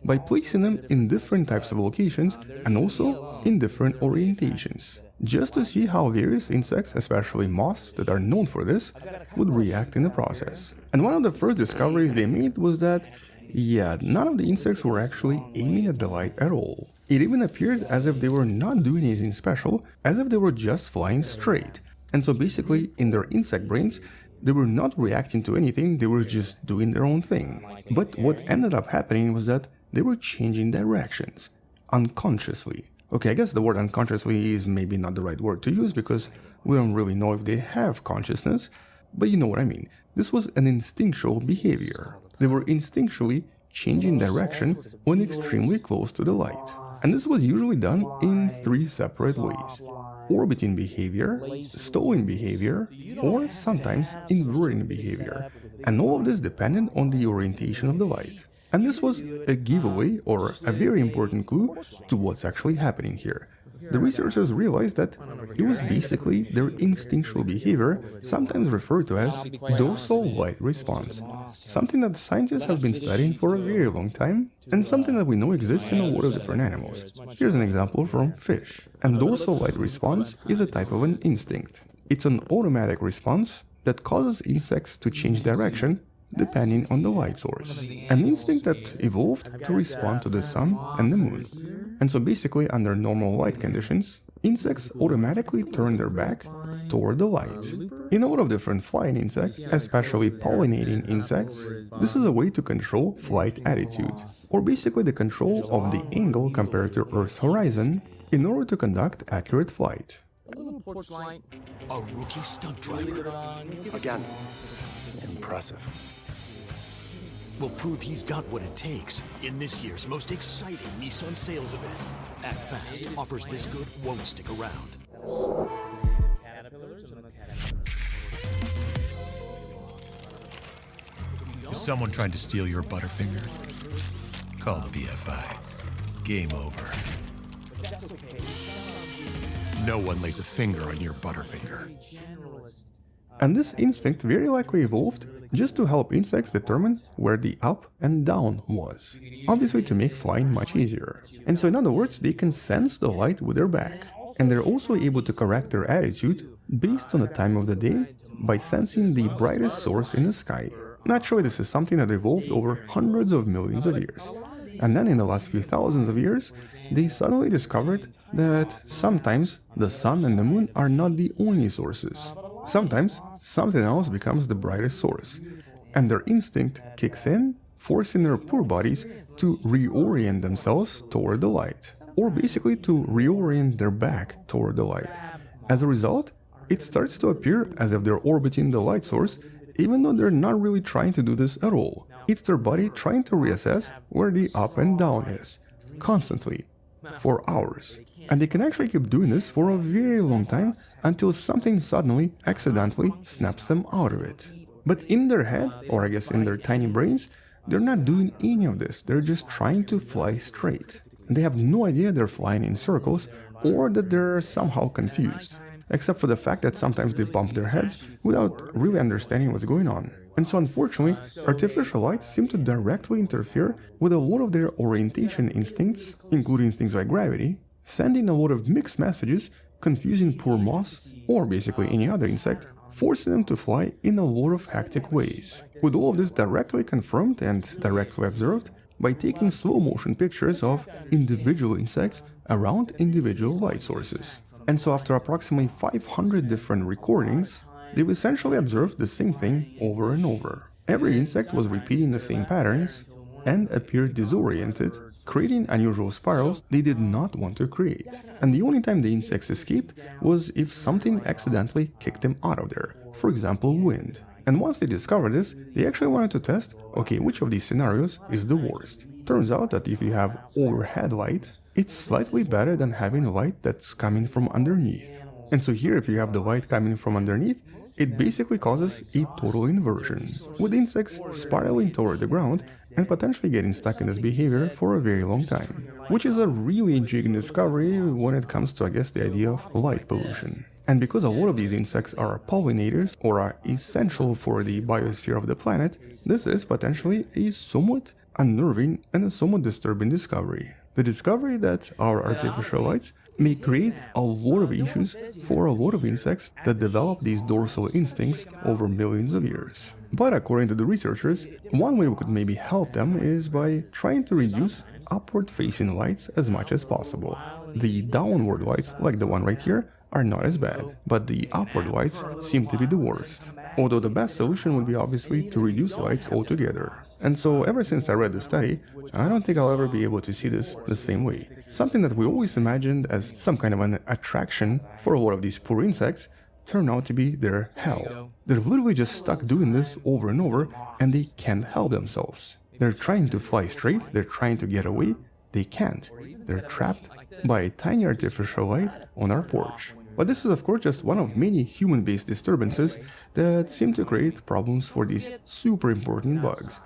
by placing them in different types of locations and also in different orientations, just to see how various insects, especially moths that are known for this, would react in the process. And one of the first discoveries they made was that, yeah, none of the insects were actually aiming at the light at all. It even appeared as if they were not doing anything special, as if they were just flying straight. And so basically, in their insect brains, they were not reacting to anything, they were just doing their own thing. But what ended up happening was that they were changing directions, unconsciously. Okay, I guess the word unconsciously is maybe not the right word to use because we don't really know if they have consciousness, but you know what I mean. This was an instinctual behavior. They were instinctually changing direction when extremely close to the light. And this was usually done in 3 separate ways: orbiting behavior, stalling behavior, or sometimes inverting behavior. And all of this depended on the orientation of the light. And this was a giveaway or a very important clue to what's actually happening here. The researchers realized that it was basically their instinctual behavior, sometimes referred to as dorsal light response, something that scientists have been studying for a very long time, and something that we know exists in a lot of different animals. Here's an example from fish. And dorsal light response is a type of an instinct. It's an automatic response that causes insects to change direction depending on the light source. An instinct that evolved to respond to the sun and the moon. And so basically, under normal light conditions, insects automatically turn their back toward the light. In a lot of different flying insects, especially pollinating insects, this is a way to control flight attitude, or basically the control of the angle compared to Earth's horizon in order to conduct accurate flight. A rookie stunt driver. Again, impressive. Will prove he's got what it takes in this year's most exciting Nissan sales event. Act Fast offers this good won't stick around. Is someone trying to steal your Butterfinger? Call the BFI. Game over. No one lays a finger on your Butterfinger. And this instinct very likely evolved just to help insects determine where the up and down was, obviously to make flying much easier. And so in other words, they can sense the light with their back, and they're also able to correct their attitude based on the time of the day by sensing the brightest source in the sky. Naturally, this is something that evolved over hundreds of millions of years. And then in the last few thousands of years, they suddenly discovered that sometimes the sun and the moon are not the only sources. Sometimes something else becomes the brightest source, and their instinct kicks in, forcing their poor bodies to reorient themselves toward the light, or basically to reorient their back toward the light. As a result, it starts to appear as if they're orbiting the light source, even though they're not really trying to do this at all. It's their body trying to reassess where the up and down is, constantly, for hours. And they can actually keep doing this for a very long time until something suddenly, accidentally, snaps them out of it. But in their head, or I guess in their tiny brains, they're not doing any of this, they're just trying to fly straight. They have no idea they're flying in circles, or that they're somehow confused, except for the fact that sometimes they bump their heads without really understanding what's going on. And so unfortunately, artificial light seem to directly interfere with a lot of their orientation instincts, including things like gravity, sending a lot of mixed messages, confusing poor moths, or basically any other insect, forcing them to fly in a lot of hectic ways. With all of this directly confirmed and directly observed by taking slow motion pictures of individual insects around individual light sources. And so after approximately 500 different recordings, they've essentially observed the same thing over and over. Every insect was repeating the same patterns and appeared disoriented, creating unusual spirals they did not want to create. And the only time the insects escaped was if something accidentally kicked them out of there, for example wind. And once they discovered this, they actually wanted to test, okay, which of these scenarios is the worst. Turns out that if you have overhead light, it's slightly better than having light that's coming from underneath. And so here, if you have the light coming from underneath, it basically causes a total inversion, with insects spiraling toward the ground and potentially getting stuck in this behavior for a very long time. Which is a really intriguing discovery when it comes to, I guess, the idea of light pollution. And because a lot of these insects are pollinators, or are essential for the biosphere of the planet, this is potentially a somewhat unnerving and a somewhat disturbing discovery. The discovery that our artificial lights may create a lot of issues for a lot of insects that develop these dorsal instincts over millions of years. But according to the researchers, one way we could maybe help them is by trying to reduce upward-facing lights as much as possible. The downward lights, like the one right here, are not as bad, but the upward lights seem to be the worst. Although the best solution would be obviously to reduce lights altogether. And so ever since I read the study, I don't think I'll ever be able to see this the same way. Something that we always imagined as some kind of an attraction for a lot of these poor insects turned out to be their hell. They're literally just stuck doing this over and over, and they can't help themselves. They're trying to fly straight, they're trying to get away, they can't. They're trapped by a tiny artificial light on our porch. But this is of course just one of many human-based disturbances that seem to create problems for these super important bugs.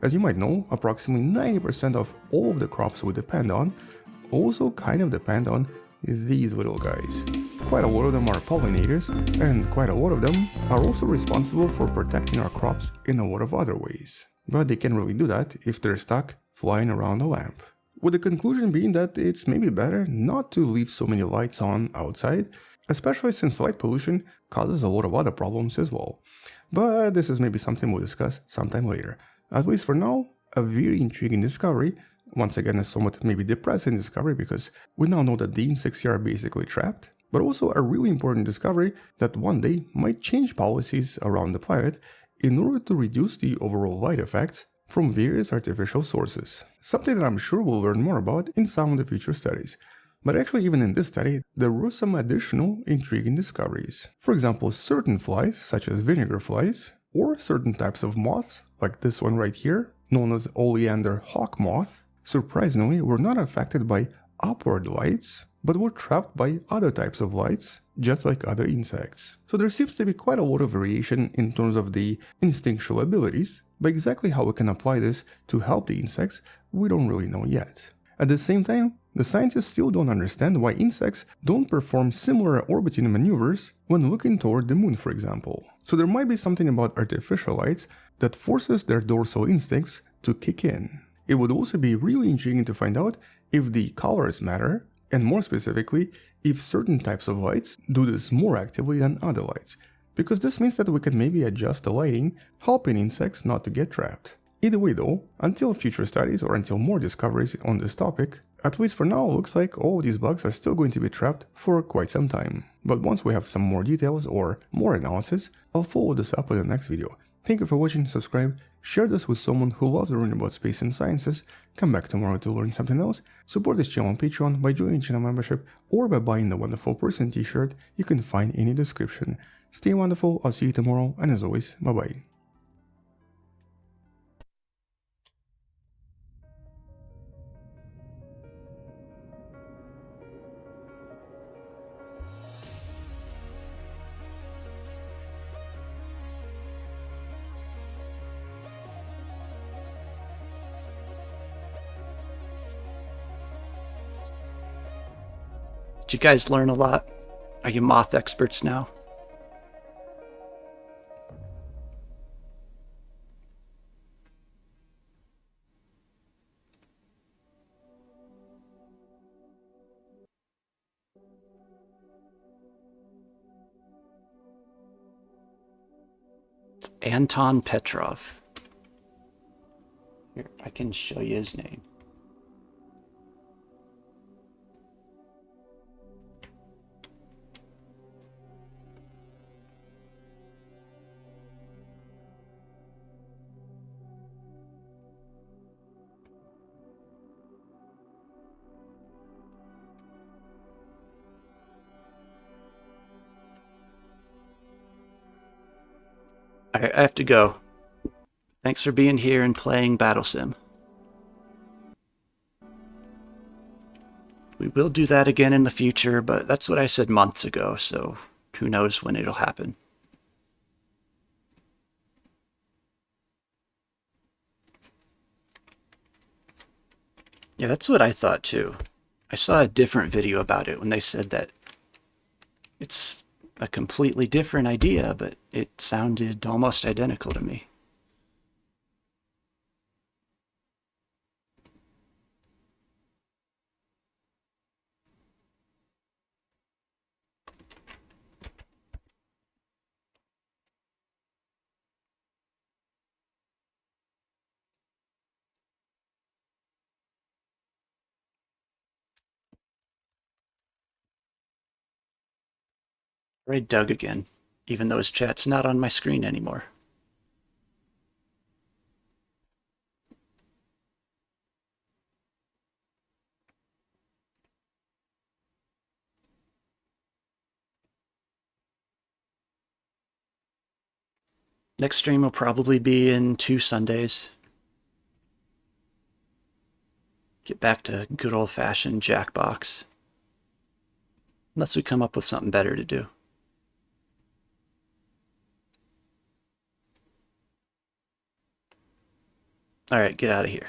As you might know, approximately 90% of all of the crops we depend on also kind of depend on these little guys. Quite a lot of them are pollinators, and quite a lot of them are also responsible for protecting our crops in a lot of other ways. But they can't really do that if they're stuck flying around the lamp. With the conclusion being that it's maybe better not to leave so many lights on outside, especially since light pollution causes a lot of other problems as well. But this is maybe something we'll discuss sometime later. At least for now, a very intriguing discovery, once again a somewhat maybe depressing discovery because we now know that the insects here are basically trapped, but also a really important discovery that one day might change policies around the planet in order to reduce the overall light effects from various artificial sources. Something that I'm sure we'll learn more about in some of the future studies. But actually even in this study, there were some additional intriguing discoveries. For example, certain flies, such as vinegar flies, or certain types of moths, like this one right here, known as oleander hawk moth, surprisingly were not affected by upward lights, but were trapped by other types of lights, just like other insects. So there seems to be quite a lot of variation in terms of the instinctual abilities, but exactly how we can apply this to help the insects, we don't really know yet. At the same time, the scientists still don't understand why insects don't perform similar orbiting maneuvers when looking toward the moon, for example. So there might be something about artificial lights that forces their dorsal instincts to kick in. It would also be really intriguing to find out if the colors matter, and more specifically, if certain types of lights do this more actively than other lights, because this means that we can maybe adjust the lighting, helping insects not to get trapped. Either way though, until future studies or until more discoveries on this topic, at least for now, looks like all of these bugs are still going to be trapped for quite some time. But once we have some more details or more analysis, I'll follow this up in the next video. Thank you for watching, subscribe, share this with someone who loves learning about space and sciences, come back tomorrow to learn something else, support this channel on Patreon by joining channel membership or by buying the Wonderful Person t-shirt you can find in the description. Stay wonderful, I'll see you tomorrow, and as always, bye bye. Did you guys learn a lot? Are you moth experts now? It's Anton Petrov. Here, I can show you his name. I have to go. Thanks for being here and playing Battle Sim. We will do that again in the future, but that's what I said months ago, so who knows when it'll happen. Yeah, that's what I thought too. I saw a different video about it when they said that it's a completely different idea, but it sounded almost identical to me. Right, Doug again, even though his chat's not on my screen anymore. Next stream will probably be in 2 Sundays. Get back to good old-fashioned Jackbox. Unless we come up with something better to do. Alright, get out of here.